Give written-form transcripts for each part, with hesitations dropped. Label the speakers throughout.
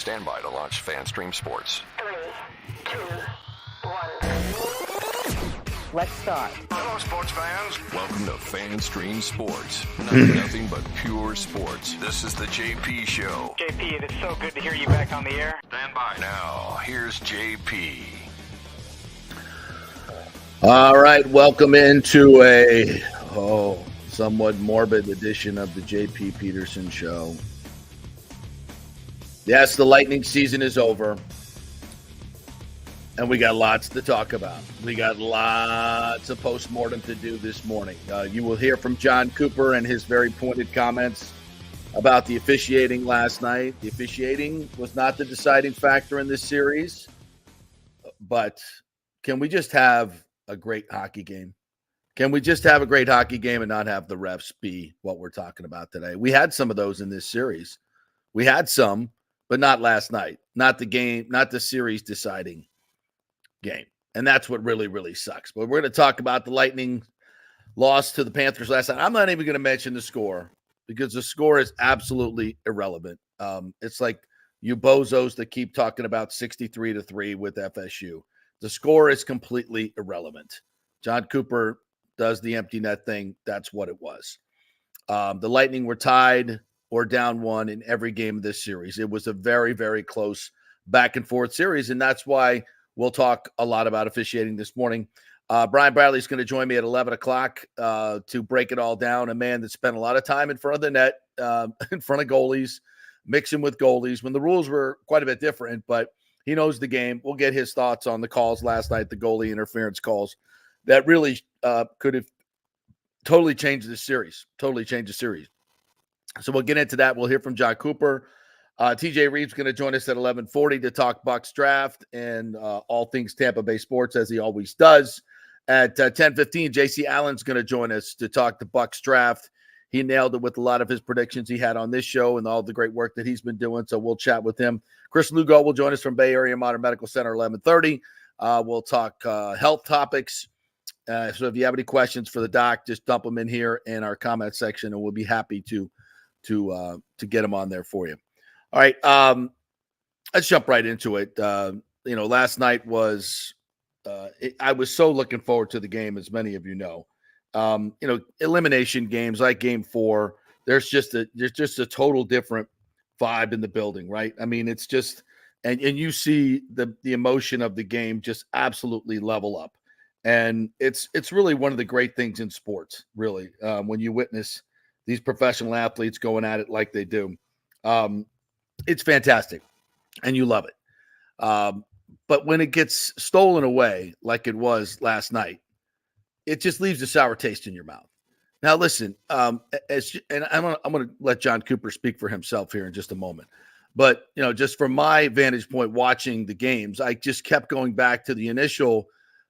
Speaker 1: Stand by to launch FanStream Sports.
Speaker 2: 3, 2, 1. Let's start.
Speaker 1: Hello, sports fans. Welcome to FanStream Sports. Nothing but pure sports. This is the JP Show.
Speaker 3: JP, it is so good to hear you back on the air.
Speaker 1: Stand by. Now, here's JP.
Speaker 4: All right, welcome into a somewhat morbid edition of the JP Peterson Show. Yes, the Lightning season is over, and we got lots to talk about. We got lots of postmortem to do this morning. You will hear from John Cooper and his very pointed comments about the officiating last night. The officiating was not the deciding factor in this series, but can we just have a great hockey game? Can we just have a great hockey game and not have the refs be what we're talking about today? We had some of those in this series. We had some, but not last night. Not the game, not the series deciding game. And that's what really, really sucks. But we're going to talk about the Lightning loss to the Panthers last night. I'm not even going to mention the score because the score is absolutely irrelevant. It's like you bozos that keep talking about 63-3 with FSU. The score is completely irrelevant. John Cooper does the empty net thing. That's what it was. The Lightning were tied or down one in every game of this series. It was a very, very close back and forth series, and that's why we'll talk a lot about officiating this morning. Brian Bradley's going to join me at 11 o'clock to break it all down, a man that spent a lot of time in front of the net, in front of goalies, mixing with goalies when the rules were quite a bit different, but he knows the game. We'll get his thoughts on the calls last night, the goalie interference calls that really could have totally changed the series, So we'll get into that. We'll hear from John Cooper. TJ Reeves going to join us at 11:40 to talk Bucks draft and all things Tampa Bay sports, as he always does. At 10:15, JC Allen's going to join us to talk the Bucks draft. He nailed it with a lot of his predictions he had on this show and all the great work that he's been doing, so we'll chat with him. Chris Lugo will join us from Bay Area Modern Medical Center, 11:30. We'll talk health topics. So if you have any questions for the doc, just dump them in here in our comment section, and we'll be happy to get them on there for you. All right, let's jump right into it. Last night was I was so looking forward to the game, as many of you know. Elimination games like Game 4, there's just a total different vibe in the building, right? I mean, it's just and you see the emotion of the game just absolutely level up. And it's really one of the great things in sports, really, when you witness these professional athletes going at it like they do. It's fantastic, and you love it. But when it gets stolen away, like it was last night, it just leaves a sour taste in your mouth. Now, listen, I'm going to let John Cooper speak for himself here in just a moment. But, just from my vantage point watching the games, I just kept going back to the initial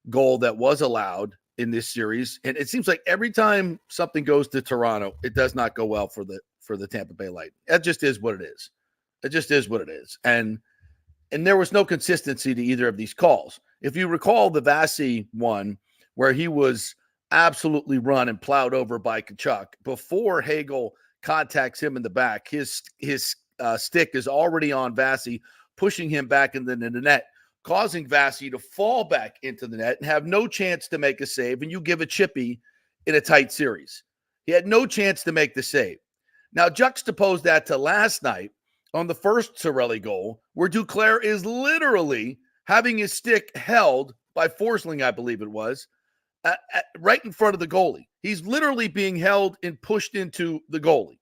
Speaker 4: goal that was allowed in this series. And it seems like every time something goes to Toronto, it does not go well for the Tampa Bay Lightning. That just is what it is. It just is what it is. And there was no consistency to either of these calls. If you recall the Vasi one where he was absolutely run and plowed over by Tkachuk, before Hagel contacts him in the back, his stick is already on Vasi, pushing him back into the net, causing Vasi to fall back into the net and have no chance to make a save, and you give a chippy in a tight series. He had no chance to make the save. Now, juxtapose that to last night on the first Cirelli goal, where Duclair is literally having his stick held by Forsling, I believe it was, right in front of the goalie. He's literally being held and pushed into the goalie.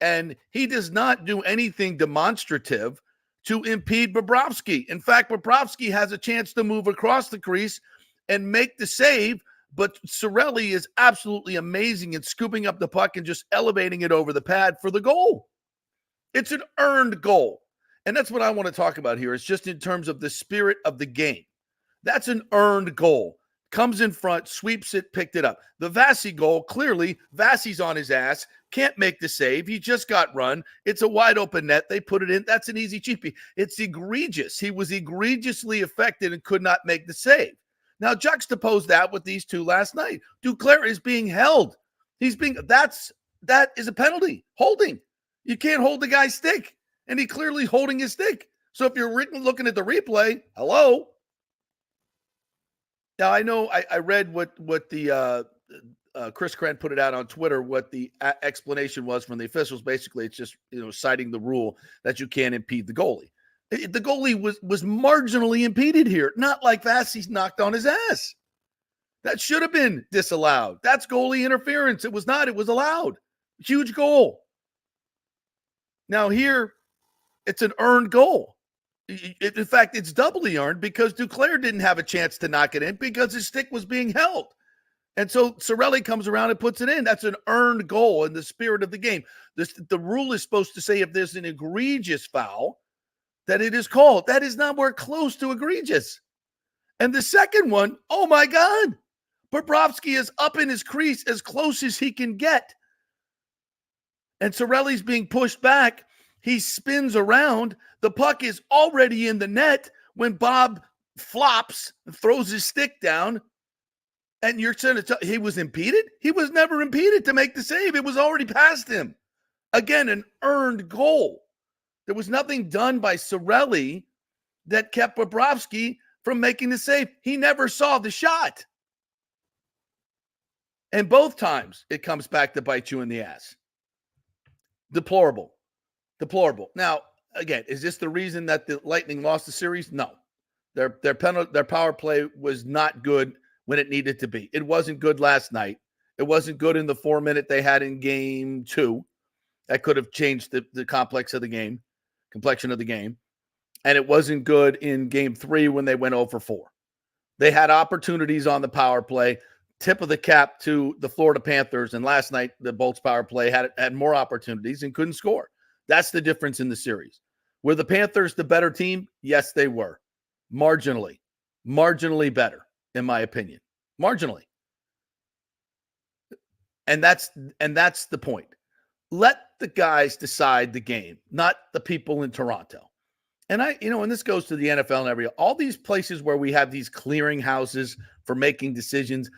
Speaker 4: And he does not do anything demonstrative to impede Bobrovsky. In fact, Bobrovsky has a chance to move across the crease and make the save, but Cirelli is absolutely amazing in scooping up the puck and just elevating it over the pad for the goal. It's an earned goal. And that's what I want to talk about here. It's just in terms of the spirit of the game. That's an earned goal. Comes in front, sweeps it, picked it up. The Vasi goal, clearly, Vasi's on his ass, can't make the save. He just got run. It's a wide open net. They put it in. That's an easy cheapie. It's egregious. He was egregiously affected and could not make the save. Now, juxtapose that with these two last night. Duclair is being held. That is a penalty. Holding. You can't hold the guy's stick. And he clearly holding his stick. So if you're looking at the replay, hello. Now I know I read what the Chris Krent put it out on Twitter. What the explanation was from the officials. Basically, it's just citing the rule that you can't impede the goalie. The goalie was marginally impeded here, not like Vasi's knocked on his ass. That should have been disallowed. That's goalie interference. It was not. It was allowed. Huge goal. Now here, it's an earned goal. In fact, it's doubly earned because Duclair didn't have a chance to knock it in because his stick was being held. And so Cirelli comes around and puts it in. That's an earned goal in the spirit of the game. The rule is supposed to say if there's an egregious foul, that it is called. That is nowhere close to egregious. And the second one, oh my God, Bobrovsky is up in his crease as close as he can get. And Cirelli's being pushed back. He spins around. The puck is already in the net when Bob flops and throws his stick down. And you're saying he was impeded? He was never impeded to make the save. It was already past him. Again, an earned goal. There was nothing done by Cirelli that kept Bobrovsky from making the save. He never saw the shot. And both times it comes back to bite you in the ass. Deplorable. Now, again, is this the reason that the Lightning lost the series? No. Their power play was not good when it needed to be. It wasn't good last night. It wasn't good in the 4 minute they had in game 2. That could have changed the complexion of the game. And it wasn't good in game 3 when they went 0 for 4. They had opportunities on the power play. Tip of the cap to the Florida Panthers. And last night, the Bolts power play had more opportunities and couldn't score. That's the difference in the series. Were the Panthers the better team? Yes, they were. Marginally better, in my opinion. Marginally. And that's the point. Let the guys decide the game, not the people in Toronto. And and this goes to the NFL and all these places where we have these clearinghouses for making decisions.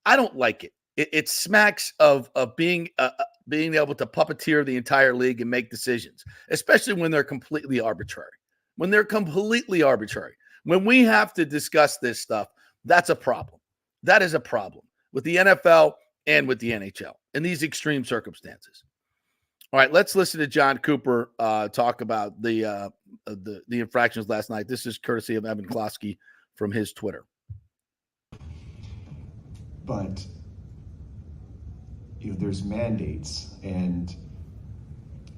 Speaker 4: I don't like it. It smacks of being able to puppeteer the entire league and make decisions, especially when they're completely arbitrary. When we have to discuss this stuff, that's a problem. That is a problem with the NFL and with the NHL in these extreme circumstances. All right, let's listen to John Cooper talk about the infractions last night. This is courtesy of Evan Klosky from his Twitter.
Speaker 5: But there's mandates, and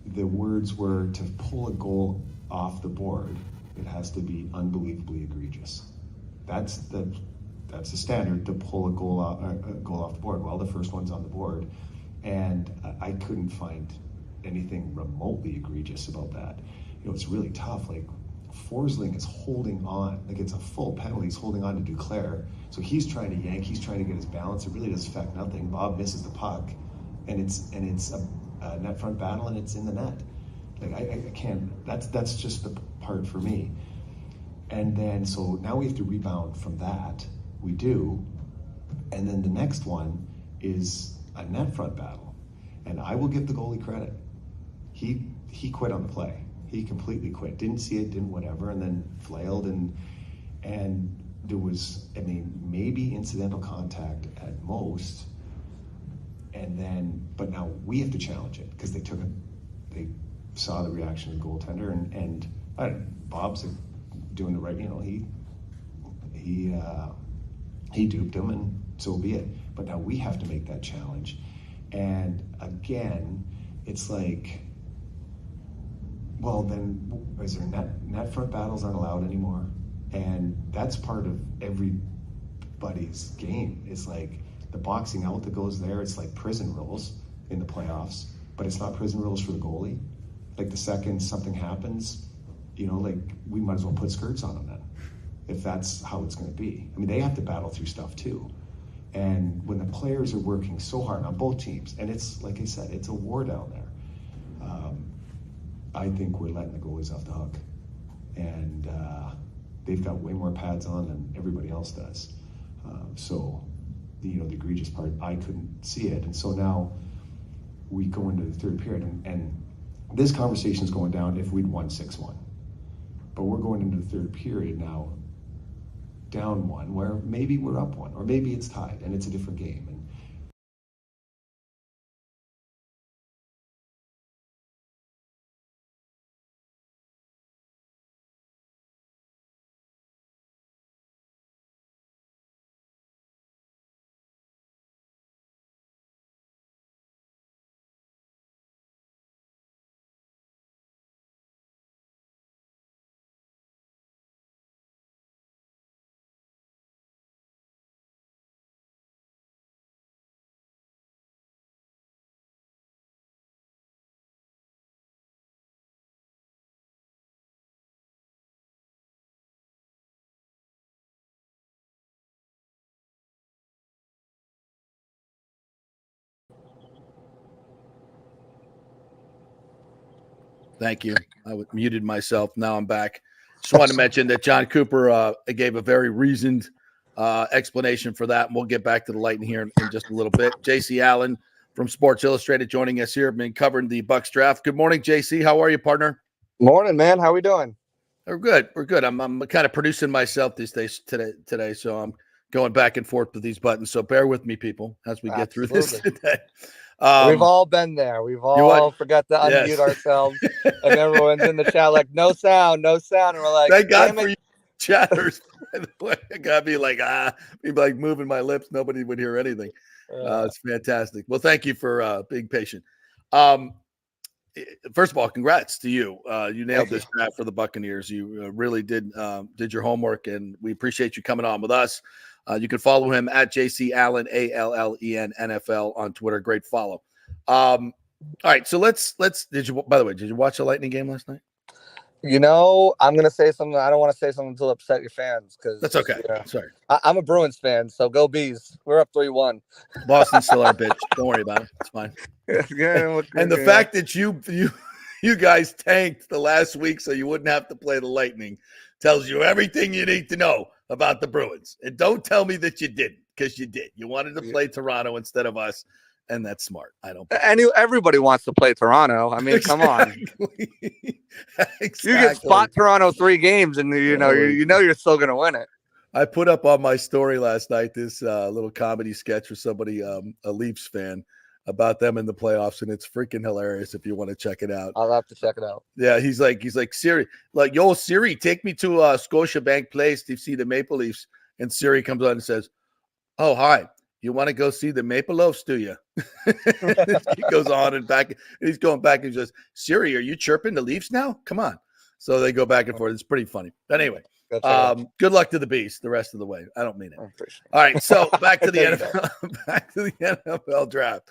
Speaker 5: the words were to pull a goal off the board, it has to be unbelievably egregious. That's the standard, to pull a goal off the board. Well, the first one's on the board, and I couldn't find anything remotely egregious about that. It's really tough. Like, Forsling is holding on, like it's a full penalty. He's holding on to Duclair, so he's trying to yank. He's trying to get his balance. It really does affect nothing. Bob misses the puck, and it's a net front battle, and it's in the net. Like I can't. That's just the part for me. And then so now we have to rebound from that. We do, and then the next one is a net front battle, and I will give the goalie credit. He quit on the play. He completely quit. Didn't see it, didn't whatever, and then flailed, and there was, maybe incidental contact at most, and then, but now we have to challenge it because they saw the reaction of the goaltender, and Bob's doing the right, he duped him, and so be it. But now we have to make that challenge, and again, it's like, well, then is there net front battles aren't allowed anymore? And that's part of everybody's game. It's like the boxing out that goes there. It's like prison rules in the playoffs, but it's not prison rules for the goalie. Like the second something happens, like we might as well put skirts on them then, if that's how it's going to be. They have to battle through stuff too. And when the players are working so hard on both teams, and it's, like I said, it's a war down there. I think we're letting the goalies off the hook, and they've got way more pads on than everybody else does. So the egregious part, I couldn't see it, and so now we go into the third period, and this conversation is going down if we'd won 6-1, But we're going into the third period now, down one, where maybe we're up one, or maybe it's tied and it's a different game. And
Speaker 4: Thank you. I muted myself. Now I'm back. Just wanted to mention that John Cooper gave a very reasoned explanation for that, and we'll get back to the Lightning here in just a little bit. JC Allen from Sports Illustrated joining us here, been covering the Bucks draft. Good morning, JC. How are you, partner?
Speaker 6: Morning, man. How we doing?
Speaker 4: We're good. We're good. I'm kind of producing myself these days today, so I'm going back and forth with these buttons. So bear with me, people, as we get through this today.
Speaker 6: We've all been there. We've all forgot to unmute ourselves, and everyone's in the chat like, no sound, and we're like,
Speaker 4: thank God for you chatters. By the way, I gotta be like, be like moving my lips. Nobody would hear anything. It's fantastic. Well, thank you for being patient. First of all, congrats to you. You nailed this draft for the Buccaneers. You really did your homework, and we appreciate you coming on with us. You can follow him at JC Allen, ALLEN NFL on Twitter. Great follow. All right, so let's. Did you watch the Lightning game last night?
Speaker 6: You know, I'm gonna say something. I don't want to say something to upset your fans because
Speaker 4: that's okay. Sorry,
Speaker 6: I'm a Bruins fan, so go Bees. We're up 3-1.
Speaker 4: Boston's still our bitch. Don't worry about it. It's fine. And the fact that you guys tanked the last week so you wouldn't have to play the Lightning tells you everything you need to know about the Bruins. And don't tell me that you didn't, because you did. You wanted to play Toronto instead of us, and that's smart. I don't.
Speaker 6: Everybody wants to play Toronto. I mean,
Speaker 4: exactly.
Speaker 6: Come on.
Speaker 4: Exactly.
Speaker 6: You can spot Toronto 3 games, and you know you're still gonna win it.
Speaker 4: I put up on my story last night this little comedy sketch for somebody, a Leafs fan, about them in the playoffs, and it's freaking hilarious if you want to check it out.
Speaker 6: I'll have to check it out.
Speaker 4: Yeah, he's like Siri, like, yo, Siri, take me to Scotiabank Place to see the Maple Leafs. And Siri comes on and says, oh, hi, you want to go see the Maple Loafs, do you? He goes on and back, and he's going back and says, Siri, are you chirping the Leafs now? Come on. So they go back and forth. It's pretty funny. But anyway, good luck to the Beast the rest of the way. I don't mean it. All right, so back to the NFL, back to the NFL draft.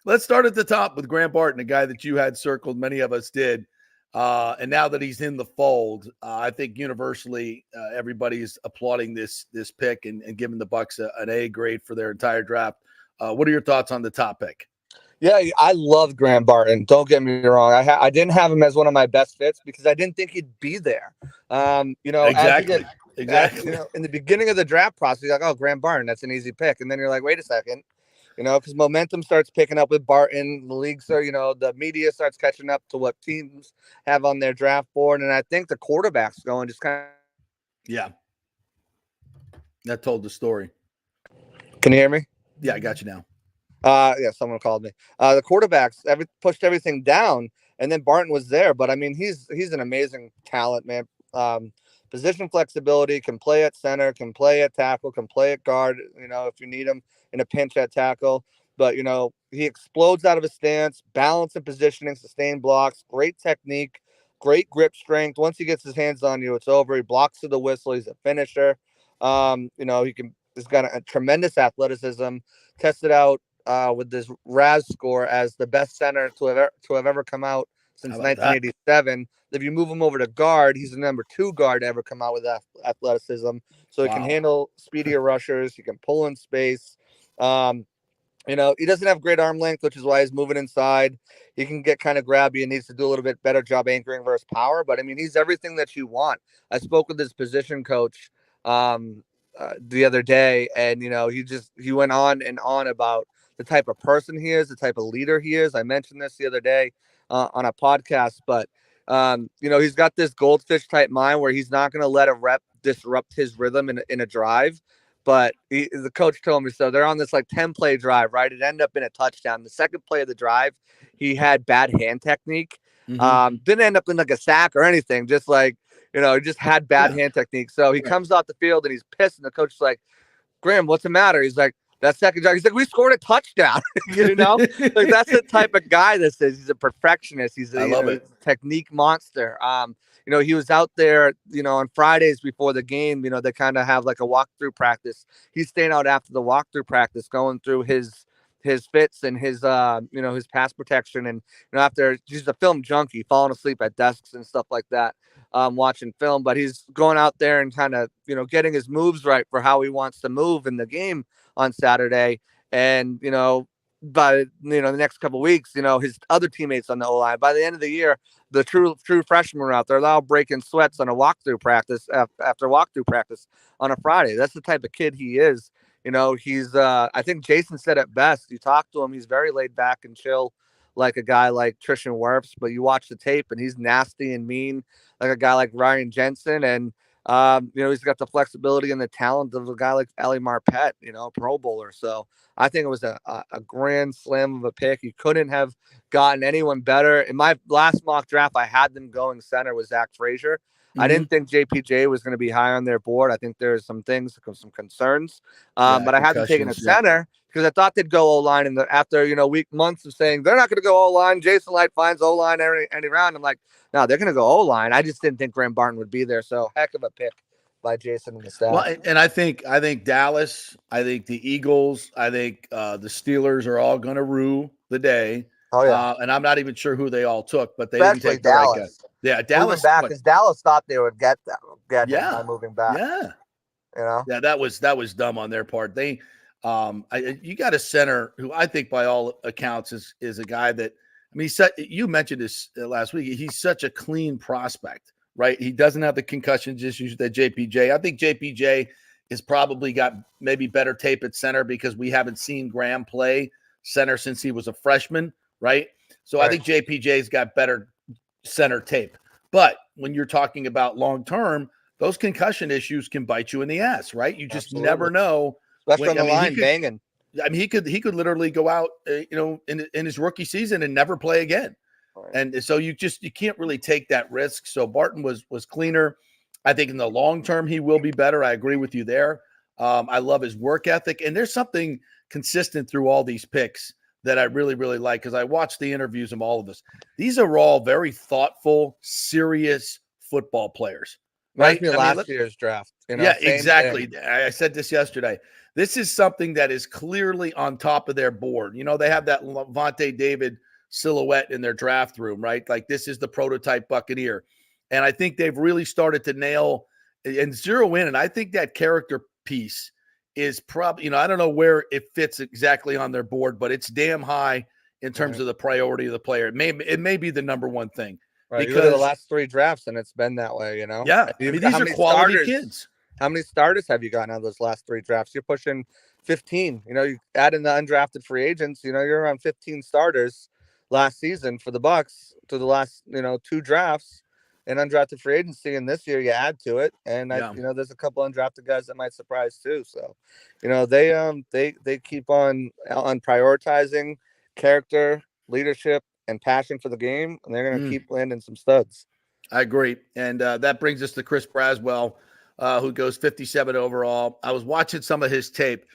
Speaker 4: Let's start at the top with Graham Barton, a guy that you had circled. Many of us did. And now that he's in the fold, I think universally everybody's applauding this pick and giving the Bucks an A grade for their entire draft. What are your thoughts on the top pick?
Speaker 6: Yeah, I love Graham Barton. Don't get me wrong. I didn't have him as one of my best fits because I didn't think he'd be there.
Speaker 4: Exactly.
Speaker 6: In the beginning of the draft process, you're like, oh, Graham Barton, that's an easy pick. And then you're like, wait a second. Because momentum starts picking up with Barton. The league the media starts catching up to what teams have on their draft board. And I think the quarterback's going just kind of.
Speaker 4: Yeah. That told the story.
Speaker 6: Can you hear me?
Speaker 4: Yeah, I got you now.
Speaker 6: Yeah, someone called me. The quarterbacks pushed everything down, and then Barton was there. But I mean, he's an amazing talent, man. Position flexibility, can play at center, can play at tackle, can play at guard. If you need him in a pinch at tackle. But he explodes out of his stance, balance and positioning, sustained blocks, great technique, great grip strength. Once he gets his hands on you, it's over. He blocks to the whistle. He's a finisher. He's got a tremendous athleticism. Tested out with this RAS score as the best center to have ever come out since 1987. If you move him over to guard, he's the number 2 guard to ever come out with athleticism. So he can handle speedier rushers. He can pull in space. He doesn't have great arm length, which is why he's moving inside. He can get kind of grabby and needs to do a little bit better job anchoring versus power. But I mean, he's everything that you want. I spoke with his position coach the other day, and he went on and on about the type of person he is, the type of leader he is. I mentioned this the other day on a podcast, but He's got this goldfish type mind where he's not going to let a rep disrupt his rhythm in a drive. But the coach told me so. They're on this like 10-play drive, right? It ended up in a touchdown. The second play of the drive, he had bad hand technique. Didn't end up in like a sack or anything. Just like, he just had bad hand technique. So he comes off the field and he's pissed. And the coach is like, Graham, what's the matter? He's like, that second drive. He's like, we scored a touchdown. Like that's the type of guy this is. He's a perfectionist. He's a technique monster. He was out there, on Fridays before the game. They kind of have like a walkthrough practice. He's staying out after the walkthrough practice, going through his fits and his his pass protection, and after he's a film junkie, falling asleep at desks and stuff like that, watching film. But he's going out there and kind of getting his moves right for how he wants to move in the game on Saturday. And by the next couple of weeks, his other teammates on the O-line, by the end of the year, the true freshmen are out there. They're all breaking sweats on a walkthrough practice after walkthrough practice on a Friday. That's the type of kid he is. He's I think Jason said it best. You talk to him, he's very laid back and chill, like a guy like Tristan Wirfs, but you watch the tape and he's nasty and mean like a guy like Ryan Jensen. And he's got the flexibility and the talent of a guy like Ali Marpet, Pro Bowler. So I think it was a grand slam of a pick. You couldn't have gotten anyone better. In my last mock draft, I had them going center with Zach Frazier. I didn't think JPJ was going to be high on their board. I think there's some concerns. But I had them taking a center because I thought they'd go O-line. And after, months of saying they're not going to go O-line, Jason Light finds O-line any round. I'm like, no, they're going to go O-line. I just didn't think Graham Barton would be there. So heck of a pick by Jason and the staff.
Speaker 4: Well, and I think Dallas, I think the Eagles, I think the Steelers are all going to rue the day.
Speaker 6: Oh, yeah.
Speaker 4: And I'm not even sure who they all took, but they
Speaker 6: Especially
Speaker 4: didn't take
Speaker 6: Dallas.
Speaker 4: the right guy. Yeah, Dallas.
Speaker 6: Moving back, because Dallas thought they would get him by moving back.
Speaker 4: Yeah. Yeah, that was dumb on their part. They you got a center who I think by all accounts is a guy that, I mean, you mentioned this last week. He's such a clean prospect, right? He doesn't have the concussion issues that JPJ. I think JPJ has probably got maybe better tape at center because we haven't seen Graham play center since he was a freshman, right? So I think JPJ's got better center tape. But when you're talking about long term, those concussion issues can bite you in the ass, right? You just never know.
Speaker 6: Especially on the line, banging.
Speaker 4: I mean, he could literally go out, in his rookie season and never play again. Right. And so you can't really take that risk. So Barton was cleaner. I think in the long term, he will be better. I agree with you there. I love his work ethic. And there's something consistent through all these picks that I really, really like, because I watched the interviews of all of us. These are all very thoughtful, serious football players. Right?
Speaker 6: Last year's draft.
Speaker 4: Yeah, exactly. I said this yesterday. This is something that is clearly on top of their board. They have that Vontae David silhouette in their draft room, right? Like this is the prototype Buccaneer. And I think they've really started to nail and zero in. And I think that character piece is probably, I don't know where it fits exactly on their board, but it's damn high in terms of the priority of the player. It may be the number one thing.
Speaker 6: Right, because of the last three drafts, and it's been that way,
Speaker 4: Yeah, I mean, these are quality kids.
Speaker 6: How many starters have you gotten out of those last three drafts? You're pushing 15. You add in the undrafted free agents. You're around 15 starters last season for the Bucs to the last two drafts and undrafted free agency. And this year you add to it, and there's a couple undrafted guys that might surprise too. So, they keep on prioritizing character, leadership, and passion for the game, and they're going to keep landing some studs.
Speaker 4: I agree. And that brings us to Chris Braswell, who goes 57 overall. I was watching some of his tape.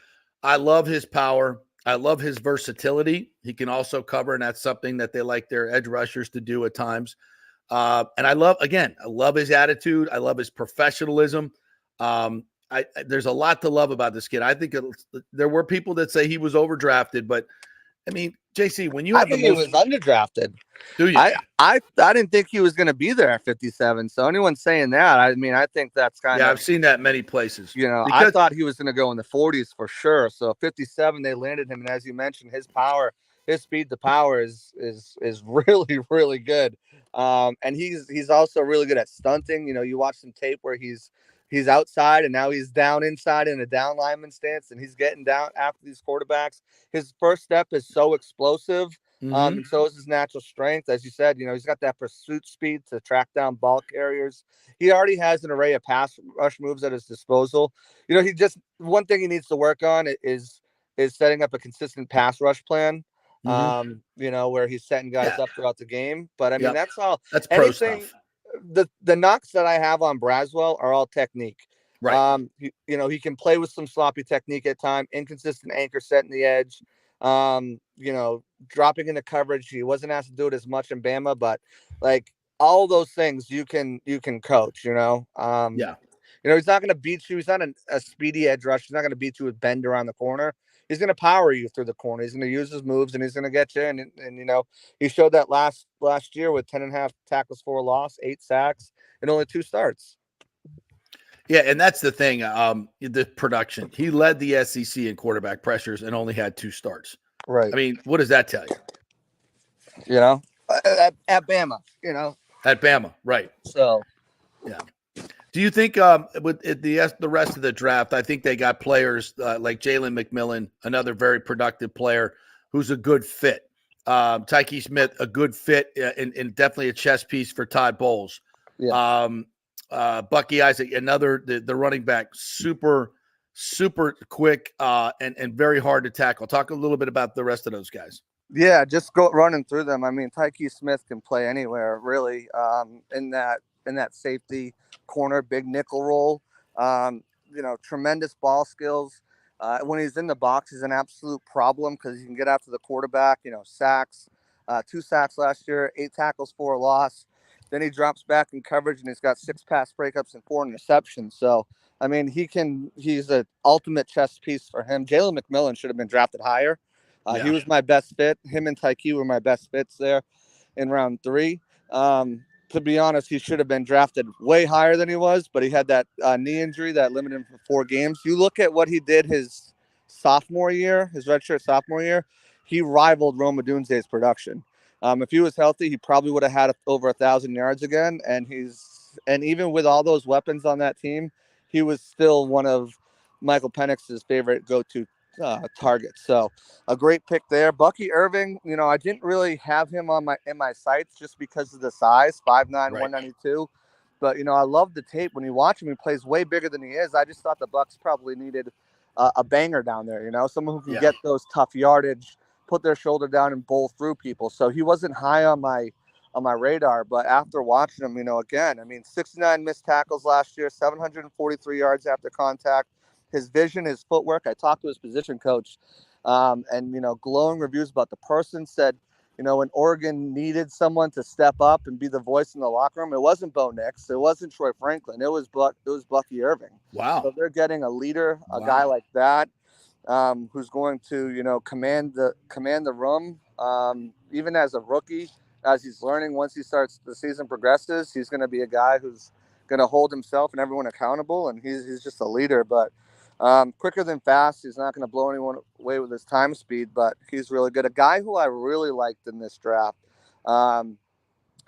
Speaker 4: I love his power. I love his versatility. He can also cover, and that's something that they like their edge rushers to do at times. And I love his attitude. I love his professionalism. There's a lot to love about this kid. I think there were people that say he was overdrafted, but I mean, JC, when you have
Speaker 6: he was underdrafted.
Speaker 4: Do you?
Speaker 6: I didn't think he was going to be there at 57. So anyone saying that, I mean, I think that's kind of.
Speaker 4: Yeah, I've seen that many places.
Speaker 6: I thought he was going to go in the 40s for sure. So 57, they landed him, and as you mentioned, his power, his speed to power is really, really good. And he's also really good at stunting. You watch some tape where he's outside and now he's down inside in a down lineman stance, and he's getting down after these quarterbacks. His first step is so explosive. And so is his natural strength. As you said, he's got that pursuit speed to track down ball carriers. He already has an array of pass rush moves at his disposal. He just one thing he needs to work on is setting up a consistent pass rush plan. Where he's setting guys
Speaker 4: Yeah.
Speaker 6: up throughout the game. But I mean,
Speaker 4: Yep.
Speaker 6: that's all.
Speaker 4: That's pro
Speaker 6: Anything.
Speaker 4: stuff.
Speaker 6: The knocks that I have on Braswell are all technique.
Speaker 4: Right.
Speaker 6: He can play with some sloppy technique at time, inconsistent anchor setting the edge. Dropping into coverage. He wasn't asked to do it as much in Bama, but like all those things you can coach.
Speaker 4: Yeah.
Speaker 6: He's not going to beat you. He's not a speedy edge rush. He's not going to beat you with bend around the corner. He's going to power you through the corner. He's going to use his moves and he's going to get you. And he showed that last year with 10.5 tackles for a loss, 8 sacks, and only 2 starts.
Speaker 4: Yeah, and that's the thing. The production. He led the SEC in quarterback pressures and only had 2 starts.
Speaker 6: Right.
Speaker 4: I mean, what does that tell you?
Speaker 6: At Bama.
Speaker 4: At Bama, right?
Speaker 6: So,
Speaker 4: yeah. Do you think with the rest of the draft, I think they got players like Jalen McMillan, another very productive player who's a good fit. Tyke Smith, a good fit and definitely a chess piece for Todd Bowles.
Speaker 6: Yeah.
Speaker 4: Bucky Isaac, another the running back, super quick and very hard to tackle. Talk a little bit about the rest of those guys.
Speaker 6: Yeah, just go running through them. I mean, Tyke Smith can play anywhere really in that safety corner, big nickel role. Tremendous ball skills. When he's in the box, he's an absolute problem because he can get after the quarterback. Sacks, 2 sacks last year, 8 tackles for a loss. Then he drops back in coverage and he's got 6 pass breakups and 4 interceptions. So, I mean, he's an ultimate chess piece for him. Jalen McMillan should have been drafted higher. He was my best fit. Him and Tyke were my best fits there in round 3. To be honest, he should have been drafted way higher than he was, but he had that knee injury that limited him for 4 games. You look at what he did his sophomore year, his redshirt sophomore year, he rivaled Rome Odunze's production. If he was healthy, he probably would have had over 1,000 yards again. And even with all those weapons on that team, he was still one of Michael Penix's favorite go-to targets. So a great pick there. Bucky Irving, I didn't really have him in my sights just because of the size, 5'9", right. 192. But, I love the tape. When you watch him, he plays way bigger than he is. I just thought the Bucs probably needed a banger down there, someone who can get those tough yardage, put their shoulder down and bowl through people. So he wasn't high on my radar, but after watching him, again, 69 missed tackles last year, 743 yards after contact. His vision, his footwork. I talked to his position coach, and glowing reviews about the person. Said, when Oregon needed someone to step up and be the voice in the locker room, it wasn't Bo Nix, it wasn't Troy Franklin, it was Bucky Irving.
Speaker 4: Wow!
Speaker 6: So they're getting a leader, a guy like that, who's going to command the room, even as a rookie, as he's learning. Once the season progresses, he's going to be a guy who's going to hold himself and everyone accountable, and he's just a leader. But quicker than fast. He's not going to blow anyone away with his time speed, but he's really good. A guy who I really liked in this draft, and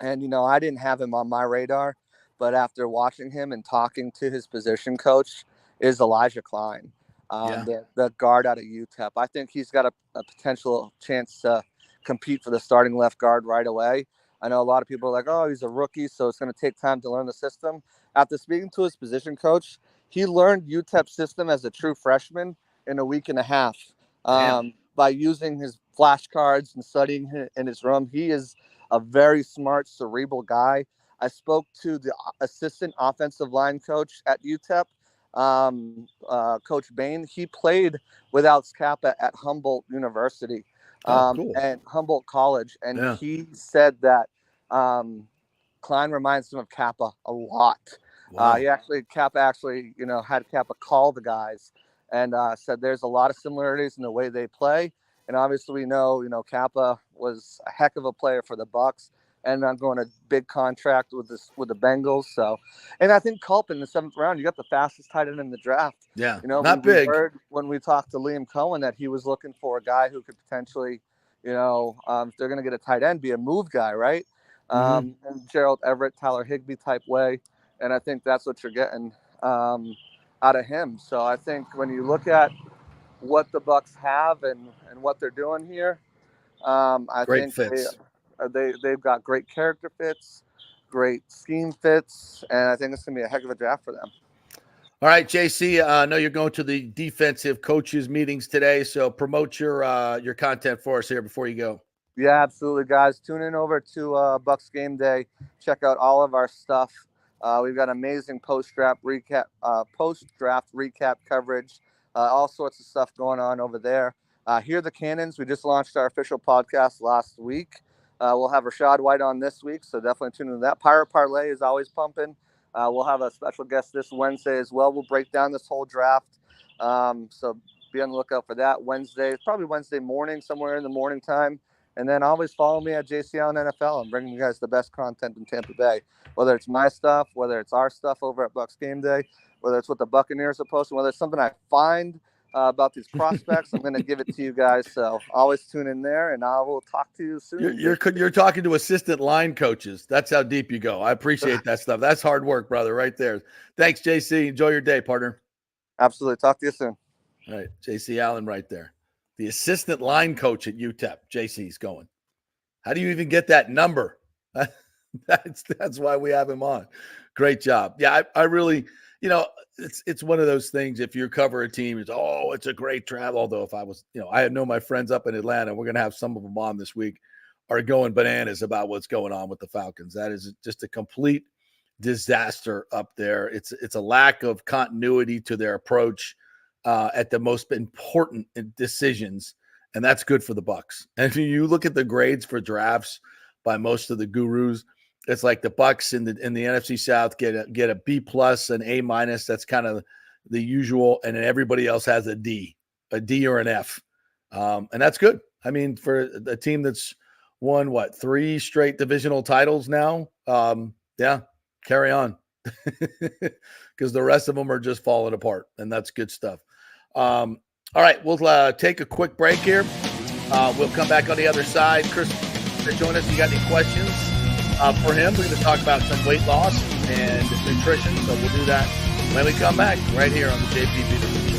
Speaker 6: I didn't have him on my radar, but after watching him and talking to his position coach, is Elijah Klein, the guard out of UTEP. I think he's got a potential chance to compete for the starting left guard right away. I know a lot of people are like, oh, he's a rookie, so it's going to take time to learn the system. After speaking to his position coach, he learned UTEP's system as a true freshman in a week and a half by using his flashcards and studying in his room. He is a very smart, cerebral guy. I spoke to the assistant offensive line coach at UTEP, Coach Bain. He played with Alex Kappa at Humboldt University and Humboldt College, and he said that Klein reminds him of Kappa a lot.
Speaker 4: Wow.
Speaker 6: Kappa actually, had Kappa call the guys and said there's a lot of similarities in the way they play. And obviously we know, Kappa was a heck of a player for the Bucs and I'm going a big contract with the Bengals. So, and I think Culp in the 7th round, you got the fastest tight end in the draft.
Speaker 4: Yeah.
Speaker 6: Not big. We heard when we talked to Liam Cohen that he was looking for a guy who could potentially, if they're going to get a tight end, be a move guy, right? And Gerald Everett, Tyler Higbee type way. And I think that's what you're getting out of him. So I think when you look at what the Bucs have and what they're doing here, I
Speaker 4: Great
Speaker 6: think
Speaker 4: fits.
Speaker 6: they've got great character fits, great scheme fits, and I think it's going to be a heck of a draft for them.
Speaker 4: All right, JC, I know you're going to the defensive coaches meetings today, so promote your content for us here before you go.
Speaker 6: Yeah, absolutely, guys. Tune in over to Bucks Game Day. Check out all of our stuff. We've got amazing post-draft recap coverage, all sorts of stuff going on over there. Hear the Cannons. We just launched our official podcast last week. We'll have Rashad White on this week, so definitely tune into that. Pirate Parlay is always pumping. We'll have a special guest this Wednesday as well. We'll break down this whole draft. So be on the lookout for that Wednesday. Probably Wednesday morning, somewhere in the morning time. And then always follow me at JC Allen NFL. I'm bringing you guys the best content in Tampa Bay, whether it's my stuff, whether it's our stuff over at Bucks Game Day, whether it's what the Buccaneers are posting, whether it's something I find about these prospects. I'm going to give it to you guys. So always tune in there, and I will talk to you soon.
Speaker 4: You're talking to assistant line coaches. That's how deep you go. I appreciate that stuff. That's hard work, brother, right there. Thanks, JC. Enjoy your day, partner.
Speaker 6: Absolutely. Talk to you soon.
Speaker 4: All right, JC Allen right there. The assistant line coach at UTEP. JC's going. How do you even get that number? That's why we have him on. Great job. Yeah, I really, it's one of those things. If you cover a team, it's a great travel. Although if I was, I know my friends up in Atlanta, we're going to have some of them on this week, are going bananas about what's going on with the Falcons. That is just a complete disaster up there. It's a lack of continuity to their approach at the most important decisions, and that's good for the Bucks. And if you look at the grades for drafts by most of the gurus, it's like the Bucks in the NFC South get a B plus, an A minus. That's kind of the usual, and then everybody else has a D or an F, and that's good. I mean, for a team that's won 3 straight divisional titles now, yeah, carry on, because the rest of them are just falling apart, and that's good stuff. All right, we'll take a quick break here. We'll come back on the other side. Chris, join us. You got any questions for him? We're going to talk about some weight loss and nutrition, so we'll do that when we come back right here on the JP Peterson Show.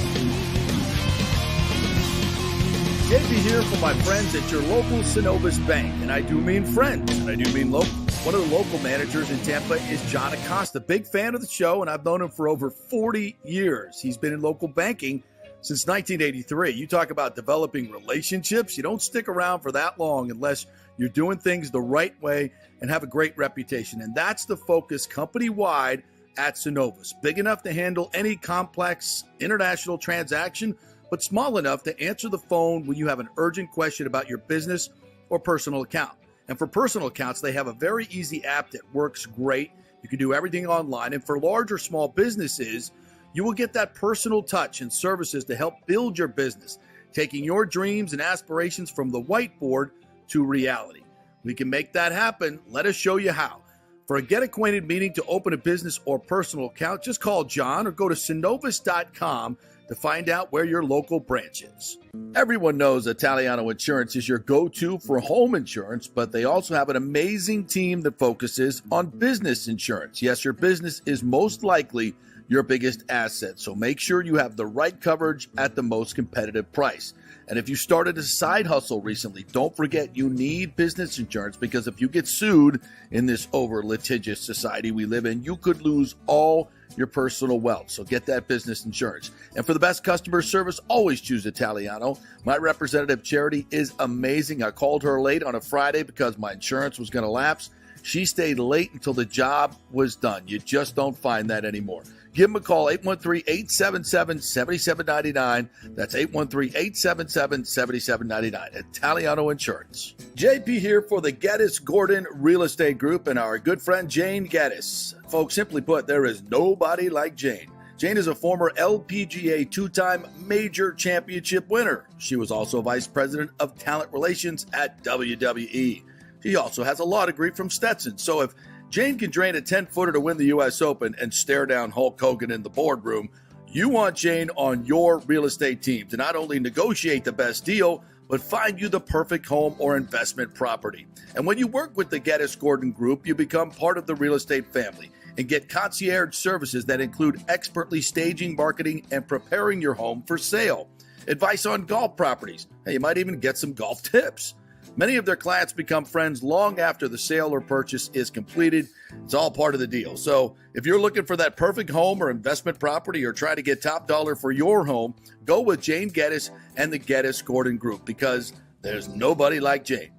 Speaker 4: JP here for my friends at your local Synovus Bank, and I do mean friends, and I do mean local. One of the local managers in Tampa is John Acosta, big fan of the show, and I've known him for over 40 years. He's been in local banking since 1983. You talk about developing relationships. You don't stick around for that long unless you're doing things the right way and have a great reputation. And that's the focus company-wide at Synovus. Big enough to handle any complex international transaction, but small enough to answer the phone when you have an urgent question about your business or personal account. And for personal accounts, they have a very easy app that works great. You can do everything online. And for large or small businesses, you will get that personal touch and services to help build your business, taking your dreams and aspirations from the whiteboard to reality. We can make that happen. Let us show you how. For a get-acquainted meeting to open a business or personal account, just call John or go to Synovus.com to find out where your local branch is. Everyone knows Italiano Insurance is your go-to for home insurance, but they also have an amazing team that focuses on business insurance. Yes, your business is most likely your biggest asset, so make sure you have the right coverage at the most competitive price. And if you started a side hustle recently, don't forget you need business insurance, because if you get sued in this over-litigious society we live in, you could lose all your personal wealth. So get that business insurance. And for the best customer service, always choose Italiano. My representative, Charity, is amazing. I called her late on a Friday because my insurance was going to lapse. She stayed late until the job was done. You just don't find that anymore. Give them a call, 813-877-7799. That's 813-877-7799. Italiano Insurance. JP here for the Geddes Gordon Real Estate Group and our good friend Jane Geddes. Folks, simply put, there is nobody like Jane. Jane is a former LPGA two-time major championship winner. She was also vice president of talent relations at WWE. She also has a law degree from Stetson. So if Jane can drain a 10-footer to win the U.S. Open and stare down Hulk Hogan in the boardroom, you want Jane on your real estate team to not only negotiate the best deal, but find you the perfect home or investment property. And when you work with the Geddes Gordon Group, you become part of the real estate family and get concierge services that include expertly staging, marketing, and preparing your home for sale. Advice on golf properties. Hey, you might even get some golf tips. Many of their clients become friends long after the sale or purchase is completed. It's all part of the deal. So if you're looking for that perfect home or investment property or try to get top dollar for your home, go with Jane Geddes and the Geddes Gordon Group, because there's nobody like Jane.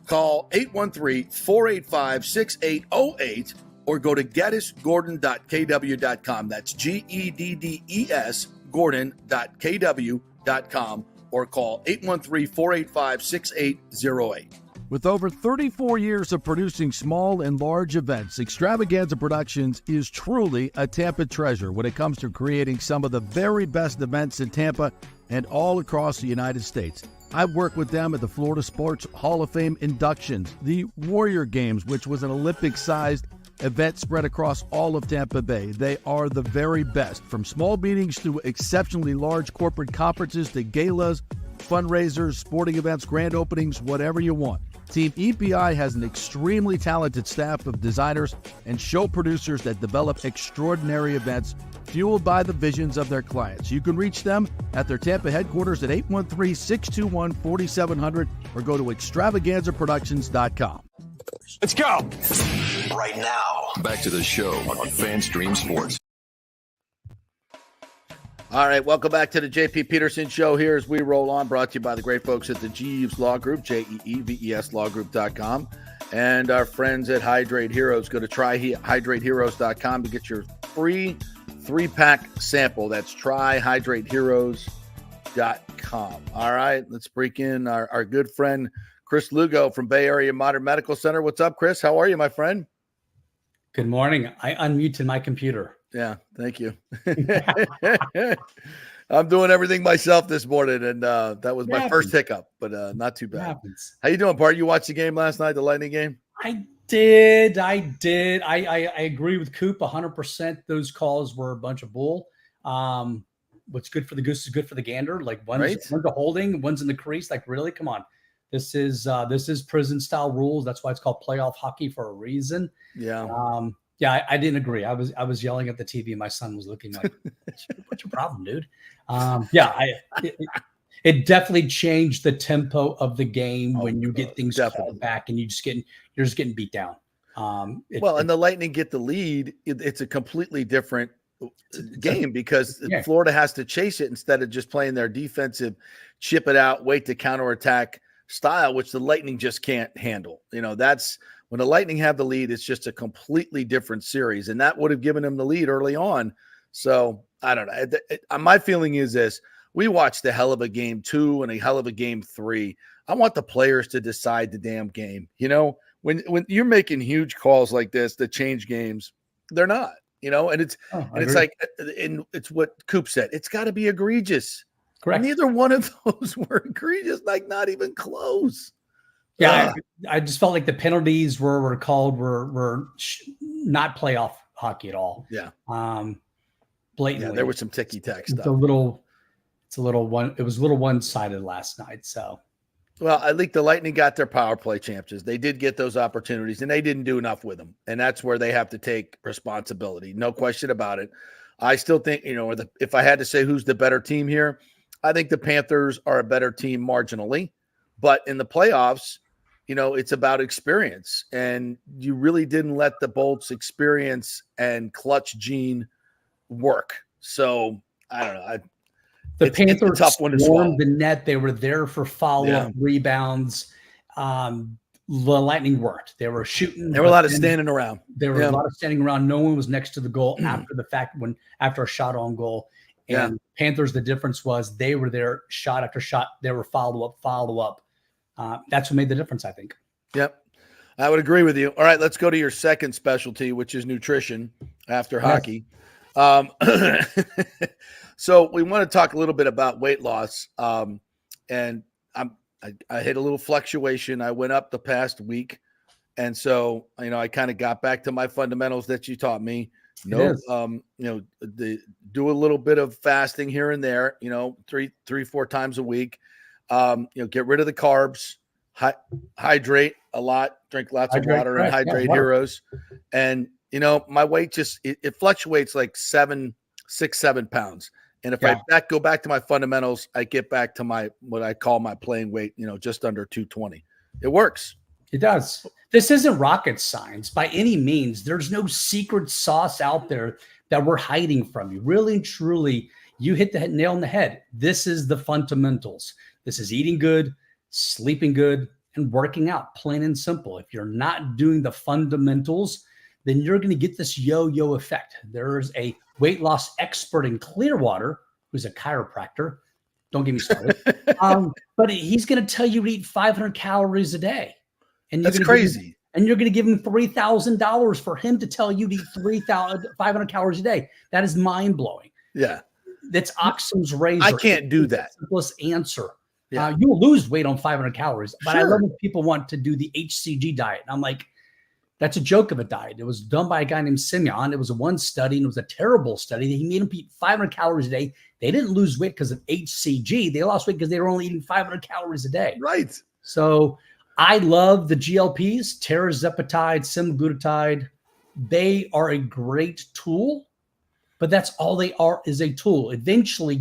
Speaker 4: Call 813-485-6808 or go to geddesgordon.kw.com. That's GEDDES Gordon.kw.com or call 813-485-6808.
Speaker 7: With over 34 years of producing small and large events, Extravaganza Productions is truly a Tampa treasure when it comes to creating some of the very best events in Tampa and all across the United States. I've worked with them at the Florida Sports Hall of Fame inductions, the Warrior Games, which was an Olympic-sized event spread across all of Tampa Bay. They are the very best, from small meetings to exceptionally large corporate conferences to galas, fundraisers, sporting events, grand openings, whatever you want. Team EPI has an extremely talented staff of designers and show producers that develop extraordinary events fueled by the visions of their clients. You can reach them at their Tampa headquarters at 813-621-4700 or go to extravaganzaproductions.com.
Speaker 1: Let's go. Right now, back to the show on FanStream Sports.
Speaker 4: All right, welcome back to the JP Peterson Show here as we roll on, brought to you by the great folks at the Jeeves Law Group, JEEVES and our friends at Hydrate Heroes. Go to tryhydrateheroes.com to get your free 3-pack sample. That's tryhydrateheroes.com. All right, let's break in our good friend Chris Lugo from Bay Area Modern Medical Center. What's up, Chris? How are you, my friend?
Speaker 8: Good morning. I unmuted my computer.
Speaker 4: Yeah, thank you. I'm doing everything myself this morning, and that was my first hiccup, but not too bad. How you doing, Bart? You watched the game last night, the Lightning game?
Speaker 8: I did. I agree with Coop 100%. Those calls were a bunch of bull. What's good for the goose is good for the gander. Like one's a holding, one's in the crease. Like, really? Come on. This is prison style rules. That's why it's called playoff hockey for a reason.
Speaker 4: Yeah.
Speaker 8: Yeah, I didn't agree. I was yelling at the TV. My son was looking like, "What's your problem, dude?" It definitely changed the tempo of the game when you get things called back and you're just getting beat down. And
Speaker 4: the Lightning get the lead. It's a completely different game because Florida has to chase it instead of just playing their defensive, chip it out, wait to counterattack style, which the Lightning just can't handle. That's. When the Lightning have the lead, it's just a completely different series, and that would have given them the lead early on. So, I don't know. My feeling is this. We watched a hell of a game 2 and a hell of a game 3. I want the players to decide the damn game. When you're making huge calls like this that change games, they're not, and it's it's what Coop said. It's got to be egregious.
Speaker 8: Correct.
Speaker 4: Neither one of those were egregious, like not even close.
Speaker 8: Yeah, I just felt like the penalties were called were not playoff hockey at all.
Speaker 4: Yeah,
Speaker 8: blatantly.
Speaker 4: Yeah, there was some ticky-tack stuff.
Speaker 8: It was a little one-sided last night. So,
Speaker 4: well, I think the Lightning got their power play chances. They did get those opportunities, and they didn't do enough with them. And that's where they have to take responsibility. No question about it. I still think, if I had to say who's the better team here, I think the Panthers are a better team marginally. But in the playoffs, it's about experience, and you really didn't let the Bolts' experience and clutch gene work. So I don't know.
Speaker 8: The Panthers swarmed the net. They were there for follow-up rebounds. The Lightning worked. They were shooting.
Speaker 4: There were a lot of standing around.
Speaker 8: There were a lot of standing around. No one was next to the goal after a shot on goal. And Panthers, the difference was they were there shot after shot. They were follow-up. That's what made the difference, I think.
Speaker 4: Yep. I would agree with you. All right, let's go to your second specialty, which is nutrition after hockey. So we want to talk a little bit about weight loss. And I hit a little fluctuation. I went up the past week. And so, I kind of got back to my fundamentals that you taught me. Do a little bit of fasting here and there, 3-4 times a week. Get rid of the carbs, hydrate a lot, drink lots of water, and Hydrate Heroes. And, my weight just, it fluctuates like 6-7 pounds. And if I go back to my fundamentals, I get back to what I call my playing weight, just under 220. It works.
Speaker 8: It does. This isn't rocket science by any means. There's no secret sauce out there that we're hiding from you. Really and truly, you hit the nail on the head. This is the fundamentals. This is eating good, sleeping good, and working out, plain and simple. If you're not doing the fundamentals, then you're going to get this yo-yo effect. There's a weight loss expert in Clearwater who's a chiropractor. Don't get me started. But he's going to tell you to eat 500 calories a day. And
Speaker 4: that's crazy.
Speaker 8: And you're going to give him $3,000 for him to tell you to eat 500 calories a day. That is mind-blowing.
Speaker 4: Yeah.
Speaker 8: That's Occam's razor.
Speaker 4: I can't do that.
Speaker 8: Simplest answer.
Speaker 4: Yeah.
Speaker 8: You will lose weight on 500 calories. But
Speaker 4: Sure.
Speaker 8: I love when people want to do the HCG diet. And I'm like, that's a joke of a diet. It was done by a guy named Simeon. It was one study, and it was a terrible study. He made them eat 500 calories a day. They didn't lose weight because of HCG. They lost weight because they were only eating 500 calories a day.
Speaker 4: Right.
Speaker 8: So I love the GLPs, tirzepatide, semaglutide. They are a great tool, but that's all they are, is a tool. Eventually,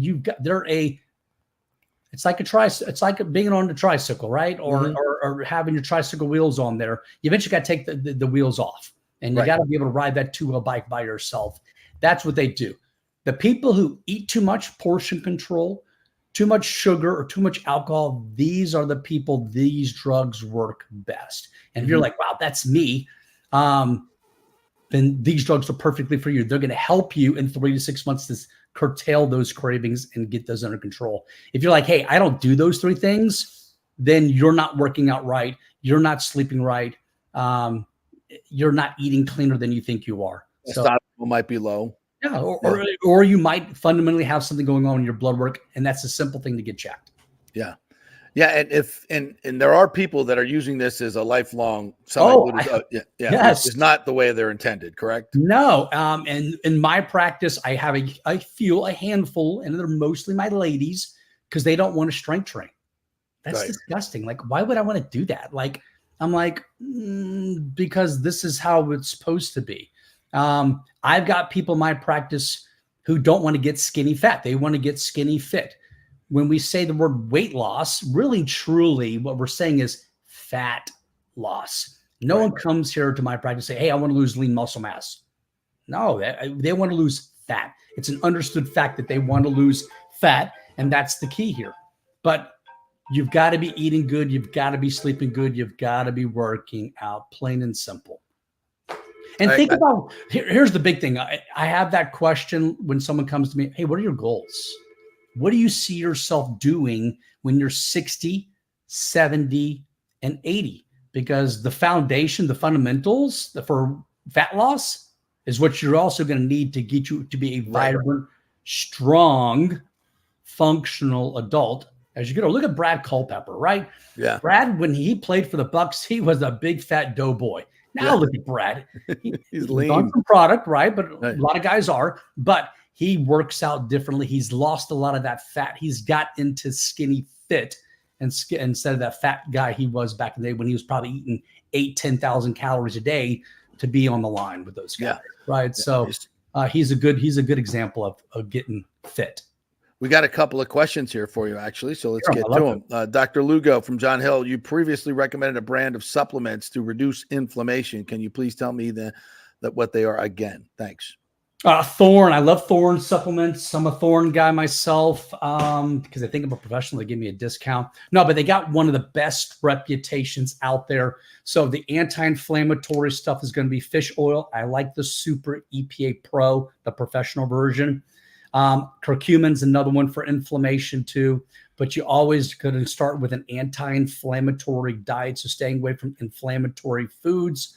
Speaker 8: it's like it's like being on the tricycle, right? Or having your tricycle wheels on there. You eventually got to take the wheels off, and you got to be able to ride that two-wheel bike by yourself. That's what they do. The people who eat too much portion control, too much sugar, or too much alcohol, these are the people these drugs work best. And if you're like, wow, that's me, then these drugs are perfectly for you. They're going to help you in 3 to 6 months to curtail those cravings and get those under control. If you're like, hey, I don't do those 3 things, then you're not working out right. You're not sleeping right. You're not eating cleaner than you think you are.
Speaker 4: Testosterone might be low.
Speaker 8: Yeah, or you might fundamentally have something going on in your blood work, and that's a simple thing to get checked.
Speaker 4: Yeah. Yeah, and there are people that are using this as a lifelong.
Speaker 8: Yes,
Speaker 4: it's not the way they're intended, correct?
Speaker 8: No, and in my practice, I feel a handful, and they're mostly my ladies because they don't want to strength train. That's disgusting. Like, why would I want to do that? Like, I'm like, because this is how it's supposed to be. I've got people in my practice who don't want to get skinny fat. They want to get skinny fit. When we say the word weight loss, really, truly, what we're saying is fat loss. No one comes here to my practice and say, hey, I want to lose lean muscle mass. No, they want to lose fat. It's an understood fact that they want to lose fat, and that's the key here. But you've got to be eating good. You've got to be sleeping good. You've got to be working out, plain and simple. And think about, here's the big thing. I have that question when someone comes to me, hey, what are your goals? What do you see yourself doing when you're 60, 70, and 80? Because the foundation, the fundamentals for fat loss is what you're also going to need to get you to be a vibrant, strong, functional adult as you get older. Look at Brad Culpepper, right?
Speaker 4: Yeah.
Speaker 8: Brad, when he played for the Bucks, he was a big fat doughboy. Now look at Brad.
Speaker 4: He's lean.
Speaker 8: On some product, right? But a lot of guys are. But he works out differently. He's lost a lot of that fat. He's got into skinny fit instead of that fat guy he was back in the day when he was probably eating 10,000 calories a day to be on the line with those guys, right? So he's a good example of getting fit.
Speaker 4: We got a couple of questions here for you, actually, so let's get to them. Dr. Lugo from John Hill, you previously recommended a brand of supplements to reduce inflammation. Can you please tell me what they are again? Thanks.
Speaker 8: Thorne. I love Thorne supplements. I'm a Thorne guy myself because I think I'm a professional. They give me a discount. No, but they got one of the best reputations out there. So the anti-inflammatory stuff is going to be fish oil. I like the Super EPA Pro, the professional version. Curcumin's another one for inflammation too, but you always going to start with an anti-inflammatory diet. So staying away from inflammatory foods.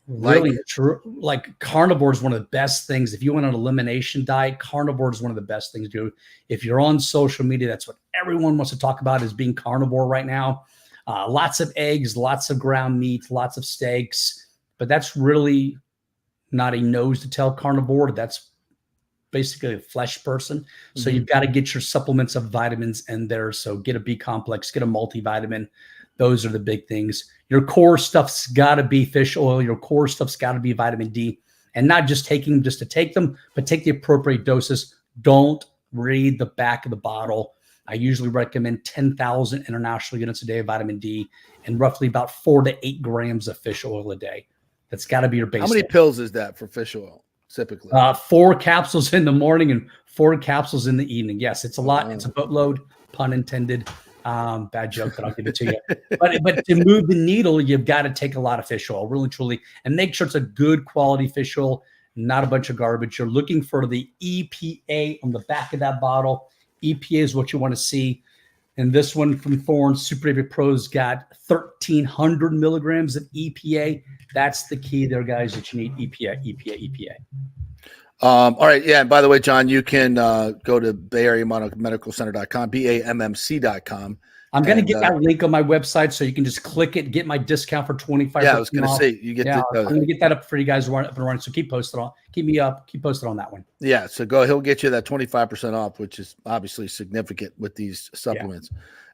Speaker 8: Really true. Like carnivore is one of the best things. If you want an elimination diet, carnivore is one of the best things to do. If you're on social media, that's what everyone wants to talk about is being carnivore right now. Lots of eggs, lots of ground meat, lots of steaks, but that's really not a nose to tail carnivore. That's basically a flesh person. So you've got to get your supplements of vitamins in there. So get a B complex, get a multivitamin. Those are the big things. Your core stuff's got to be fish oil. Your core stuff's got to be vitamin D, and not just taking them just to take them, but take the appropriate doses. Don't read the back of the bottle. I usually recommend 10,000 international units a day of vitamin D and roughly about 4 to 8 grams of fish oil a day. That's got to be your baseline.
Speaker 4: How many pills is that for fish oil typically?
Speaker 8: 4 capsules in the morning and 4 capsules in the evening. Yes, it's a lot. It's a boatload, pun intended. Bad joke, but I'll give it to you. But to move the needle, you've got to take a lot of fish oil, really, truly, and make sure it's a good quality fish oil, not a bunch of garbage. You're looking for the EPA on the back of that bottle. EPA is what you want to see. And this one from Thorne Super Baby Pro's got 1,300 milligrams of EPA. That's the key there, guys, that you need EPA.
Speaker 4: All right. Yeah. And by the way, John, you can go to BayAreaMedicalCenter.com, BAMMC.com.
Speaker 8: I'm going to get that link on my website so you can just click it, get my discount for 25%.
Speaker 4: Yeah, I was going to say you get.
Speaker 8: I'm going to get that up for you guys who aren't up and running. So keep posted on that one.
Speaker 4: Yeah. So he'll get you that 25% off, which is obviously significant with these supplements.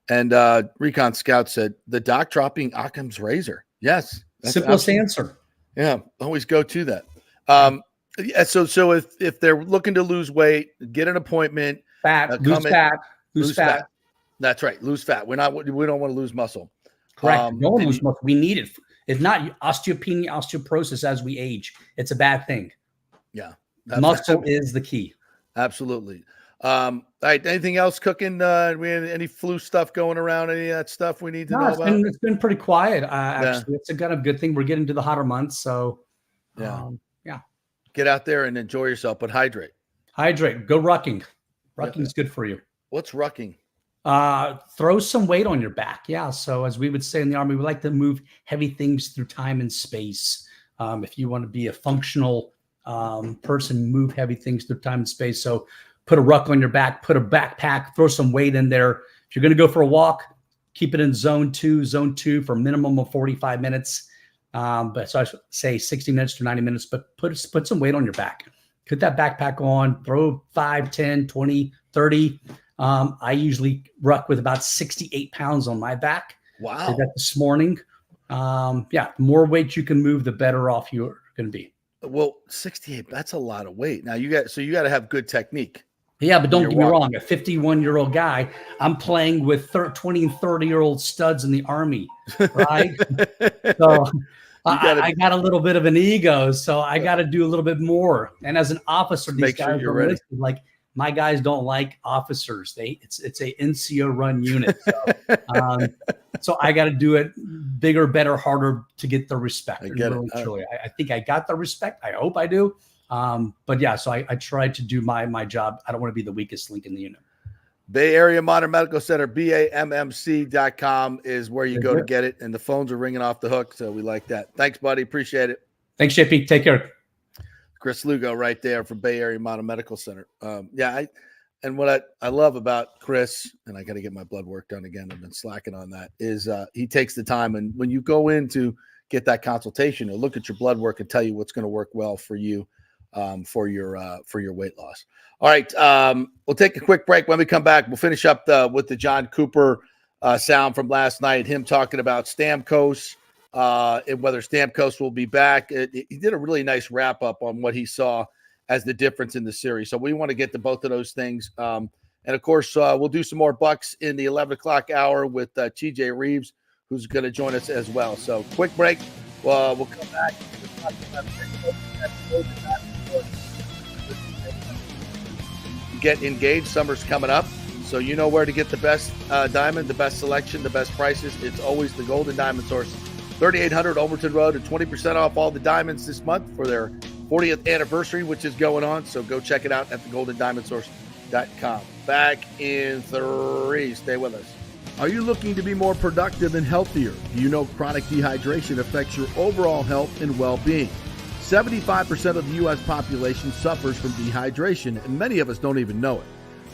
Speaker 4: Yeah. And Recon Scout said the doc dropping Occam's razor. Yes.
Speaker 8: Simplest answer.
Speaker 4: Yeah. Always go to that. Yeah, so if they're looking to lose weight, get an appointment,
Speaker 8: lose fat.
Speaker 4: That's right, lose fat. We don't want to lose muscle.
Speaker 8: Correct. Don't lose muscle. We need it. If not, osteopenia, osteoporosis as we age, it's a bad thing.
Speaker 4: Yeah,
Speaker 8: muscle is the key.
Speaker 4: Absolutely. All right. Anything else cooking? Any flu stuff going around? Any of that stuff we need to know about?
Speaker 8: It's been pretty quiet. Actually, it's a kind of good thing. We're getting to the hotter months, so yeah.
Speaker 4: Get out there and enjoy yourself, but hydrate.
Speaker 8: Go rucking. Rucking's good for you.
Speaker 4: What's rucking?
Speaker 8: Throw some weight on your back. Yeah. So as we would say in the Army, we like to move heavy things through time and space. If you want to be a functional person, move heavy things through time and space. So put a ruck on your back, put a backpack, throw some weight in there. If you're going to go for a walk, keep it in zone two for a minimum of 45 minutes. But so I should say 60 minutes to 90 minutes, but put some weight on your back. Put that backpack on, throw 5, 10, 20, 30. I usually ruck with about 68 pounds on my back.
Speaker 4: Wow.
Speaker 8: Did that this morning. The more weight you can move, the better off you're going to be.
Speaker 4: Well, 68, that's a lot of weight. Now you got to have good technique.
Speaker 8: Yeah, but don't get me wrong. A 51-year-old guy, I'm playing with 20 and 30-year-old studs in the Army, right? So I got a little bit of an ego, so I got to do a little bit more. And as an officer, these guys are ready. Like my guys don't like officers. It's a NCO run unit. So, so I got to do it bigger, better, harder to get the respect. I think I got the respect. I hope I do. But yeah, so I tried to do my job. I don't want to be the weakest link in the unit.
Speaker 4: Bay Area Modern Medical Center, BAMMC.com is where you go to get it. And the phones are ringing off the hook. So we like that. Thanks, buddy. Appreciate it.
Speaker 8: Thanks, JP. Take care.
Speaker 4: Chris Lugo right there from Bay Area Modern Medical Center. And what I love about Chris, and I got to get my blood work done again. I've been slacking on that, is he takes the time. And when you go in to get that consultation, he'll look at your blood work and tell you what's going to work well for you. For your weight loss. All right. We'll take a quick break. When we come back, we'll finish up with the John Cooper sound from last night, him talking about Stamkos and whether Stamkos will be back. He did a really nice wrap up on what he saw as the difference in the series. So we want to get to both of those things. And of course, we'll do some more Bucks in the 11 o'clock hour with TJ Reeves, who's going to join us as well. So quick break. We'll come back. Get engaged. Summer's coming up, so you know where to get the best diamond, the best selection, the best prices. It's always the Golden Diamond Source, 3800 Overton Road, and 20% off all the diamonds this month for their 40th anniversary, which is going on. So go check it out at thegoldendiamondsource.com. Back in 3. Stay with us.
Speaker 7: Are you looking to be more productive and healthier? Do you know chronic dehydration affects your overall health and well-being? 75% of the U.S. population suffers from dehydration, and many of us don't even know it.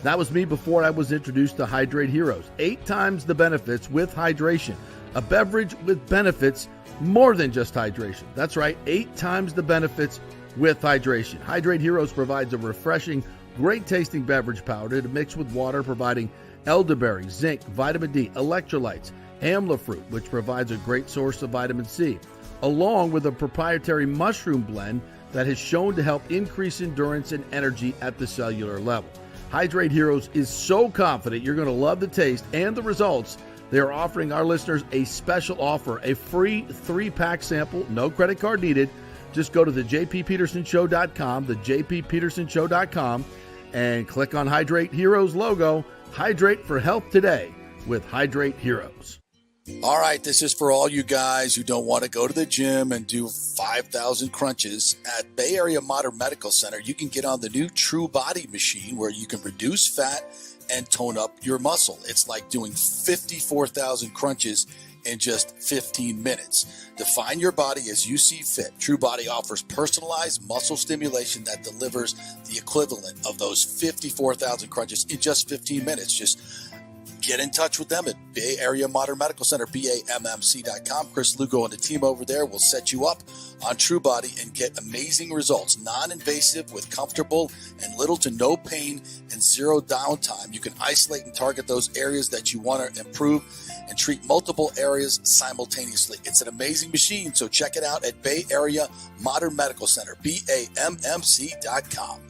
Speaker 7: That was me before I was introduced to Hydrate Heroes. 8 times the benefits with hydration. A beverage with benefits more than just hydration. That's right, 8 times the benefits with hydration. Hydrate Heroes provides a refreshing, great-tasting beverage powder to mix with water, providing elderberry, zinc, vitamin D, electrolytes, amla fruit, which provides a great source of vitamin C, along with a proprietary mushroom blend that has shown to help increase endurance and energy at the cellular level. Hydrate Heroes is so confident you're going to love the taste and the results. They are offering our listeners a special offer, a free 3-pack sample, no credit card needed. Just go to the jppetersonshow.com, the jppetersonshow.com, and click on Hydrate Heroes logo. Hydrate for health today with Hydrate Heroes.
Speaker 9: All right, this is for all you guys who don't want to go to the gym and do 5,000 crunches. At Bay Area Modern Medical Center, you can get on the new True Body machine where you can reduce fat and tone up your muscle. It's like doing 54,000 crunches in just 15 minutes. Define your body as you see fit. True Body offers personalized muscle stimulation that delivers the equivalent of those 54,000 crunches in just 15 minutes. Just get in touch with them at Bay Area Modern Medical Center, BAMMC.com. Chris Lugo and the team over there will set you up on True Body and get amazing results. Non-invasive with comfortable and little to no pain and zero downtime. You can isolate and target those areas that you want to improve and treat multiple areas simultaneously. It's an amazing machine, so check it out at Bay Area Modern Medical Center, BAMMC.com.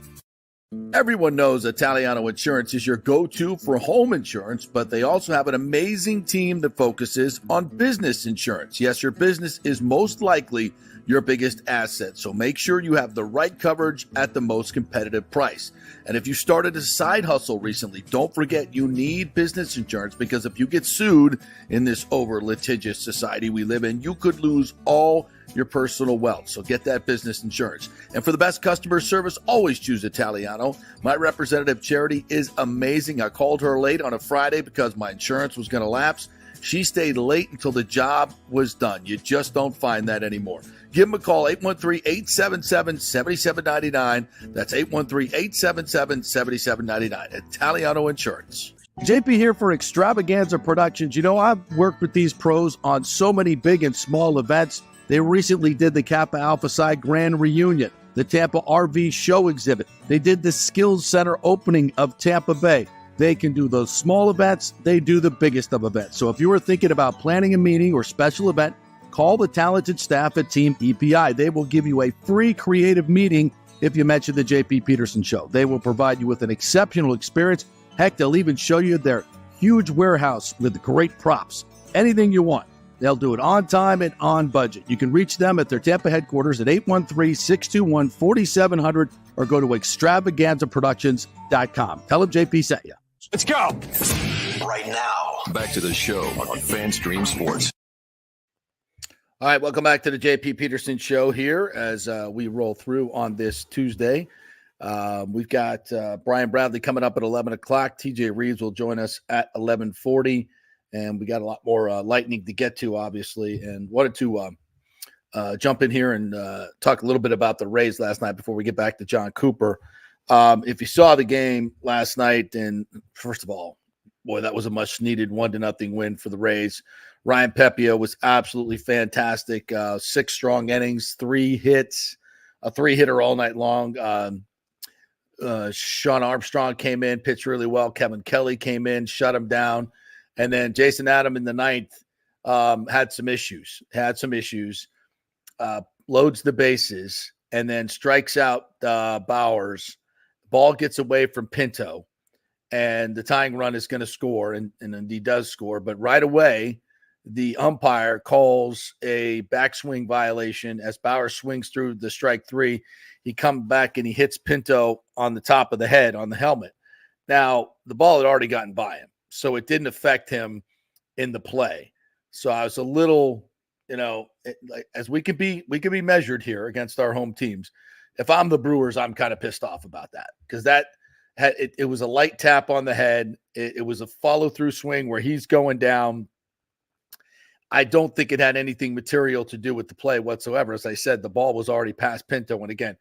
Speaker 7: Everyone knows Italiano Insurance is your go-to for home insurance, but they also have an amazing team that focuses on business insurance. Yes, your business is most likely your biggest asset, so make sure you have the right coverage at the most competitive price. And if you started a side hustle recently, don't forget you need business insurance, because if you get sued in this over-litigious society we live in, you could lose all your personal wealth. So get that business insurance. And for the best customer service, always choose Italiano. My representative, Charity, is amazing. I called her late on a Friday because my insurance was going to lapse. She stayed late until the job was done. You just don't find that anymore. Give them a call, 813-877-7799. That's 813-877-7799. Italiano Insurance.
Speaker 10: JP here for Extravaganza Productions. You know, I've worked with these pros on so many big and small events. They recently did the Kappa Alpha Psi Grand Reunion, the Tampa RV Show Exhibit. They did the Skills Center opening of Tampa Bay. They can do those small events. They do the biggest of events. So if you are thinking about planning a meeting or special event, call the talented staff at Team EPI. They will give you a free creative meeting if you mention the JP Peterson Show. They will provide you with an exceptional experience. Heck, they'll even show you their huge warehouse with great props. Anything you want. They'll do it on time and on budget. You can reach them at their Tampa headquarters at 813-621-4700 or go to extravaganzaproductions.com. Tell them JP sent you.
Speaker 1: Let's go. Right now, back to the show on FanStream Sports.
Speaker 7: All right, welcome back to the JP Peterson Show here as we roll through on this Tuesday. We've got Brian Bradley coming up at 11 o'clock. TJ Reeves will join us at 11:40. And we got a lot more lightning to get to, obviously, and wanted to jump in here and talk a little bit about the Rays last night before we get back to John Cooper. If you saw the game last night, and first of all, boy, that was a much-needed 1-0 win for the Rays. Ryan Pepiot was absolutely fantastic. 6 strong innings, 3 hits, a 3-hitter all night long. Sean Armstrong came in, pitched really well. Kevin Kelly came in, shut him down. And then Jason Adam in the 9th had some issues, loads the bases, and then strikes out Bowers. Ball gets away from Pinto, and the tying run is going to score, and he does score. But right away, the umpire calls a backswing violation as Bowers swings through the strike 3. He comes back and he hits Pinto on the top of the head on the helmet. Now, the ball had already gotten by him, so it didn't affect him in the play. So I was a little, as we could be measured here against our home teams. If I'm the Brewers, I'm kind of pissed off about that, because it was a light tap on the head. It was a follow-through swing where he's going down. I don't think it had anything material to do with the play whatsoever. As I said, the ball was already past Pinto. And again,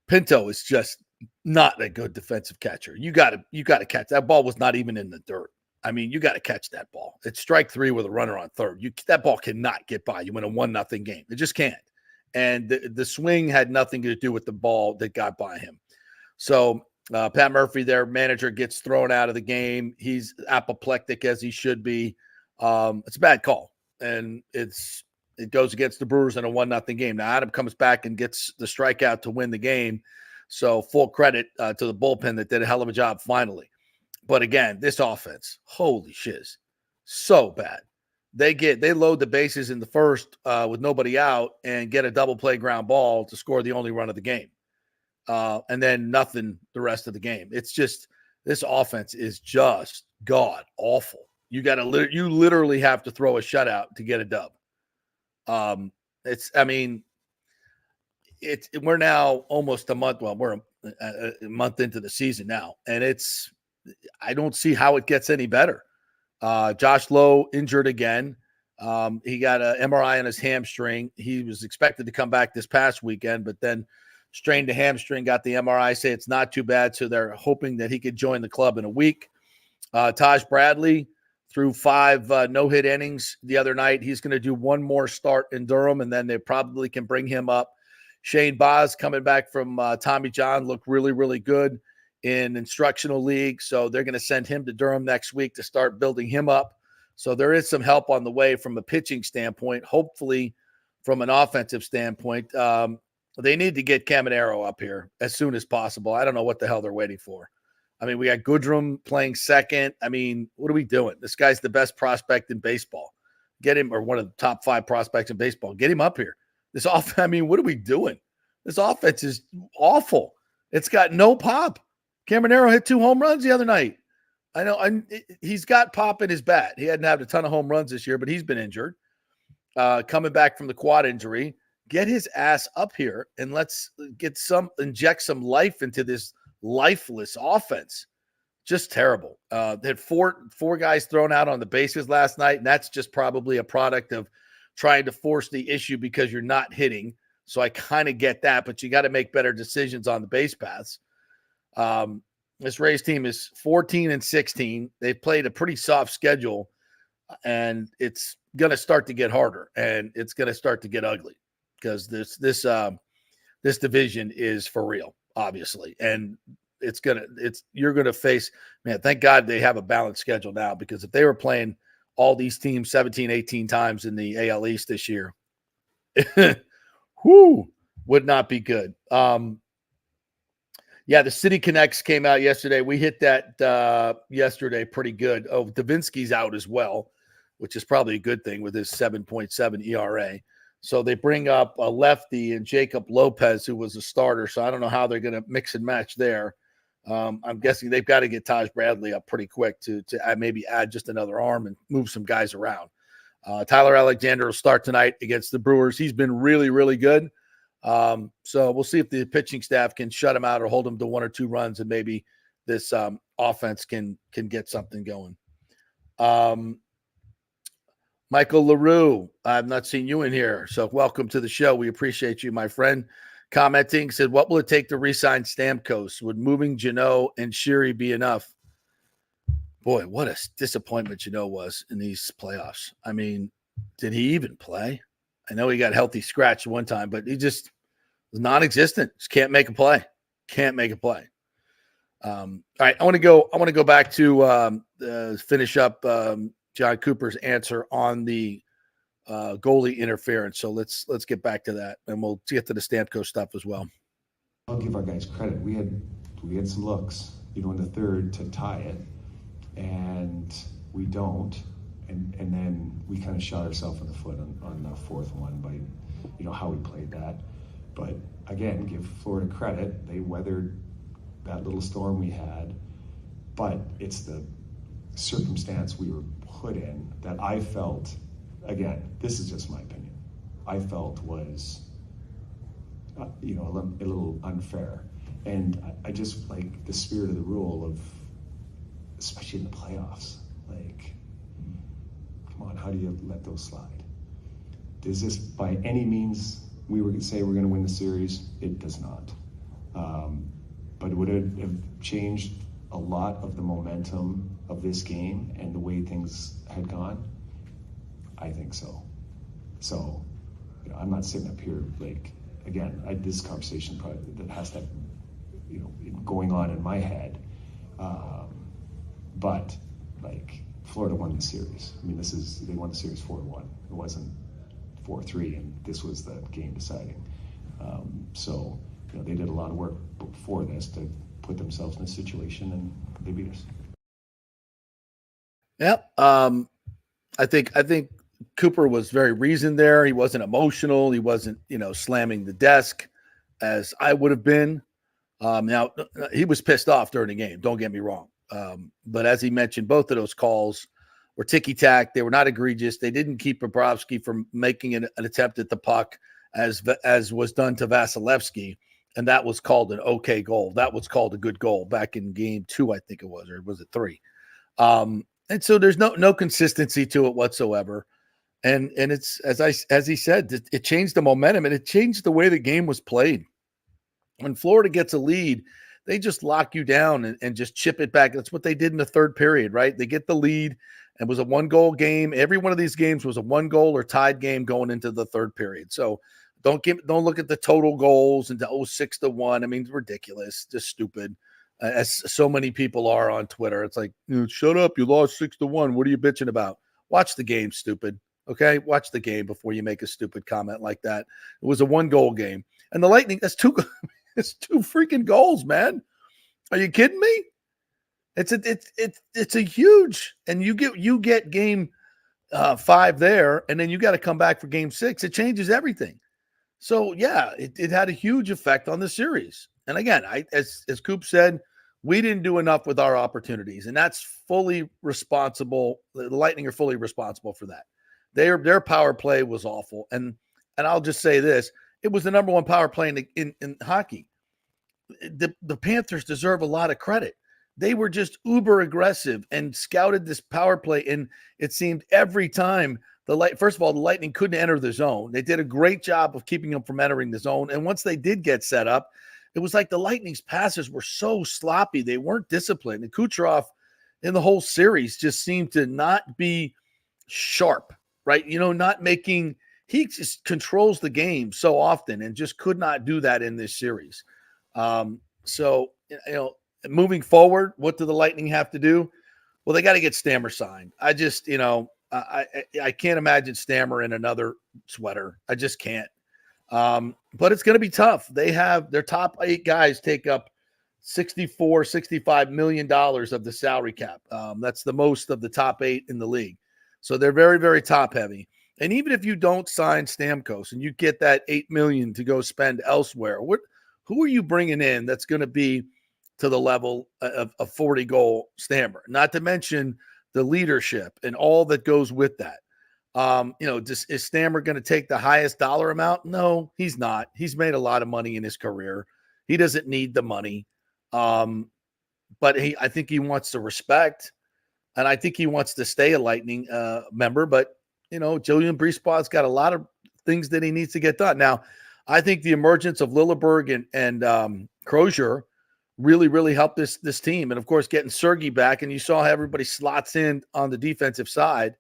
Speaker 7: Pinto is just not a good defensive catcher. You got to catch that ball. Was not even in the dirt. I mean, you got to catch that ball. It's strike 3 with a runner on third. That ball cannot get by you in a 1-0 game. It just can't. And the swing had nothing to do with the ball that got by him. So Pat Murphy, their manager, gets thrown out of the game. He's apoplectic, as he should be. It's a bad call, and it goes against the Brewers in a 1-0 game. Now Adam comes back and gets the strikeout to win the game,
Speaker 4: So full credit to the bullpen that did a hell of a job finally. But again, this offense, holy shiz, so bad. They load the bases in the first with nobody out and get a double play ground ball to score the only run of the game. And then nothing the rest of the game. It's just, this offense is just god awful. You literally have to throw a shutout to get a dub. We're now almost a month. Well, we're a month into the season now, and I don't see how it gets any better. Josh Lowe injured again. He got an MRI on his hamstring. He was expected to come back this past weekend, but then strained the hamstring, got the MRI, say it's not too bad. So they're hoping that he could join the club in a week. Taj Bradley threw 5 no-hit innings the other night. He's going to do one more start in Durham, and then they probably can bring him up. Shane Baz coming back from Tommy John looked really, really good in instructional league. So they're going to send him to Durham next week to start building him up. So there is some help on the way from a pitching standpoint. Hopefully from an offensive standpoint, they need to get Caminero up here as soon as possible. I don't know what the hell they're waiting for. I mean, we got Goodrum playing second. I mean, what are we doing? This guy's the best prospect in baseball. Get him, or one of the top 5 prospects in baseball. Get him up here. What are we doing? This offense is awful. It's got no pop. Caminero hit 2 home runs the other night. I know he's got pop in his bat. He hadn't had a ton of home runs this year, but he's been injured. Coming back from the quad injury. Get his ass up here and let's inject some life into this lifeless offense. Just terrible. They had four guys thrown out on the bases last night, and that's just probably a product of trying to force the issue because you're not hitting. So I kind of get that, but you got to make better decisions on the base paths. This Rays team is 14-16. They've played a pretty soft schedule, and it's going to start to get harder, and it's going to start to get ugly because this division is for real, obviously, and you're going to face, man, thank God they have a balanced schedule now, because if they were playing all these teams 17, 18 times in the AL East this year, would not be good. Yeah, the City Connects came out yesterday. We hit that yesterday pretty good. Oh, Davinsky's out as well, which is probably a good thing with his 7.7 ERA. So they bring up a lefty and Jacob Lopez, who was a starter. So I don't know how they're going to mix and match there. I'm guessing they've got to get Taj Bradley up pretty quick to maybe add just another arm and move some guys around. Tyler Alexander will start tonight against the Brewers. He's been really, really good. So we'll see if the pitching staff can shut him out or hold him to 1 or 2 runs, and maybe this offense can get something going. Michael LaRue, I've not seen you in here, so welcome to the show. We appreciate you, my friend. Commenting, said, what will it take to re-sign Stamkos? Would moving Jano and Shiri be enough? Boy, what a disappointment Jano was in these playoffs. I mean, did he even play? I know he got healthy scratch one time, but he just was non-existent. Just can't make a play. All right, I want to go back to finish up John Cooper's answer on the goalie interference. So let's get back to that, and we'll get to the Stamkos stuff as well.
Speaker 5: I'll give our guys credit. We had some looks, in the third to tie it, and we don't. And then we kind of shot ourselves in the foot on the fourth one by, how we played that. But again, give Florida credit. They weathered that little storm we had. But it's the circumstance we were put in that I felt, again, this is just my opinion, I felt was, a little unfair. And I just like the spirit of the rule of, especially in the playoffs, like, come on, how do you let those slide? Does this by any means we were going to say we're going to win the series? It does not. But would it have changed a lot of the momentum of this game and the way things had gone? I think so. So, I'm not sitting up here like, again, this conversation probably that has to, going on in my head. But like, Florida won the series. I mean, they won the series 4-1. It wasn't 4-3, and this was the game deciding. So they did a lot of work before this to put themselves in a situation, and they beat us.
Speaker 10: Yep. I think Cooper was very reasoned there. He wasn't emotional. He wasn't, slamming the desk as I would have been. Now, he was pissed off during the game. Don't get me wrong. But as he mentioned, both of those calls were ticky-tack. They were not egregious. They didn't keep Bobrovsky from making an attempt at the puck as was done to Vasilevsky, and that was called an okay goal. That was called a good goal back in game 2, I think it was, or was it 3? And so there's no consistency to it whatsoever. And it's, as he said, it changed the momentum, and it changed the way the game was played. When Florida gets a lead, they just lock you down and just chip it back. That's what they did in the third period, right? They get the lead, and it was a 1-goal game. Every one of these games was a 1-goal or tied game going into the third period. So don't look at the total goals and 6-1. I mean, it's ridiculous, just stupid. As so many people are on Twitter. It's like, shut up, you lost 6-1. What are you bitching about? Watch the game, stupid. Okay? Watch the game before you make a stupid comment like that. It was a 1-goal game. And the Lightning, it's two freaking goals, man. Are you kidding me? It's a huge, and you get game 5 there, and then you got to come back for game 6. It changes everything. So yeah, it had a huge effect on the series. And again, as Coop said, we didn't do enough with our opportunities, and that's fully responsible. The Lightning are fully responsible for that. Their power play was awful, and I'll just say this: it was the number 1 power play in hockey. The Panthers deserve a lot of credit. They were just uber aggressive and scouted this power play, and it seemed every time first of all, the Lightning couldn't enter the zone. They did a great job of keeping them from entering the zone, and once they did get set up, it was like the Lightning's passes were so sloppy. They weren't disciplined. And Kucherov in the whole series just seemed to not be sharp, right? He just controls the game so often and just could not do that in this series. So, moving forward, what do the Lightning have to do? Well, they got to get Stammer signed. I just, I can't imagine Stammer in another sweater. I just can't. But it's going to be tough. They have their top 8 guys take up $65 million of the salary cap. That's the most of the top 8 in the league. So they're very, very top heavy. And even if you don't sign Stamkos and you get that $8 million to go spend elsewhere, who are you bringing in that's going to be to the level of a 40-goal Stammer? Not to mention the leadership and all that goes with that. Is Stammer going to take the highest dollar amount? No, he's not. He's made a lot of money in his career. He doesn't need the money. But I think he wants the respect, and I think he wants to stay a Lightning member. But, Julian Brisebois got a lot of things that he needs to get done. Now, I think the emergence of Lilleberg and Crozier really, really helped this team. And, of course, getting Sergei back, and you saw how everybody slots in on the defensive side.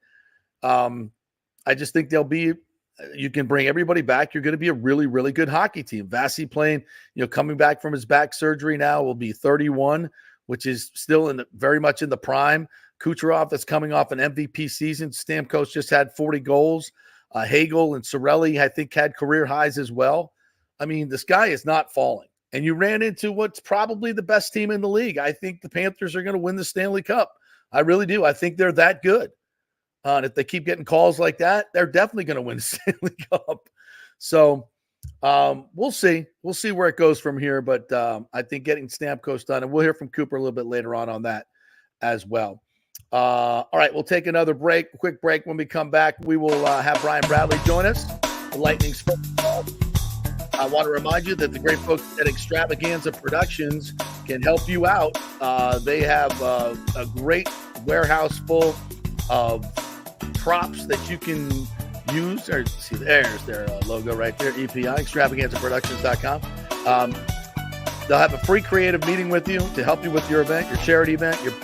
Speaker 10: I just think you can bring everybody back. You're going to be a really, really good hockey team. Vasi playing, coming back from his back surgery now, will be 31, which is still very much in the prime. Kucherov, that's coming off an MVP season. Stamkos just had 40 goals. Hagel and Cirelli, I think, had career highs as well. I mean, the sky is not falling. And you ran into what's probably the best team in the league. I think the Panthers are going to win the Stanley Cup. I really do. I think they're that good. And if they keep getting calls like that, they're definitely going to win the Stanley Cup. So we'll see. We'll see where it goes from here. But I think getting Stamkos done, and we'll hear from Cooper a little bit later on that as well. All right, we'll take another quick break. When we come back, we will have Brian Bradley join us, the Lightning's football. I want to remind you that the great folks at Extravaganza Productions can help you out. They have a great warehouse full of props that you can use. See, there's their logo right there, EPI, extravaganzaproductions.com. They'll have a free creative meeting with you to help you with your event, your charity event, your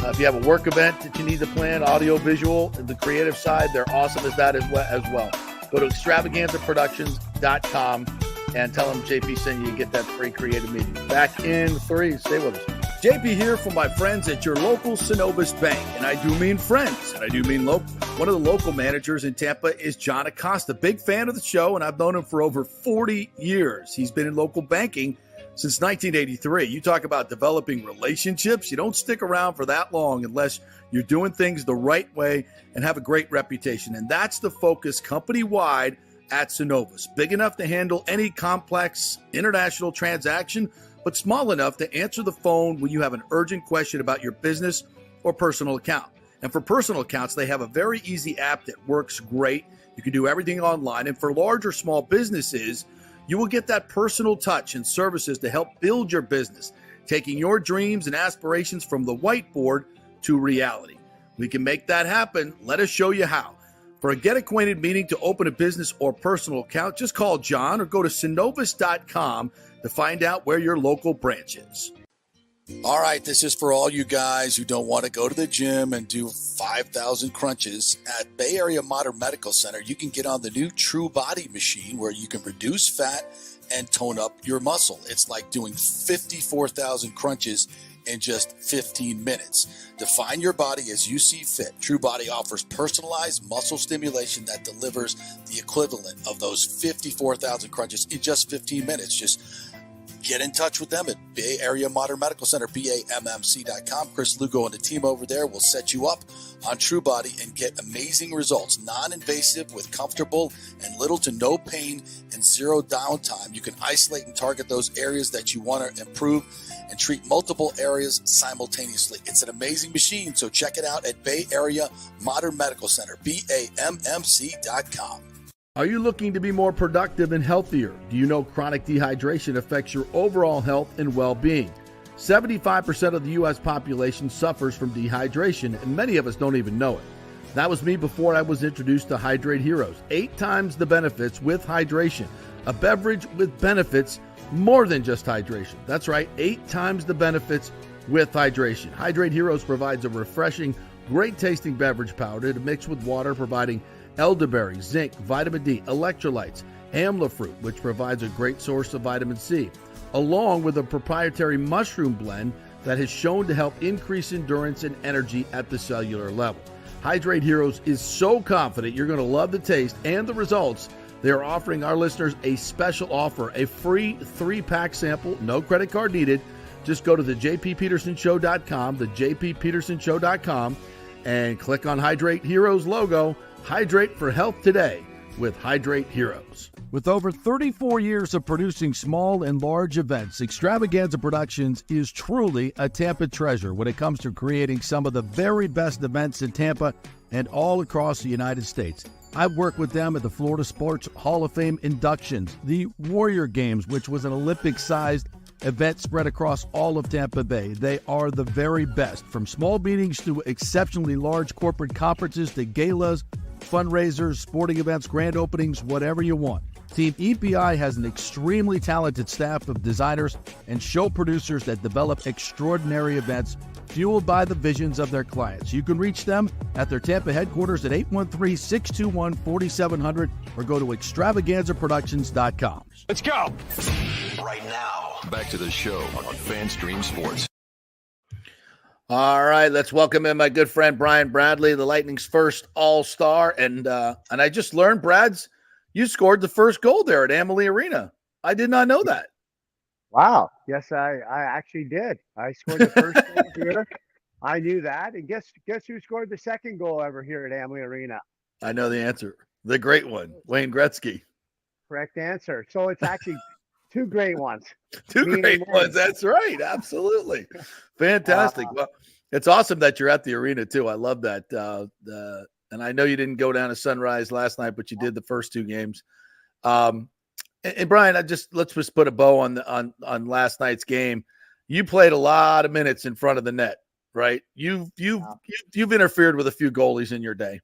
Speaker 10: if you have a work event that you need to plan, audio, visual, the creative side, they're awesome as that as well. Go to extravaganzaproductions.com and tell them JP sent you to get that free creative meeting. Back in 3. Stay with us. JP here from my friends at your local Synovus Bank, and I do mean friends, and I do mean local. One of the local managers in Tampa is John Acosta, big fan of the show, and I've known him for over 40 years. He's been in local banking since 1983. You talk about developing relationships. You don't stick around for that long unless you're doing things the right way and have a great reputation, and that's the focus company-wide at Synovus. Big enough to handle any complex international transaction, but small enough to answer the phone when you have an urgent question about your business or personal account. And for personal accounts, they have a very easy app that works great. You can do everything online. And for large or small businesses, you will get that personal touch and services to help build your business, taking your dreams and aspirations from the whiteboard to reality. We can make that happen. Let us show you how. For a get acquainted meeting to open a business or personal account, just call John or go to synovus.com to find out where your local branch is.
Speaker 9: All right, this is for all you guys who don't want to go to the gym and do 5,000 crunches. At Bay Area Modern Medical Center, you can get on the new True Body machine where you can reduce fat and tone up your muscle. It's like doing 54,000 crunches in just 15 minutes. Define your body as you see fit. True Body offers personalized muscle stimulation that delivers the equivalent of those 54,000 crunches in just 15 minutes. Just get in touch with them at Bay Area Modern Medical Center, BAMMC.com. Chris Lugo and the team over there will set you up on True Body and get amazing results. Non-invasive with comfortable and little to no pain and zero downtime. You can isolate and target those areas that you want to improve and treat multiple areas simultaneously. It's an amazing machine, so check it out at Bay Area Modern Medical Center, BAMMC.com.
Speaker 10: Are you looking to be more productive and healthier? Do you know chronic dehydration affects your overall health and well-being? 75% of the U.S. population suffers from dehydration, and many of us don't even know it. That was me before I was introduced to Hydrate Heroes. 8 times the benefits with hydration. A beverage with benefits more than just hydration. That's right, 8 times the benefits with hydration. Hydrate Heroes provides a refreshing, great-tasting beverage powder to mix with water, providing elderberry, zinc, vitamin D, electrolytes, amla fruit, which provides a great source of vitamin C, along with a proprietary mushroom blend that has shown to help increase endurance and energy at the cellular level. Hydrate Heroes is so confident you're going to love the taste and the results. They are offering our listeners a special offer, a free 3-pack sample, no credit card needed. Just go to the jppetersonshow.com, the jppetersonshow.com, and click on Hydrate Heroes logo. Hydrate for health today with Hydrate Heroes.
Speaker 7: With over 34 years of producing small and large events, Extravaganza Productions is truly a Tampa treasure when it comes to creating some of the very best events in Tampa and all across the United States. I've worked with them at the Florida Sports Hall of Fame inductions, the Warrior Games, which was an Olympic-sized event spread across all of Tampa Bay. They are the very best, from small meetings to exceptionally large corporate conferences to galas, fundraisers, sporting events, grand openings, whatever you want. Team EPI has an extremely talented staff of designers and show producers that develop extraordinary events fueled by the visions of their clients. You can reach them at their Tampa headquarters at 813-621-4700 or go to extravaganzaproductions.com.
Speaker 1: Let's go! Right now, back to the show on FanStream Sports.
Speaker 4: All right, let's welcome in my good friend Brian Bradley, the Lightning's first All-Star. And I just learned, you scored the first goal there at Amalie Arena. I did not know that.
Speaker 11: Wow. Yes, I actually did. I scored the first goal here. I knew that. And guess who scored the second goal ever here at Amalie Arena?
Speaker 4: I know the answer. The great one, Wayne Gretzky.
Speaker 11: Correct answer. So it's actually two great ones.
Speaker 4: Two great ones. That's right. Absolutely. Fantastic. Well, it's awesome that you're at the arena too. I love that. And I know you didn't go down to Sunrise last night, but you did the first 2 games. And Brian, let's just put a bow on last night's game. You played a lot of minutes in front of the net, right? You've interfered with a few goalies in your day.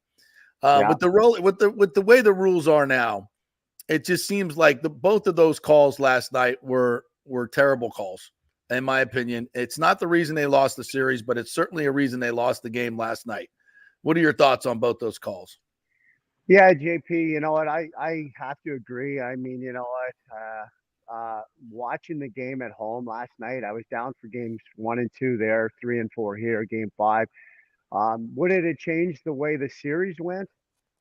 Speaker 4: With the way the rules are now, it just seems like both of those calls last night were terrible calls, in my opinion. It's not the reason they lost the series, but it's certainly a reason they lost the game last night. What are your thoughts on both those calls?
Speaker 11: Yeah, JP, you know what? I have to agree. I mean, you know what? watching the game at home last night, I was down for games 1 and 2 there, 3 and 4 here, game 5. Would it have changed the way the series went?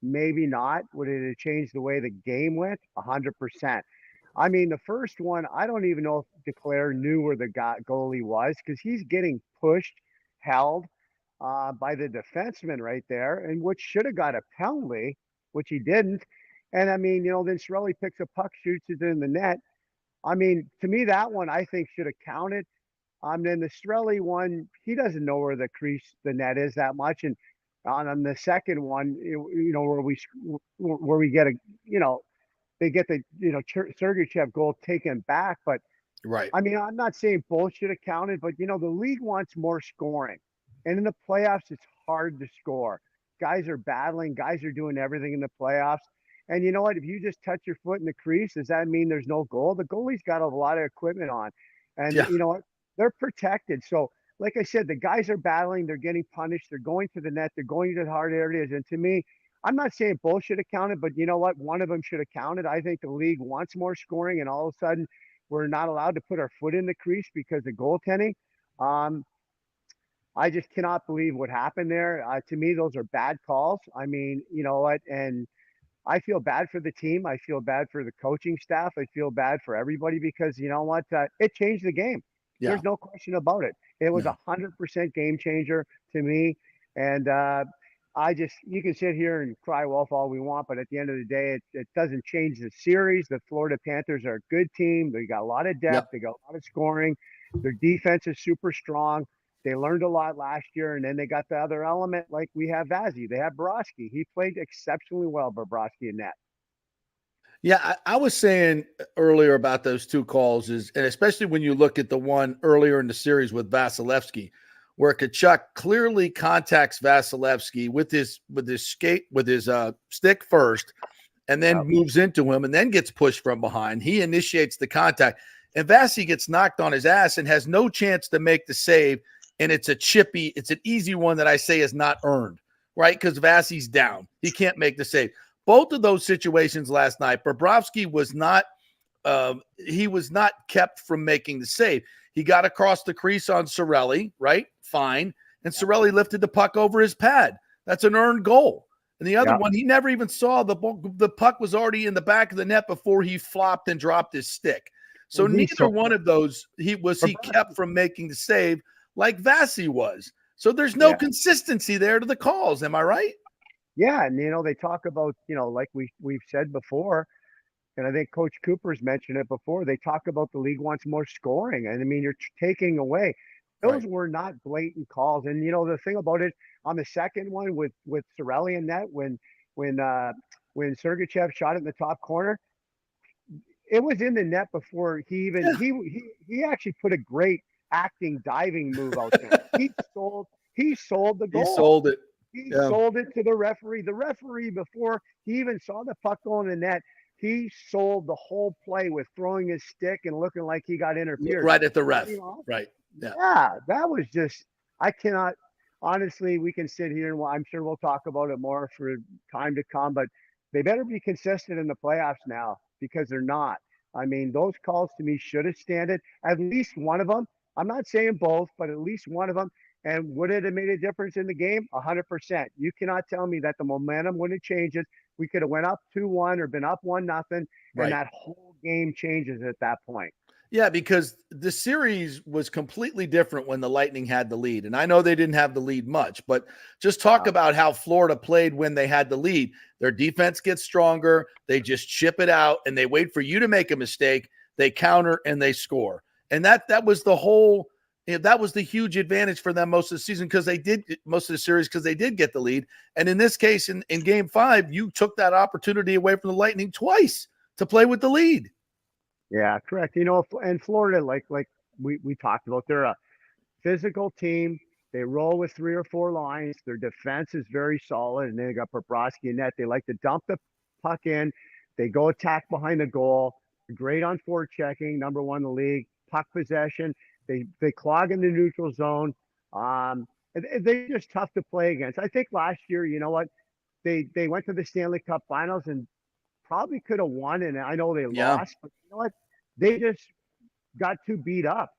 Speaker 11: Maybe not. Would it have changed the way the game went? 100%. I mean, the first one, I don't even know if DeClaire knew where the goalie was because he's getting pushed, held by the defenseman right there, and which should have got a penalty, which he didn't. And I mean, then Cirelli picks a puck, shoots it in the net. I mean, to me, that one I think should have counted. Then the Strelly one, he doesn't know where the net is that much. And on the second one, where we get they get the Sergachev goal taken back. But
Speaker 4: right.
Speaker 11: I mean, I'm not saying both should have counted, but the league wants more scoring, and in the playoffs, it's hard to score. Guys are battling. Guys are doing everything in the playoffs. And you know what? If you just touch your foot in the crease, does that mean there's no goal? The goalie's got a lot of equipment on, and you know what? They're protected. So, like I said, the guys are battling. They're getting punished. They're going to the net. They're going to the hard areas. And to me, I'm not saying both should have counted, but you know what? One of them should have counted. I think the league wants more scoring, and all of a sudden, we're not allowed to put our foot in the crease because of goaltending. I just cannot believe what happened there. To me, those are bad calls. I mean, you know what? And I feel bad for the team. I feel bad for the coaching staff. I feel bad for everybody because you know what? It changed the game.
Speaker 4: Yeah.
Speaker 11: There's no question about it. It was 100% game changer to me. And you can sit here and cry wolf all we want, but at the end of the day, it doesn't change the series. The Florida Panthers are a good team. They got a lot of depth.
Speaker 4: Yep.
Speaker 11: They got a lot of scoring. Their defense is super strong. They learned a lot last year, and then they got the other element like we have Vazzy. They have Bobrovsky. He played exceptionally well, Bobrovsky in net.
Speaker 4: Yeah, I was saying earlier about those two calls and especially when you look at the one earlier in the series with Vasilevsky, where Tkachuk clearly contacts Vasilevsky with his stick first, and then moves into him and then gets pushed from behind. He initiates the contact, and Vasi gets knocked on his ass and has no chance to make the save. And it's an easy one that I say is not earned, right? Because Vasi's down. He can't make the save. Both of those situations last night, Bobrovsky was not kept from making the save. He got across the crease on Cirelli, right? Fine. And Cirelli lifted the puck over his pad. That's an earned goal. And the other one, he never even saw the puck was already in the back of the net before he flopped and dropped his stick. So neither one of those he kept from making the save like Vasi was. So there's no consistency there to the calls. Am I right?
Speaker 11: Yeah, and they talk about, like we've said before, and I think Coach Cooper's mentioned it before, they talk about the league wants more scoring. And I mean, you're taking away. Those were not blatant calls. And the thing about it on the second one with Cirelli in net, when Sergachev shot it in the top corner, it was in the net before he even he actually put a great acting diving move out there. He sold the goal.
Speaker 4: He sold it.
Speaker 11: He sold it to the referee. The referee, before he even saw the puck go in the net, he sold the whole play with throwing his stick and looking like he got interfered.
Speaker 4: Right at the ref. Right.
Speaker 11: Yeah, that was just, I cannot, honestly, we can sit here and I'm sure we'll talk about it more for time to come, but they better be consistent in the playoffs now because they're not. I mean, those calls to me should have standed, at least one of them. I'm not saying both, but at least one of them. And would it have made a difference in the game? 100%. You cannot tell me that the momentum wouldn't change it. We could have went up 2-1 or been up 1-0, and that whole game changes at that point.
Speaker 4: Yeah, because the series was completely different when the Lightning had the lead. And I know they didn't have the lead much, but just talk about how Florida played when they had the lead. Their defense gets stronger. They just chip it out, and they wait for you to make a mistake. They counter, and they score. And that was the whole – that was the huge advantage for them most of the season because they did – most of the series because they did get the lead. And in this case, in Game 5, you took that opportunity away from the Lightning twice to play with the lead.
Speaker 11: Yeah, correct. And Florida, like we talked about, they're a physical team. They roll with 3 or 4 lines. Their defense is very solid, and they got Bobrovsky in net. They like to dump the puck in. They go attack behind the goal. Great on forechecking, number 1 in the league. Puck possession. They clog in the neutral zone. They're just tough to play against. I think last year, you know what, they went to the Stanley Cup Finals and probably could have won, and I know they lost, but you know what? they just got too beat up.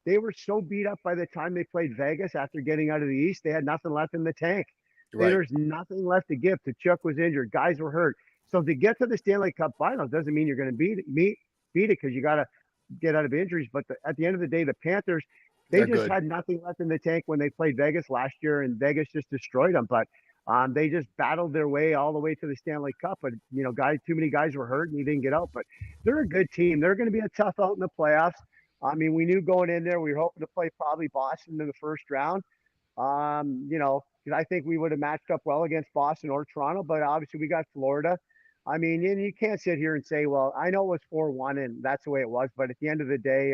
Speaker 11: They were so beat up by the time they played Vegas after getting out of the East. They had nothing left in the tank.
Speaker 4: Right.
Speaker 11: There's nothing left to give. Tkachuk was injured. Guys were hurt. So to get to the Stanley Cup Finals doesn't mean you're going to beat it because you got to get out of injuries. But at the end of the day, the Panthers, they just had nothing left in the tank when they played Vegas last year, and Vegas just destroyed them. But they just battled their way all the way to the Stanley Cup. But, too many guys were hurt and he didn't get out. But they're a good team. They're going to be a tough out in the playoffs. I mean, we knew going in there, we were hoping to play probably Boston in the first round. Because I think we would have matched up well against Boston or Toronto, but obviously we got Florida. I mean, and you can't sit here and say, well, I know it was 4-1 and that's the way it was, but at the end of the day,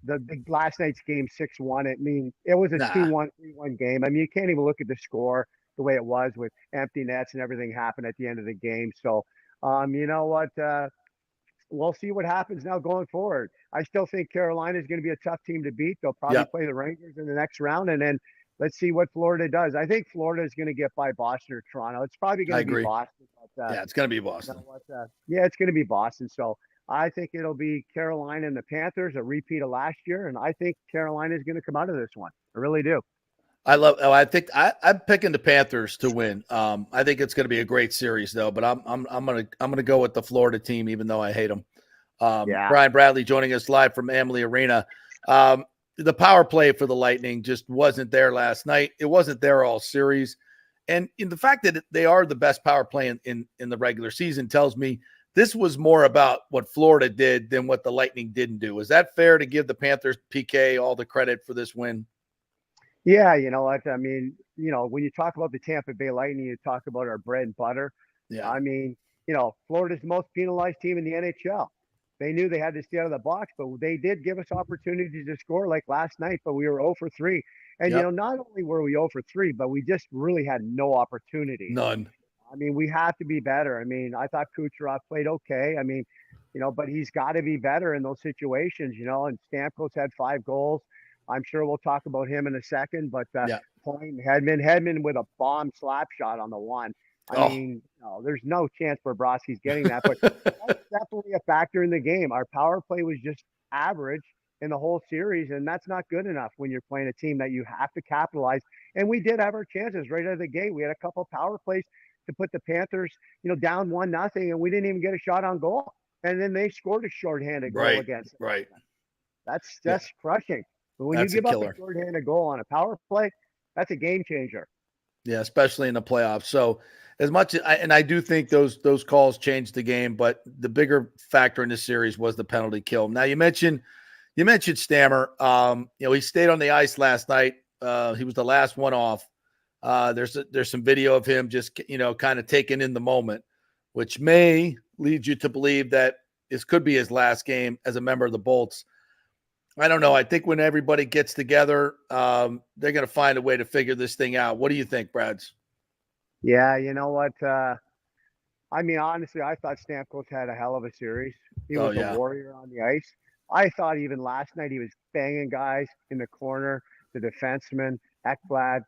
Speaker 11: the last night's game 6-1. I mean, it was a 2-1, 3-1 game. I mean, you can't even look at the score the way it was with empty nets and everything happened at the end of the game. So, you know what? We'll see what happens now going forward. I still think Carolina is going to be a tough team to beat. They'll probably play the Rangers in the next round, and then let's see what Florida does. I think Florida is going to get by Boston or Toronto. It's probably going to be Boston. But,
Speaker 4: it's going to be Boston.
Speaker 11: It's going to be Boston. So I think it'll be Carolina and the Panthers, a repeat of last year, and I think Carolina is going to come out of this one. I really do.
Speaker 4: I think I'm picking the Panthers to win. I think it's going to be a great series though, but I'm going to go with the Florida team, even though I hate them. Brian Bradley joining us live from Amalie Arena. The power play for the Lightning just wasn't there last night. It wasn't there all series. And in the fact that they are the best power play in the regular season tells me this was more about what Florida did than what the Lightning didn't do. Is that fair to give the Panthers PK all the credit for this win?
Speaker 11: Yeah, you know what? I mean, when you talk about the Tampa Bay Lightning, you talk about our bread and butter.
Speaker 4: Yeah.
Speaker 11: I mean, Florida's the most penalized team in the NHL. They knew they had to stay out of the box, but they did give us opportunities to score like last night, but we were 0 for 3. And, not only were we 0 for 3, but we just really had no opportunity.
Speaker 4: None.
Speaker 11: I mean, we have to be better. I mean, I thought Kucherov played okay. I mean, but he's got to be better in those situations, and Stamkos had 5 goals. I'm sure we'll talk about him in a second, but Point Hedman with a bomb slap shot on the one. I mean, there's no chance Bobrovsky's getting that, but that's definitely a factor in the game. Our power play was just average in the whole series, and that's not good enough when you're playing a team that you have to capitalize. And we did have our chances right out of the gate. We had a couple of power plays to put the Panthers, down 1-0, and we didn't even get a shot on goal. And then they scored a shorthanded goal against us.
Speaker 4: Right.
Speaker 11: That's crushing. But when you give up a shorthanded goal on a power play, that's a game changer.
Speaker 4: Yeah, especially in the playoffs. So as much as I do think those calls changed the game, but the bigger factor in this series was the penalty kill. Now you mentioned Stammer. He stayed on the ice last night. He was the last one off. There's some video of him just kind of taking in the moment, which may lead you to believe that this could be his last game as a member of the Bolts. I don't know. I think when everybody gets together, they're going to find a way to figure this thing out. What do you think, Brads?
Speaker 11: Yeah, you know what? I mean, honestly, I thought Stamkos had a hell of a series. He was a warrior on the ice. I thought even last night he was banging guys in the corner, the defenseman, Ekblad.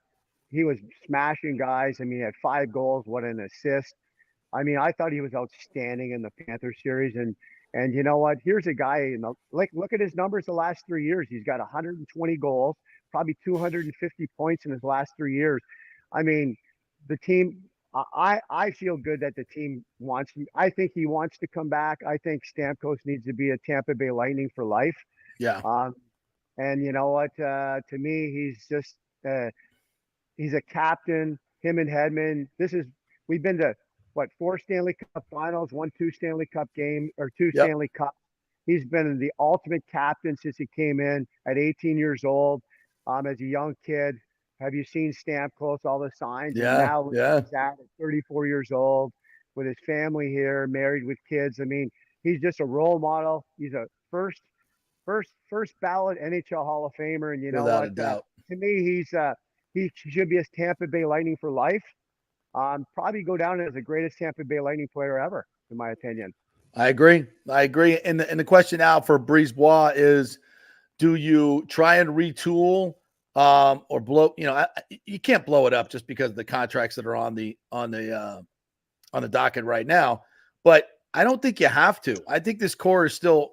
Speaker 11: He was smashing guys. I mean, he had 5 goals. What an assist. I mean, I thought he was outstanding in the Panthers series. And you know what? Here's a guy, look at his numbers the last 3 years. He's got 120 goals, probably 250 points in his last 3 years. I mean, the team, I feel good that the team wants him. I think he wants to come back. I think Stamkos needs to be a Tampa Bay Lightning for life.
Speaker 4: Yeah.
Speaker 11: And you know what? To me, he's just he's a captain. Him and Hedman. We've been to 4 Stanley Cup finals, 2 Stanley Cup game or 2 Stanley Cup. He's been the ultimate captain since he came in at 18 years old. As a young kid, have you seen Stamkos, all the signs?
Speaker 4: Yeah.
Speaker 11: And now he's at 34 years old with his family here, married with kids. I mean, he's just a role model. He's a first ballot NHL Hall of Famer. And you know
Speaker 4: Without
Speaker 11: what?
Speaker 4: a doubt.
Speaker 11: To me, he should be a Tampa Bay Lightning for life. Probably go down as the greatest Tampa Bay Lightning player ever, in my opinion.
Speaker 4: I agree. And the question now for Brisebois is, do you try and retool or blow? You can't blow it up just because of the contracts that are on the docket right now. But I don't think you have to. I think this core is still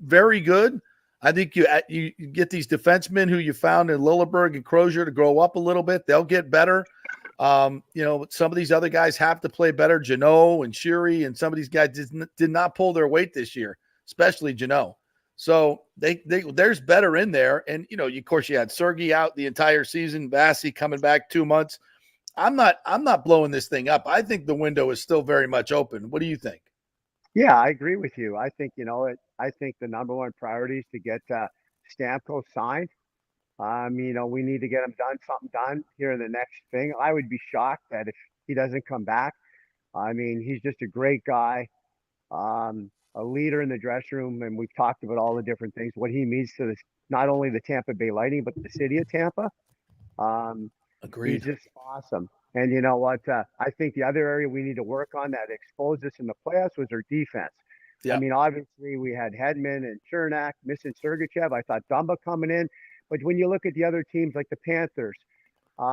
Speaker 10: very good. I think you get these defensemen who you found in Lilleberg and Crozier to grow up a little bit. They'll get better. Some of these other guys have to play better. Janot and Shiri and some of these guys did not pull their weight this year, especially Janot. So there's better in there. And, of course, you had Sergei out the entire season, Vasi coming back 2 months. I'm not blowing this thing up. I think the window is still very much open. What do you think?
Speaker 11: Yeah, I agree with you. I think, I think the number one priority is to get Stamkos signed. We need to get something done here in the next thing. I would be shocked that if he doesn't come back. He's just a great guy, a leader in the dressing room, and we've talked about all the different things, what he means to not only the Tampa Bay Lightning, but the city of Tampa.
Speaker 10: Agreed.
Speaker 11: He's just awesome. And you know what? I think the other area we need to work on that exposed us in the playoffs was our defense. Yeah. Obviously, we had Hedman and Chernak missing Sergachev. I thought Dumba coming in. But when you look at the other teams like the Panthers,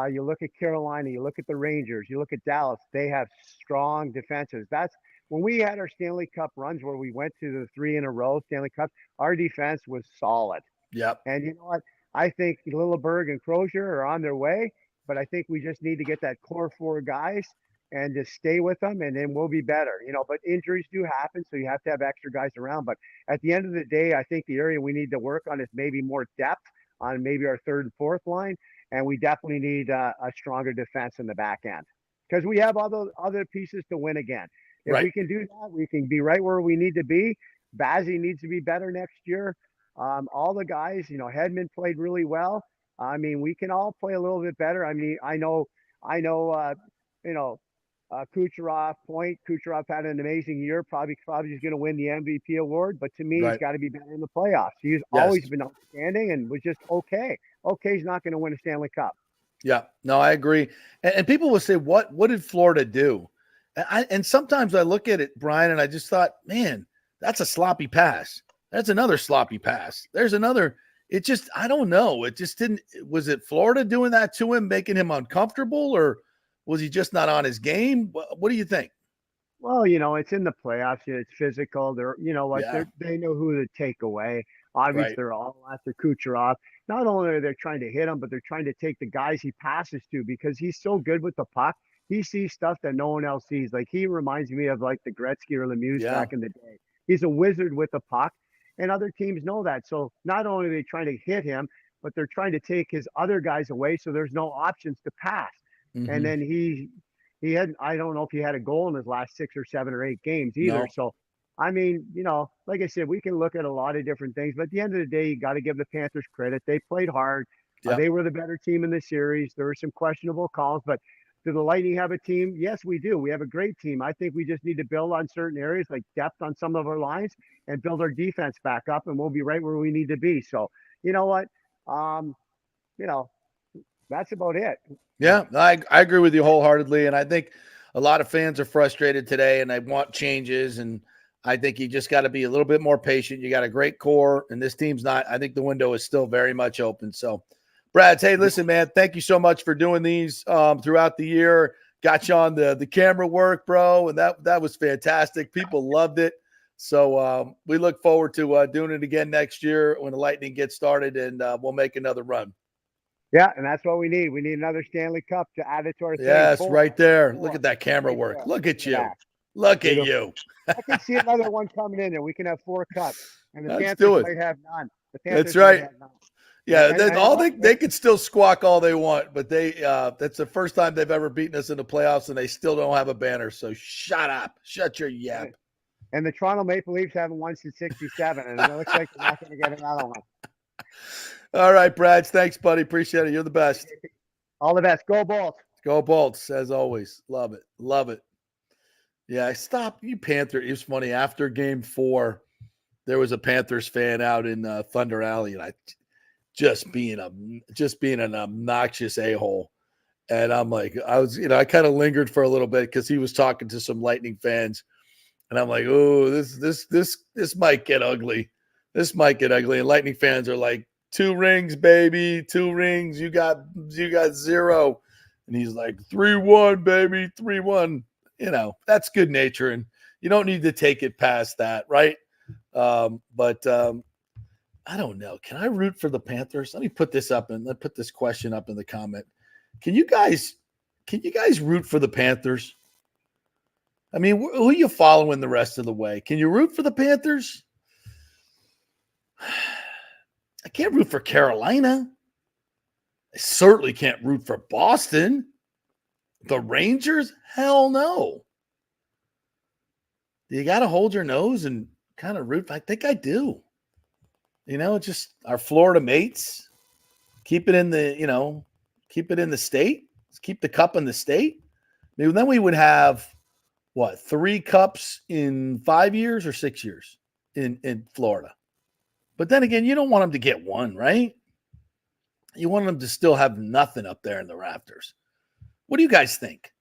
Speaker 11: you look at Carolina, you look at the Rangers, you look at Dallas, they have strong defenses. That's when we had our Stanley Cup runs where we went to the 3 in a row Stanley Cup, our defense was solid.
Speaker 10: Yep.
Speaker 11: And you know what? I think Lilleberg and Crozier are on their way, but I think we just need to get that core 4 guys and just stay with them, and then we'll be better. But injuries do happen, so you have to have extra guys around. But at the end of the day, I think the area we need to work on is maybe more depth on maybe our 3rd and 4th line, and we definitely need a stronger defense in the back end because we have all those other pieces to win again. If we can do that, we can be right where we need to be. Bazzi needs to be better next year. All the guys, Hedman played really well. We can all play a little bit better. I know, Kucherov, Kucherov had an amazing year. Probably is going to win the MVP award. But to me, he's got to be better in the playoffs. He's always been outstanding and was just okay. Okay's not going to win a Stanley Cup.
Speaker 10: Yeah, no, I agree. And people will say, what did Florida do? And sometimes I look at it, Brian, and I just thought, man, that's a sloppy pass. That's another sloppy pass. There's another. It just, I don't know. It just didn't. Was it Florida doing that to him, making him uncomfortable, or was he just not on his game? What do you think?
Speaker 11: Well, it's in the playoffs. It's physical. They know who to take away. Obviously, they're all after Kucherov. Not only are they trying to hit him, but they're trying to take the guys he passes to because he's so good with the puck. He sees stuff that no one else sees. Like, he reminds me of like the Gretzky or Lemieux back in the day. He's a wizard with the puck, and other teams know that. So not only are they trying to hit him, but they're trying to take his other guys away so there's no options to pass. Mm-hmm. And then he had, I don't know if he had a goal in his last 6 or 7 or 8 games either. No. So, like I said, we can look at a lot of different things, but at the end of the day, you got to give the Panthers credit. They played hard. Yep. They were the better team in the series. There were some questionable calls, but do the Lightning have a team? Yes, we do. We have a great team. I think we just need to build on certain areas like depth on some of our lines and build our defense back up, and we'll be right where we need to be. So, you know what? That's about it.
Speaker 10: Yeah, I agree with you wholeheartedly, and I think a lot of fans are frustrated today, and they want changes, and I think you just got to be a little bit more patient. You got a great core, and this team's not – I think the window is still very much open. So, Brad, hey, listen, man, thank you so much for doing these throughout the year. Got you on the camera work, bro, and that was fantastic. People loved it. So we look forward to doing it again next year when the Lightning gets started, and we'll make another run.
Speaker 11: Yeah, and that's what we need. We need another Stanley Cup to add it to our thing.
Speaker 10: Yes, right there. Look at that camera work. Look at you. Look at you.
Speaker 11: I can see another one coming in there. We can have 4 cups. And the
Speaker 10: Let's
Speaker 11: Panthers might have none.
Speaker 10: That's right. Yeah, they could still squawk all they want, but that's the first time they've ever beaten us in the playoffs, and they still don't have a banner. So shut up. Shut your yap.
Speaker 11: And the Toronto Maple Leafs haven't won since 67, and it looks like they're not going to get another one.
Speaker 10: All right, Brad. Thanks, buddy. Appreciate it. You're the best.
Speaker 11: All the best. Go Bolts.
Speaker 10: Go Bolts, as always. Love it. Love it. Yeah, stop. You Panther. It was funny. After game 4, there was a Panthers fan out in Thunder Alley, and I just being an obnoxious a-hole. And I'm like, I kind of lingered for a little bit because he was talking to some Lightning fans. And I'm like, oh, this might get ugly. This might get ugly. And Lightning fans are like, 2 rings, baby, 2 rings. You got 0. And he's like, 3-1, baby, 3-1. That's good nature. And you don't need to take it past that, right? But I don't know. Can I root for the Panthers? Let me put this up and let's put this question up in the comment. Can you guys root for the Panthers? I mean, who are you following the rest of the way? Can you root for the Panthers? I can't root for Carolina. I certainly can't root for Boston. The Rangers? Hell no. You got to hold your nose and kind of root. I think I do. Just our Florida mates. Keep it in the, keep it in the state. Let's keep the cup in the state. Maybe then we would have, 3 cups in 5 years or 6 years in Florida. But then again, you don't want them to get one, right? You want them to still have nothing up there in the rafters. What do you guys think?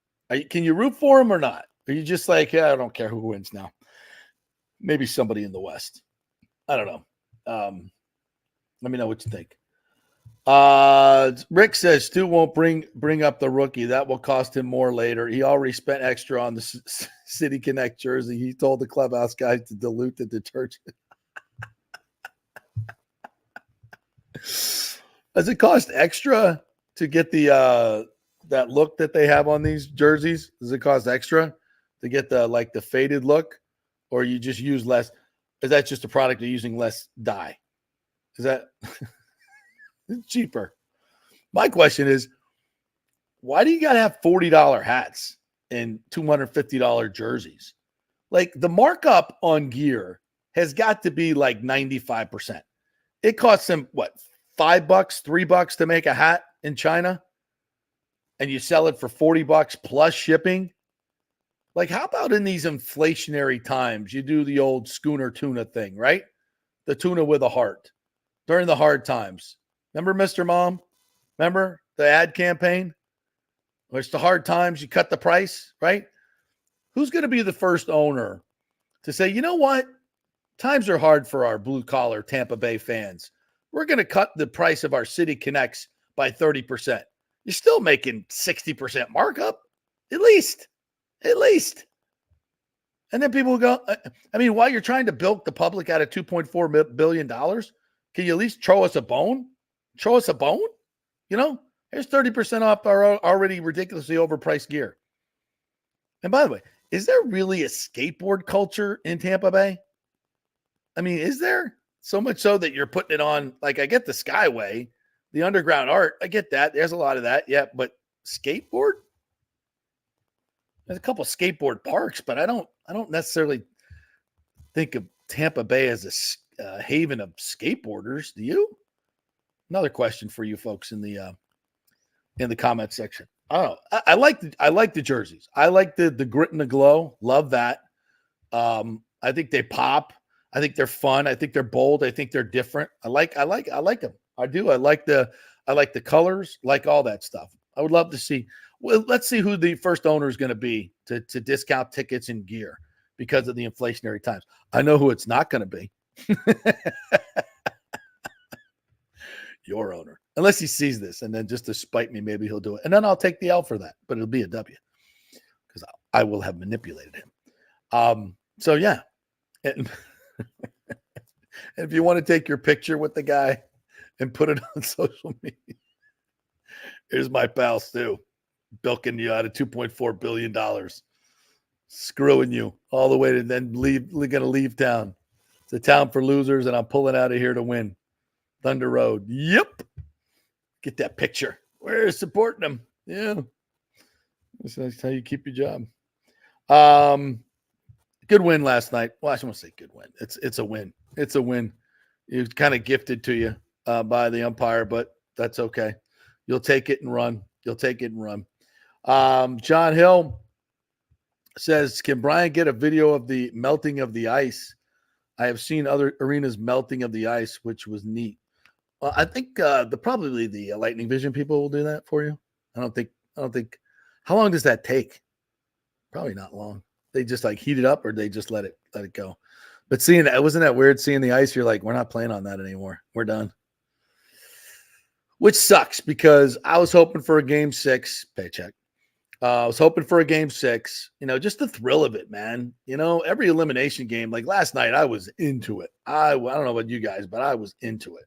Speaker 10: Can you root for them or not? Are you just like, I don't care who wins now? Maybe somebody in the West. I don't know. Let me know what you think. Rick says Stu won't bring up the rookie. That will cost him more later. He already spent extra on the City Connect jersey. He told the clubhouse guys to dilute the detergent. Does it cost extra to get the that look that they have on these jerseys? Does it cost extra to get the faded look, or you just use less? Is that just a product of using less dye? Is that cheaper? My question is, why do you got to have $40 hats and $250 jerseys? Like, the markup on gear has got to be like 95%. It costs them what, $5, $3 to make a hat in China, and you sell it for $40 plus shipping. Like, how about in these inflationary times, you do the old schooner tuna thing, right? The tuna with a heart during the hard times. Remember Mr. Mom? Remember the ad campaign? When it's the hard times, you cut the price, right? Who's going to be the first owner to say, you know what? Times are hard for our blue-collar Tampa Bay fans. We're going to cut the price of our City Connects by 30%. You're still making 60% markup, at least. And then people go, I mean, while you're trying to bilk the public out of $2.4 billion, can you at least throw us a bone? Here's 30% off our already ridiculously overpriced gear. And by the way, is there really a skateboard culture in Tampa Bay? I mean, is there? So much so that you're putting it on, like, I get the Skyway, the underground art. I get that. There's a lot of that. Yeah. But skateboard? There's a couple skateboard parks, but I don't necessarily think of Tampa Bay as a haven of skateboarders. Do you? Another question for you folks in the comment section. Oh, I like the jerseys. I like the grit and the glow. Love that. I think they pop. I think they're fun. I think they're bold. I think they're different. I like them. I do. I like the colors, like all that stuff. I would love to see. Well, let's see who the first owner is going to be to discount tickets and gear because of the inflationary times. I know who it's not going to be. Your owner. Unless he sees this and then just to spite me, maybe he'll do it. And then I'll take the L for that, but it'll be a W because I will have manipulated him. So yeah. And if you want to take your picture with the guy and put it on social media, here's my pal Stu, bilking you out of $2.4 billion, screwing you all the way to then going to leave town. It's a town for losers, and I'm pulling out of here to win. Thunder Road. Yep. Get that picture. We're supporting them. Yeah. That's how you keep your job. Good win last night. Well, I shouldn't say good win. It's a win. It's a win. It was kind of gifted to you by the umpire, but that's okay. You'll take it and run. John Hill says, can Brian get a video of the melting of the ice? I have seen other arenas melting of the ice, which was neat. Well, I think probably the Lightning Vision people will do that for you. I don't think. How long does that take? Probably not long. They just like heat it up, or they just let it go. But wasn't that weird seeing the ice? You're like, we're not playing on that anymore. We're done. Which sucks because I was hoping for a game 6 paycheck. I was hoping for a game 6, just the thrill of it, man. Every elimination game, like last night, I was into it. I don't know about you guys, but I was into it.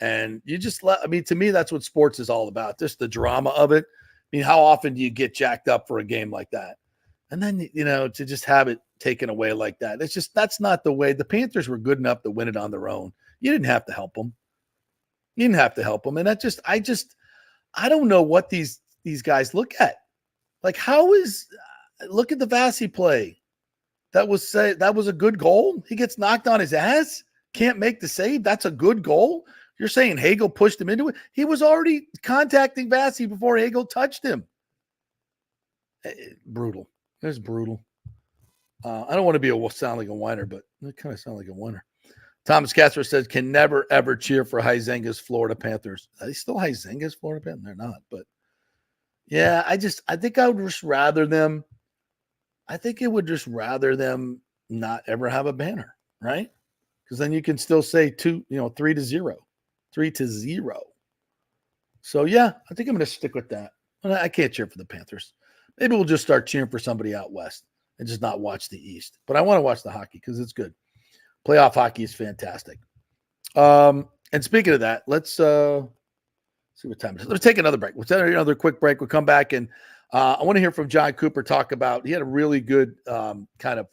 Speaker 10: And you just to me, that's what sports is all about. Just the drama of it. I mean, how often do you get jacked up for a game like that? And then, to just have it taken away like that. That's not the way. The Panthers were good enough to win it on their own. You didn't have to help them. And I don't know what these guys look at. Like, look at the Vassie play. That was a good goal. He gets knocked on his ass. Can't make the save. That's a good goal. You're saying Hagel pushed him into it? He was already contacting Vassie before Hagel touched him. Brutal. It was brutal. I don't want to sound like a whiner, but it kind of sound like a whiner. Thomas Castro says, can never, ever cheer for Huizenga's Florida Panthers. Are they still Huizenga's Florida Panthers? They're not, but yeah, I think I would just rather them. I think it would just rather them not ever have a banner, right? Because then you can still say 3-0. So yeah, I think I'm going to stick with that. I can't cheer for the Panthers. Maybe we'll just start cheering for somebody out west and just not watch the East. But I want to watch the hockey because it's good. Playoff hockey is fantastic. And speaking of that, let's see what time it is. Let's take another break. We'll take another quick break. We'll come back, and I want to hear from John Cooper talk about – he had a really good kind of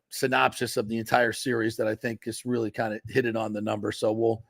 Speaker 10: synopsis of the entire series that I think is really kind of hit it on the number. So we'll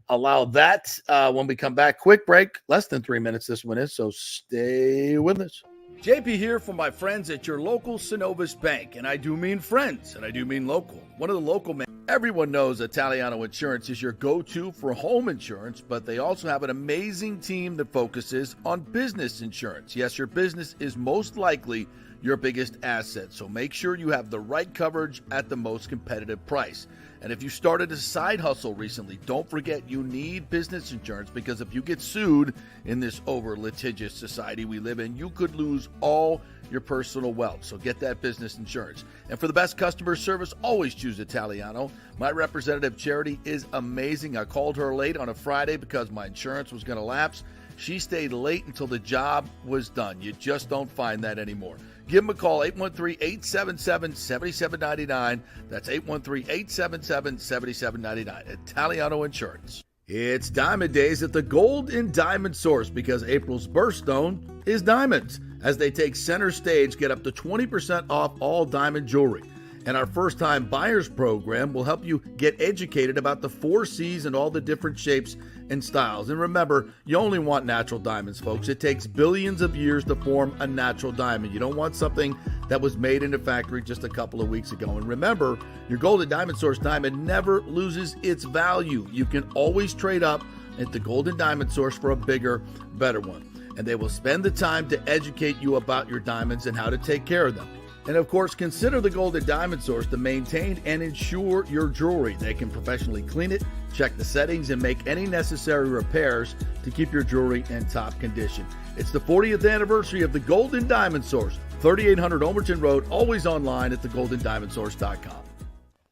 Speaker 10: allow that when we come back. Quick break, less than 3 minutes this one is, so stay with us. JP here from my friends at your local Synovus Bank, and I do mean friends, and I do mean local. One of the local men. Everyone knows Italiano Insurance is your go-to for home insurance, but they also have an amazing team that focuses on business insurance. Yes, your business is most likely your biggest asset, so make sure you have the right coverage at the most competitive price. And if you started a side hustle recently, don't forget you need business insurance, because if you get sued in this over-litigious society we live in, you could lose all your personal wealth. So get that business insurance. And for the best customer service, always choose Italiano. My representative, Charity, is amazing. I called her late on a Friday because my insurance was going to lapse. She stayed late until the job was done. You just don't find that anymore. Give them a call, 813-877-7799. That's 813-877-7799. Italiano Insurance. It's Diamond Days at the Gold and Diamond Source, because April's birthstone is diamonds. As they take center stage, get up to 20% off all diamond jewelry. And our first-time buyers program will help you get educated about the 4 C's and all the different shapes and styles. And remember, you only want natural diamonds, folks. It takes billions of years to form a natural diamond. You don't want something that was made in a factory just a couple of weeks ago. And remember, your Gold and Diamond Source diamond never loses its value. You can always trade up at the Gold and Diamond Source for a bigger, better one. And they will spend the time to educate you about your diamonds and how to take care of them. And of course, consider the Gold and Diamond Source to maintain and insure your jewelry. They can professionally clean it, check the settings, and make any necessary repairs to keep your jewelry in top condition. It's the 40th anniversary of the Gold and Diamond Source, 3800 Overton Road, always online at thegoldendiamondsource.com.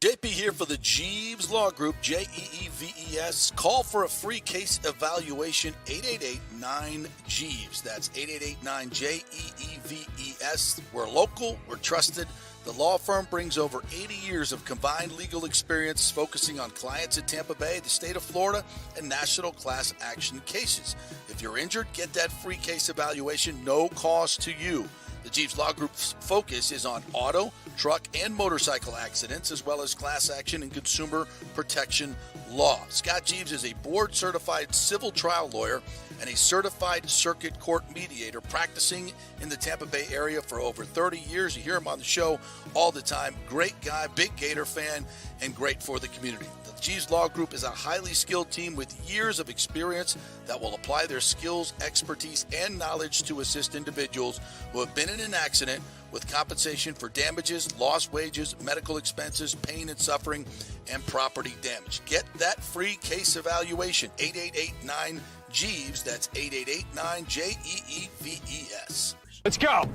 Speaker 9: JP here for the Jeeves Law Group, Jeeves. Call for a free case evaluation, 888-9-JEEVES. That's 888-9-JEEVES. We're local, we're trusted. The law firm brings over 80 years of combined legal experience focusing on clients in Tampa Bay, the state of Florida, and national class action cases. If you're injured, get that free case evaluation, no cost to you. The Jeeves Law Group's focus is on auto, truck, and motorcycle accidents, as well as class action and consumer protection law. Scott Jeeves is a board-certified civil trial lawyer and a certified circuit court mediator practicing in the Tampa Bay area for over 30 years. You hear him on the show all the time. Great guy, big Gator fan, and great for the community. The Jeeves Law Group is a highly skilled team with years of experience that will apply their skills, expertise, and knowledge to assist individuals who have been in an accident with compensation for damages, lost wages, medical expenses, pain and suffering, and property damage. Get that free case evaluation, 888-9-JEEVES. That's 888-9-JEEVES.
Speaker 1: Let's go.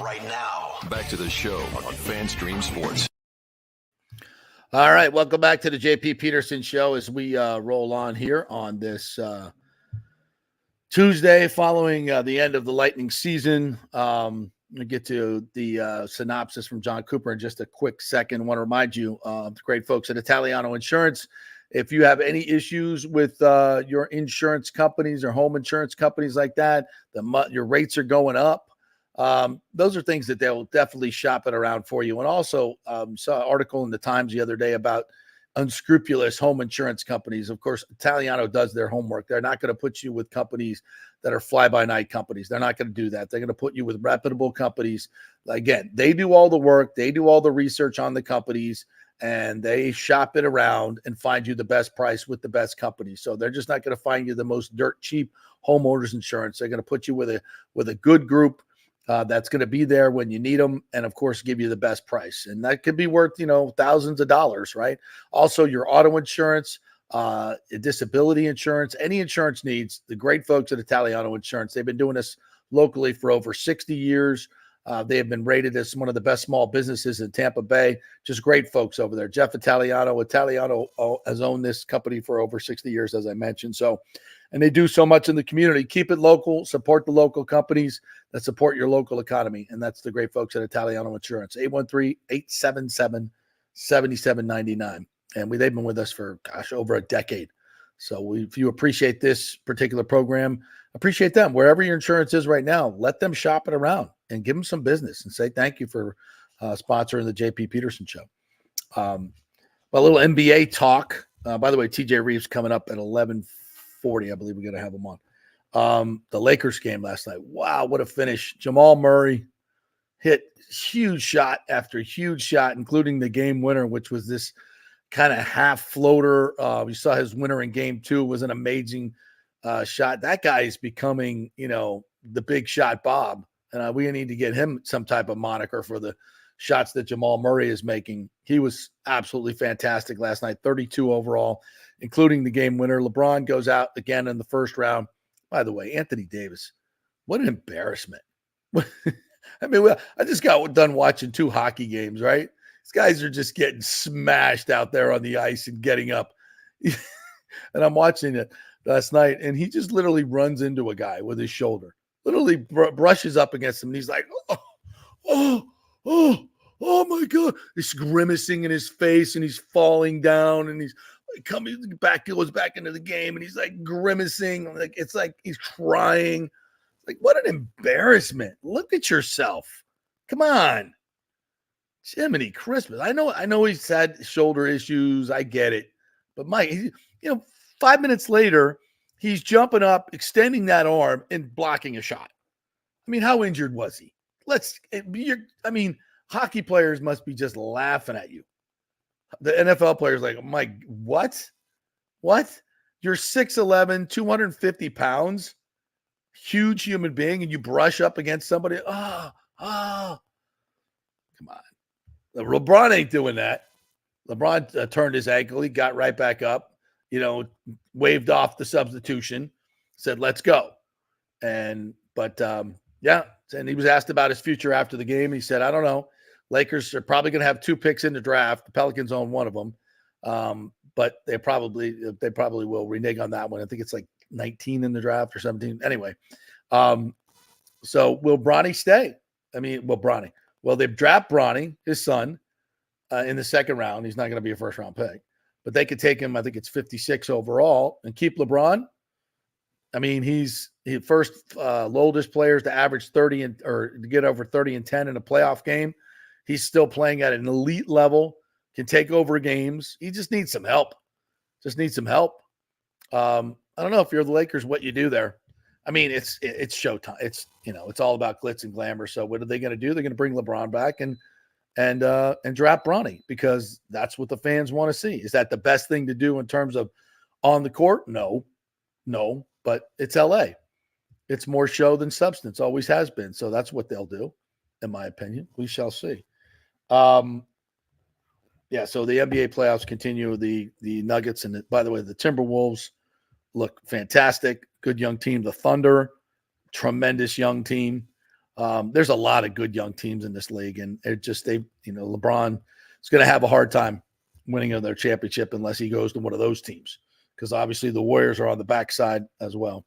Speaker 1: Right now, back to the show on FanStream Sports.
Speaker 10: All right, welcome back to the JP Peterson Show as we roll on here on this
Speaker 4: Tuesday, following the end of the Lightning season. We'll get to the synopsis from John Cooper in just a quick second. I want to remind you, the great folks at Italiano Insurance. If you have any issues with your insurance companies or home insurance companies like that, your rates are going up. Those are things that they'll definitely shop it around for you. And also, saw an article in the Times the other day about unscrupulous home insurance companies. Of course, Italiano does their homework. They're not going to put you with companies that are fly-by-night companies. They're not going to do that. They're going to put you with reputable companies. Again, they do all the work. They do all the research on the companies, and they shop it around and find you the best price with the best company. So they're just not going to find you the most dirt cheap homeowners insurance. They're going to put you with a good group that's going to be there when you need them, and of course give you the best price. And that could be worth, thousands of dollars, right? Also, your auto insurance, disability insurance, any insurance needs, the great folks at Italiano Insurance. They've been doing this locally for over 60 years. They have been rated as one of the best small businesses in Tampa Bay. Just great folks over there. Jeff Italiano has owned this company for over 60 years, as I mentioned. So, and they do so much in the community. Keep it local, support the local companies that support your local economy. And that's the great folks at Italiano Insurance, 813-877-7799. And they've been with us for, over a decade. So if you appreciate this particular program, appreciate them. Wherever your insurance is right now, let them shop it around and give them some business and say thank you for sponsoring the JP Peterson Show. A little NBA talk. By the way, TJ Reeves coming up at 11:40. I believe we're going to have him on. The Lakers game last night. Wow, what a finish. Jamal Murray hit huge shot after huge shot, including the game winner, which was this kind of half floater. We saw his winner in game 2. It was an amazing shot. That guy is becoming, the big shot Bob. And we need to get him some type of moniker for the shots that Jamal Murray is making. He was absolutely fantastic last night, 32 overall, including the game winner. LeBron goes out again in the first round. By the way, Anthony Davis, what an embarrassment. I mean, I just got done watching 2 hockey games, right? These guys are just getting smashed out there on the ice and getting up. And I'm watching it last night, and he just literally runs into a guy with his shoulder, literally brushes up against him, and he's like, oh my God. He's grimacing in his face, and he's falling down, and he's coming back, goes back into the game, and he's like grimacing. It's like he's crying. Like, what an embarrassment. Look at yourself. Come on. Jiminy Christmas. I know he's had shoulder issues. I get it. But Mike, 5 minutes later, he's jumping up, extending that arm, and blocking a shot. I mean, how injured was he? Hockey players must be just laughing at you. The NFL players like, Mike, what? You're 6'11", 250 pounds, huge human being, and you brush up against somebody. Come on. LeBron ain't doing that. LeBron turned his ankle. He got right back up, waved off the substitution, said, let's go. And he was asked about his future after the game. He said, I don't know. Lakers are probably going to have 2 picks in the draft. The Pelicans own one of them. But they probably will renege on that one. I think it's like 19 in the draft or 17. Anyway. So will Bronny stay? Well, they've drafted Bronny, his son, in the second round. He's not going to be a first round pick, but they could take him. I think it's 56 overall and keep LeBron. I mean, he's the first oldest players to average 30 or to get over 30 and 10 in a playoff game. He's still playing at an elite level, can take over games. He just needs some help. I don't know if you're the Lakers, what you do there. I mean, it's showtime. It's all about glitz and glamour. So what are they going to do? They're going to bring LeBron back and draft Bronny because that's what the fans want to see. Is that the best thing to do in terms of on the court? No, but it's LA. It's more show than substance. Always has been. So that's what they'll do, in my opinion. We shall see. So the NBA playoffs continue. The Nuggets and by the way, the Timberwolves look fantastic. Good young team. The Thunder, tremendous young team. There's a lot of good young teams in this league, and LeBron is going to have a hard time winning another championship unless he goes to one of those teams, because obviously the Warriors are on the backside as well.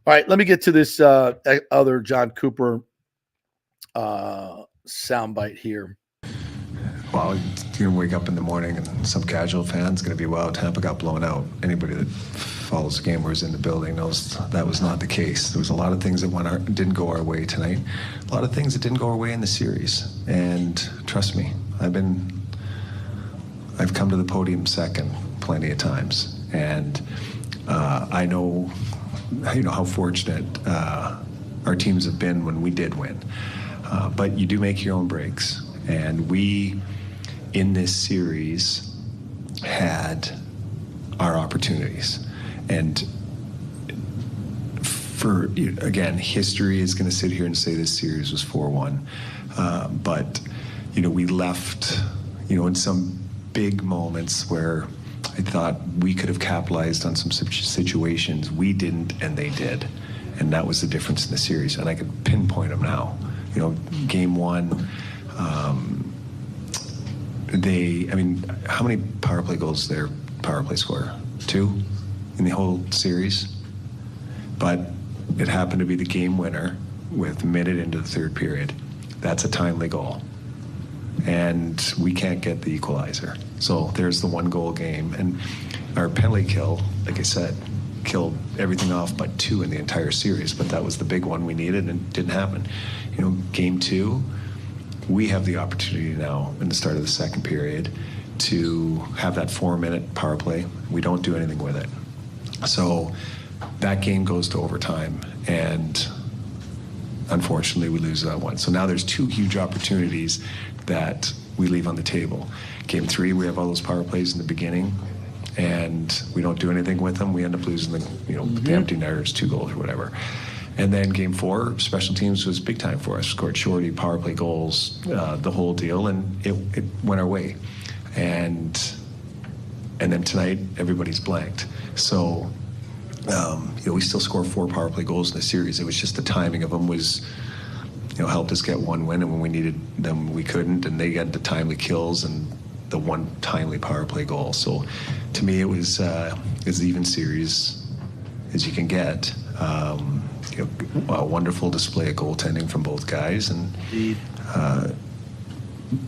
Speaker 10: All right, let me get to this other John Cooper soundbite here.
Speaker 5: Well, you're going to wake up in the morning and some casual fan's going to be, wow, Tampa got blown out. Anybody that follows the game or is in the building knows that was not the case. There was a lot of things that didn't go our way tonight. A lot of things that didn't go our way in the series. And trust me, I've come to the podium second plenty of times. And I know how fortunate our teams have been when we did win. But you do make your own breaks. And we, in this series, had our opportunities. And again, history is going to sit here and say this series was 4-1. But, we left, in some big moments where I thought we could have capitalized on some situations. We didn't, and they did. And that was the difference in the series. And I could pinpoint them now. Game one, how many power play goals their power play score? 2 in the whole series. But it happened to be the game winner with a minute into the third period. That's a timely goal. And we can't get the equalizer. So there's the 1-goal game. And our penalty kill, like I said, killed everything off but 2 in the entire series. But that was the big one we needed, and it didn't happen. Game 2, we have the opportunity now in the start of the second period to have that 4-minute power play. We don't do anything with it. So that game goes to overtime, and unfortunately we lose that one. So now there's 2 huge opportunities that we leave on the table. Game 3, we have all those power plays in the beginning, and we don't do anything with them. We end up losing the empty netters, 2 goals or whatever. And then game 4, special teams was big time for us. Scored shorty, power play goals, the whole deal, and it went our way. And then tonight, everybody's blanked. So, we still scored 4 power play goals in the series. It was just the timing of them was, helped us get 1 win, and when we needed them, we couldn't. And they got the timely kills and the 1 timely power play goal. So, to me, it was as even series as you can get. A wonderful display of goaltending from both guys, and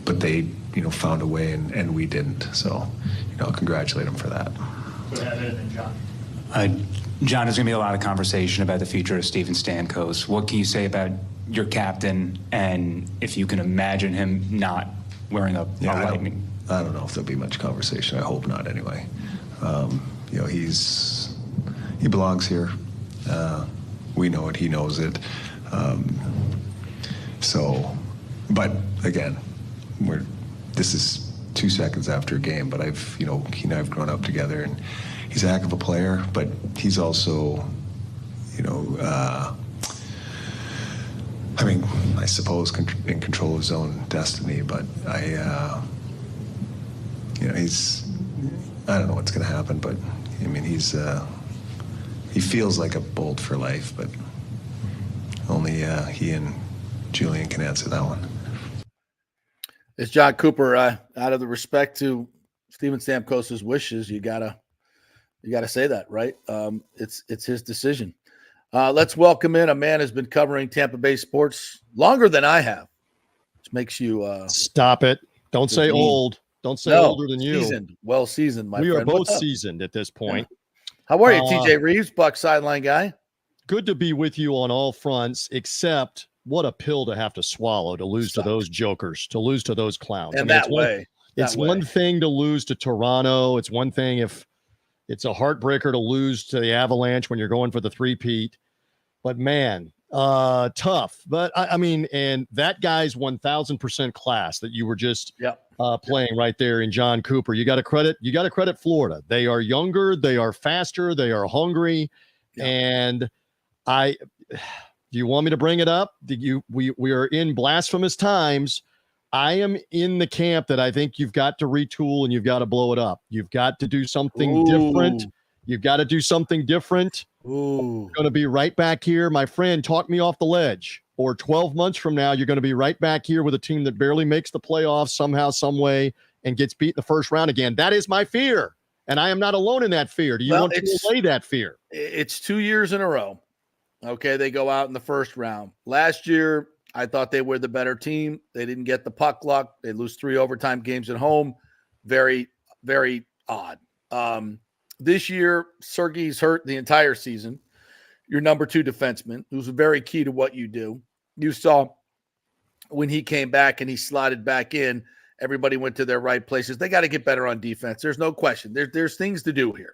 Speaker 5: but they found a way, and we didn't. So congratulate them for that.
Speaker 12: Go ahead, John. John, there's going to be a lot of conversation about the future of Steven Stamkos. What can you say about your captain, and if you can imagine him not wearing a Lightning?
Speaker 5: I don't know if there'll be much conversation. I hope not, anyway. He belongs here. We know it. He knows it. But again, this is 2 seconds after a game. But he and I have grown up together, and he's a heck of a player. But he's also, I suppose in control of his own destiny. But I don't know what's going to happen. But he feels like a bolt for life, but only he and Julian can answer that one.
Speaker 10: It's John Cooper. Out of the respect to Steven Stamkos' wishes, you gotta say that, right? It's his decision. Let's welcome in a man who's been covering Tampa Bay sports longer than I have, which makes you
Speaker 13: stop it. Don't say old. Don't say older than you.
Speaker 10: Seasoned, my friend.
Speaker 13: We are both seasoned at this point.
Speaker 10: Yeah. How are you, TJ Reeves, Buck sideline guy?
Speaker 13: Good to be with you on all fronts, except what a pill to have to swallow to lose to those jokers, to lose to those clowns.
Speaker 10: And
Speaker 13: it's one thing to lose to Toronto. It's one thing if it's a heartbreaker to lose to the Avalanche when you're going for the three-peat. But, man, tough. But, and that guy's 1,000% class that you were just playing right there in John Cooper. You got to credit Florida. They are younger, they are faster, they are hungry, and do you want me to bring it up? We are in blasphemous times. I am in the camp that I think you've got to retool and you've got to blow it up. You've got to do something different. You've got to do something different. You're going to be right back here. My friend, talk me off the ledge. Or 12 months from now, you're going to be right back here with a team that barely makes the playoffs somehow, some way, and gets beat in the first round again. That is my fear. And I am not alone in that fear. Do you want to allay that fear?
Speaker 10: It's 2 years in a row. Okay, they go out in the first round. Last year, I thought they were the better team. They didn't get the puck luck. They lose 3 overtime games at home. Very, very odd. This year, Sergei's hurt the entire season. Your number 2 defenseman, who's very key to what you do. You saw when he came back and he slotted back in, everybody went to their right places. They got to get better on defense. There's no question. There's things to do here.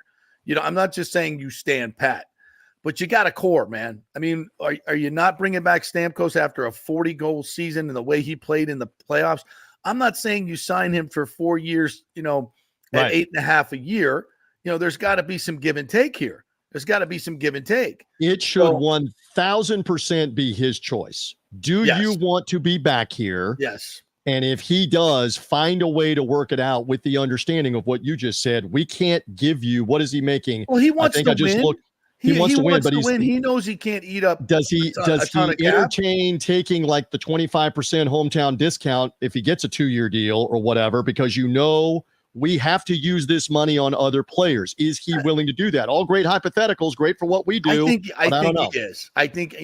Speaker 10: I'm not just saying you stand pat, but you got a core, man. I mean, are you not bringing back Stamkos after a 40-goal season and the way he played in the playoffs? I'm not saying you sign him for 4 years, at
Speaker 13: Right.
Speaker 10: 8.5 a year. There's got to be some give and take here. There's got to be some give and take.
Speaker 13: It should 1,000% be his choice. Do
Speaker 10: Yes.
Speaker 13: you want to be back here?
Speaker 10: Yes.
Speaker 13: And if he does, find a way to work it out with the understanding of what you just said. We can't give you, what is he making?
Speaker 10: Well, he wants to win.
Speaker 13: He wants to win, but
Speaker 10: he knows he can't eat up.
Speaker 13: Does he
Speaker 10: a ton of cap.
Speaker 13: entertain taking like the 25% hometown discount if he gets a 2-year deal or whatever? Because we have to use this money on other players. Is he willing to do that? All great hypotheticals, great for what we do.
Speaker 10: I think he is. I think,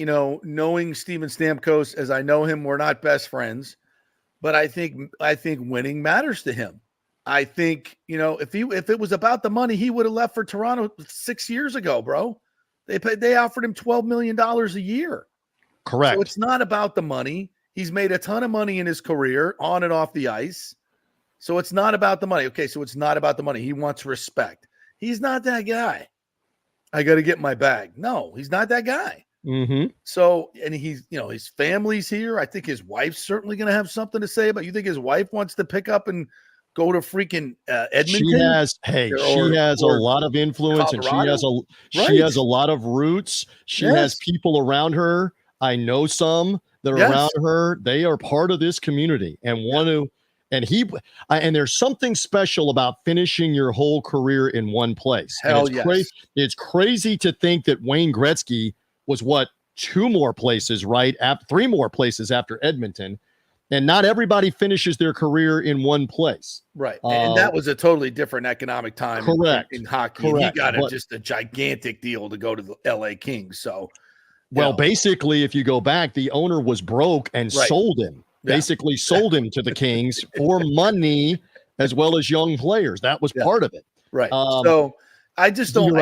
Speaker 10: knowing Steven Stamkos as I know him, we're not best friends, but I think winning matters to him. I think, if it was about the money, he would have left for Toronto 6 years ago, bro. They offered him $12 million a year.
Speaker 13: Correct.
Speaker 10: So it's not about the money. He's made a ton of money in his career on and off the ice. So it's not about the money. Okay, so it's not about the money. He wants respect. He's not that guy. I got to get my bag. No, he's not that guy.
Speaker 13: Mm-hmm.
Speaker 10: So, and he's, his family's here. I think his wife's certainly going to have something to say about. You think his wife wants to pick up and go to freaking Edmonton?
Speaker 13: She has a lot of influence, Colorado? And she has a lot of roots. She has people around her. I know some that are around her. They are part of this community and want to. And there's something special about finishing your whole career in one place. It's crazy to think that Wayne Gretzky was 3 more places after Edmonton. And not everybody finishes their career in one place.
Speaker 10: Right. And that was a totally different economic time in hockey. Correct. He got just a gigantic deal to go to the LA Kings. So,
Speaker 13: basically, if you go back, the owner was broke and sold him. Basically sold him to the Kings for money as well as young players. That was part of it.
Speaker 10: Right. So I just don't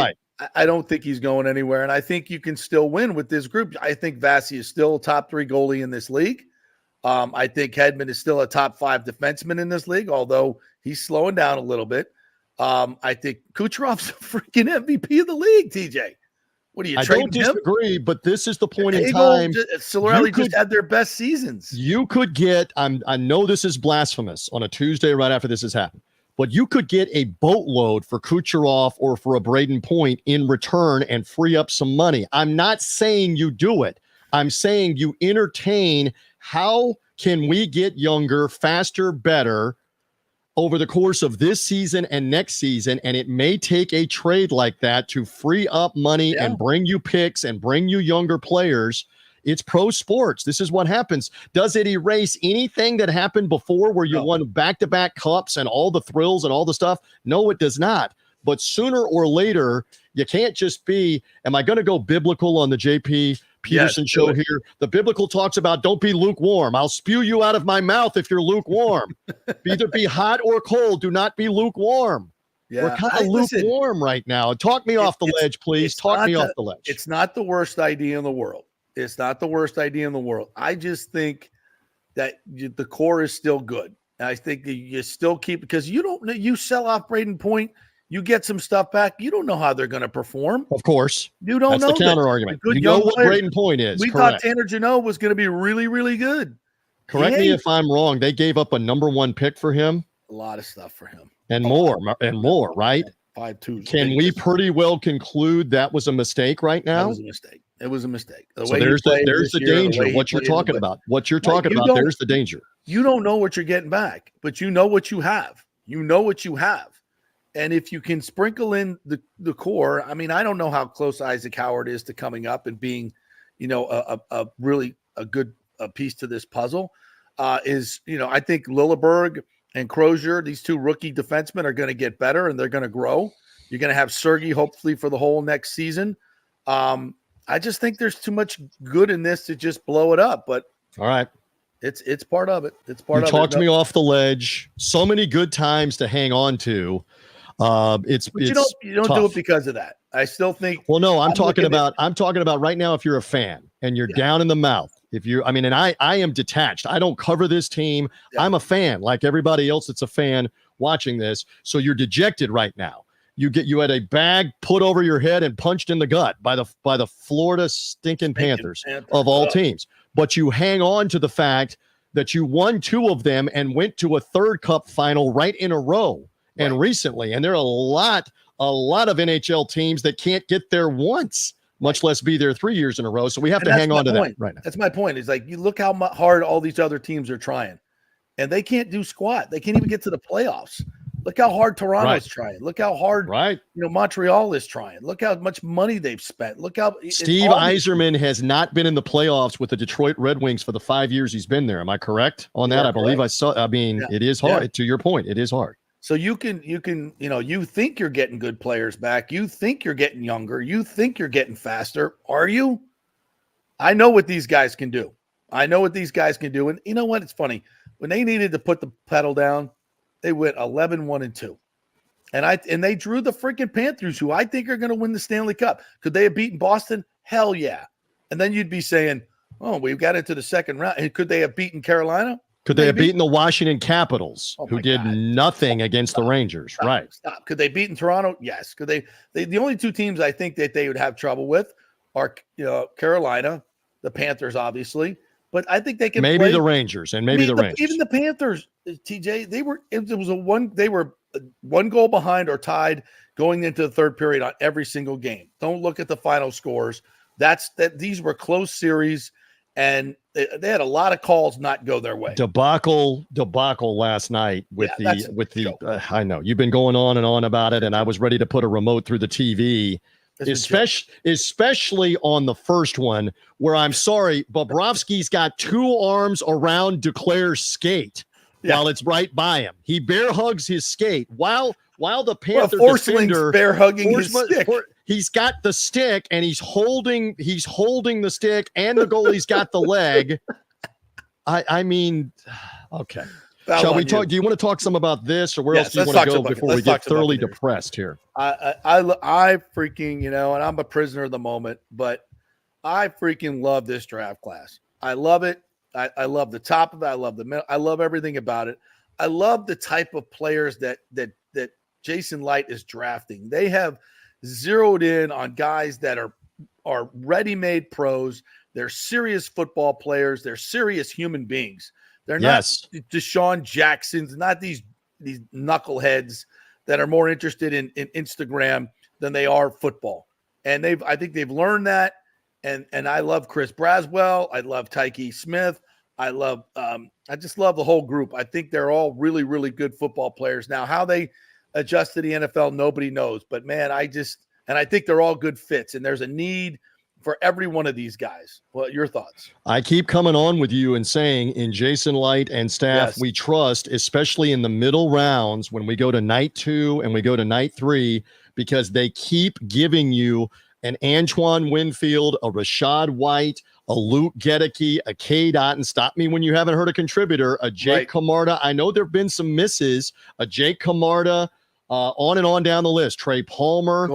Speaker 10: I don't think he's going anywhere. And I think you can still win with this group. I think Vasi is still a top 3 goalie in this league. I think Hedman is still a top 5 defenseman in this league, although he's slowing down a little bit. I think Kucherov's a freaking MVP of the league, TJ. What are you trading him?
Speaker 13: I don't disagree, but this is the point in time.
Speaker 10: Solarelli just had their best seasons.
Speaker 13: You could get, I know this is blasphemous on a Tuesday right after this has happened, but you could get a boatload for Kucherov or for a Braden Point in return and free up some money. I'm not saying you do it. I'm saying you entertain how can we get younger, faster, better over the course of this season and next season, and it may take a trade like that to free up money and bring you picks and bring you younger players. It's pro sports. This is what happens. Does it erase anything that happened before where you won back-to-back cups and all the thrills and all the stuff? No, it does not. But sooner or later, you can't just be, am I going to go biblical on the JP Peterson show here? The biblical talks about don't be lukewarm. I'll spew you out of my mouth if you're lukewarm. Either be hot or cold. Do not be lukewarm. Yeah. We're kind of lukewarm right now. Talk me off the ledge, please. Talk me off the ledge.
Speaker 10: It's not the worst idea in the world. It's not the worst idea in the world. I just think that the core is still good. I think that you still keep, because you sell off Braden Point, you get some stuff back. You don't know how they're going to perform.
Speaker 13: Of course.
Speaker 10: You don't know.
Speaker 13: That's the counter argument. You know what Braden Point is.
Speaker 10: We thought Tanner Jeannot was going to be really, really good.
Speaker 13: Correct me if I'm wrong. They gave up a number 1 pick for him.
Speaker 10: A lot of stuff for him.
Speaker 13: And more, right?
Speaker 10: 5-2.
Speaker 13: Can we pretty well conclude that was a mistake right now?
Speaker 10: That was a mistake. It was a mistake.
Speaker 13: So there's the danger. What you're talking about. What you're talking about, there's the danger.
Speaker 10: You don't know what you're getting back, but you know what you have. You know what you have. And if you can sprinkle in the core, I mean, I don't know how close Isaac Howard is to coming up and being, a really a good piece to this puzzle. I think Lilleberg and Crozier, these 2 rookie defensemen, are going to get better and they're going to grow. You're going to have Sergei hopefully for the whole next season.
Speaker 4: I just think there's too much good in this to just blow it up. But
Speaker 13: all right,
Speaker 4: it's part of it. It's part of it.
Speaker 13: You talked me off the ledge. So many good times to hang on to. It's
Speaker 4: you don't
Speaker 13: tough.
Speaker 4: do it because of that. I still think.
Speaker 13: Well, no, I'm talking about right now. If you're a fan and you're down in the mouth, and I am detached. I don't cover this team. Yeah. I'm a fan, like everybody else that's a fan watching this. So you're dejected right now. You had a bag put over your head and punched in the gut by the Florida stinking Panthers of all teams. But you hang on to the fact that you won 2 of them and went to a third cup final right in a row and recently. And there are a lot of NHL teams that can't get there once, much less be there 3 years in a row. So we have to hang on to that right now.
Speaker 4: That's my point. Is like, you look how hard all these other teams are trying, and they can't do squat. They can't even get to the playoffs. Look how hard Toronto's trying. Look how hard Montreal is trying. Look how much money they've spent. Look how
Speaker 13: Steve Yzerman has not been in the playoffs with the Detroit Red Wings for the 5 years he's been there. Am I correct on that? I believe I saw. I mean, it is hard. Yeah. To your point, it is hard.
Speaker 4: So you think you're getting good players back. You think you're getting younger. You think you're getting faster. Are you? I know what these guys can do. And you know what? It's funny. When they needed to put the pedal down, they went 11-1-2. And they drew the freaking Panthers, who I think are going to win the Stanley Cup. Could they have beaten Boston? Hell yeah. And then you'd be saying, oh, we've got into the second round. And could they have beaten Carolina?
Speaker 13: Could they have beaten the Washington Capitals, who did nothing against the Rangers?
Speaker 4: Stop. Could they beaten Toronto? Yes. Could they? The only 2 teams I think that they would have trouble with are Carolina, the Panthers, obviously. But I think they can
Speaker 13: maybe the Rangers and maybe the Rangers.
Speaker 4: Even the Panthers, TJ, they were 1 goal behind or tied going into the third period on every single game. Don't look at the final scores. These were close series, and they had a lot of calls not go their way.
Speaker 13: Debacle last night with I know you've been going on and on about it, and I was ready to put a remote through the TV. Especially on the first one, where I'm sorry, Bobrovsky's got 2 arms around Duclair's skate while it's right by him. He bear hugs his skate while the Panther defender
Speaker 4: bear hugging his stick.
Speaker 13: He's got the stick and he's holding the stick, and the goalie's got the leg. I mean, okay. Shall we talk? Do you want to talk some about this, or where else do you want to go before we get thoroughly depressed here?
Speaker 4: I freaking, and I'm a prisoner of the moment, but I freaking love this draft class. I love it. I love the top of it. I love the middle. I love everything about it. I love the type of players that Jason Light is drafting. They have zeroed in on guys that are ready-made pros. They're serious football players. They're serious human beings. They're not Deshaun Jacksons, not these knuckleheads that are more interested in Instagram than they are football. And I think they've learned that. And I love Chris Braswell. I love Tyke Smith. I just love the whole group. I think they're all really, really good football players. Now, how they adjust to the NFL, nobody knows. But man, I think they're all good fits. And there's a need for every one of these guys. Well, your thoughts?
Speaker 13: I keep coming on with you and saying in Jason Light and staff, we trust, especially in the middle rounds when we go to night 2 and we go to night 3, because they keep giving you an Antoine Winfield, a Rashad White, a Luke Gedeke, a Cade Otten. Stop me when you haven't heard a contributor, a Jake Camarda. I know there have been some misses, a Jake Camarda, on and on down the list. Trey Palmer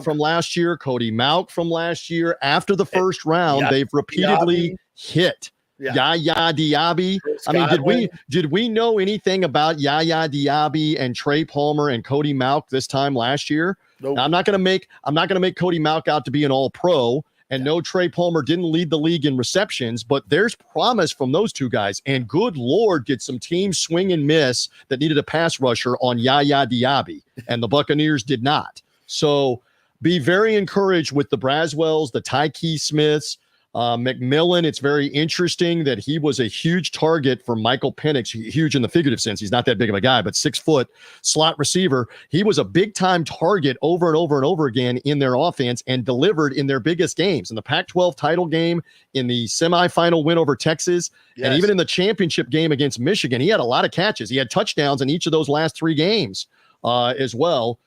Speaker 13: from last year, Cody Mauch from last year. After the first round, they've repeatedly hit Yaya Diaby. I mean, did we know anything about Yaya Diaby and Trey Palmer and Cody Mauch this time last year? Nope. Now, I'm not going to make Cody Mauch out to be an all-pro. And no, Trey Palmer didn't lead the league in receptions, but there's promise from those 2 guys. And good Lord, did some teams swing and miss that needed a pass rusher on Yaya Diaby, and the Buccaneers did not. So be very encouraged with the Braswells, the Tyke Smiths, McMillan. It's very interesting that he was a huge target for Michael Penix, huge in the figurative sense. He's not that big of a guy, but 6 foot slot receiver. He was a big time target over and over and over again in their offense and delivered in their biggest games, in the Pac-12 title game, in the semifinal win over Texas, and even in the championship game against Michigan. He had a lot of catches. He had touchdowns in each of those last 3 games as well.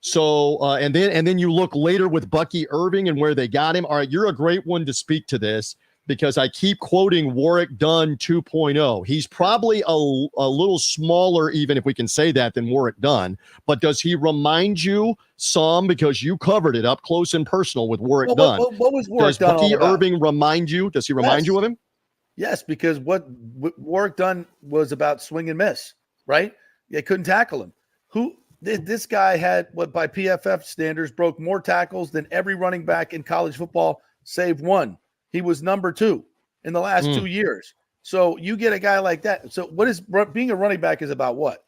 Speaker 13: So, and then you look later with Bucky Irving and where they got him. All right, you're a great one to speak to this because I keep quoting Warwick Dunn 2.0. He's probably a little smaller, even if we can say that, than Warwick Dunn. But does he remind you some, because you covered it up close and personal with Warwick Dunn?
Speaker 4: What was Warwick Dunn
Speaker 13: Does Bucky
Speaker 4: all about?
Speaker 13: Irving remind you? Does he remind you of him?
Speaker 4: Yes, because what Warwick Dunn was about swing and miss, right? They couldn't tackle him. This guy had, what by PFF standards, broke more tackles than every running back in college football, save one. He was number 2 in the last 2 years. So you get a guy like that. So what is being a running back is about what?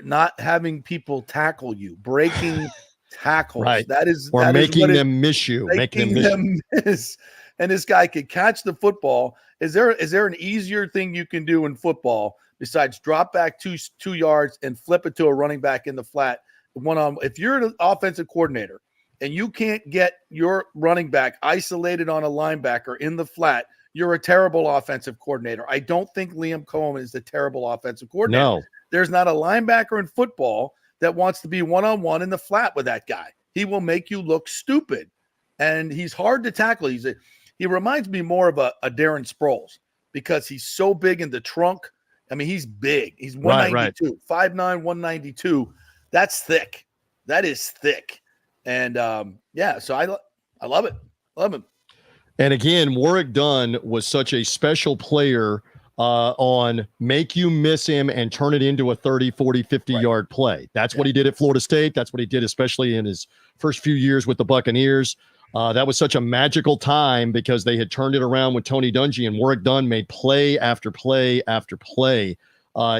Speaker 4: Not having people tackle you, breaking tackles.
Speaker 13: Right.
Speaker 4: That is,
Speaker 13: or
Speaker 4: that
Speaker 13: making
Speaker 4: is
Speaker 13: them miss you,
Speaker 4: making them miss. And this guy could catch the football. Is there an easier thing you can do in football besides drop back two yards and flip it to a running back in the flat one-on? If you're an offensive coordinator and you can't get your running back isolated on a linebacker in the flat, you're a terrible offensive coordinator. I don't think Liam Cohen is a terrible offensive coordinator.
Speaker 13: No. There's
Speaker 4: not a linebacker in football that wants to be one-on-one in the flat with that guy. He will make you look stupid, and he's hard to tackle. He reminds me more of a Darren Sproles because he's so big in the trunk. I mean, he's big. He's 192, 5'9", 192. That's thick. That is thick. And, so I love it. Love him.
Speaker 13: And again, Warwick Dunn was such a special player on make you miss him and turn it into a 30, 40, 50-yard play. That's what he did at Florida State. That's what he did, especially in his first few years with the Buccaneers. That was such a magical time because they had turned it around with Tony Dungy, and Warwick Dunn made play after play after play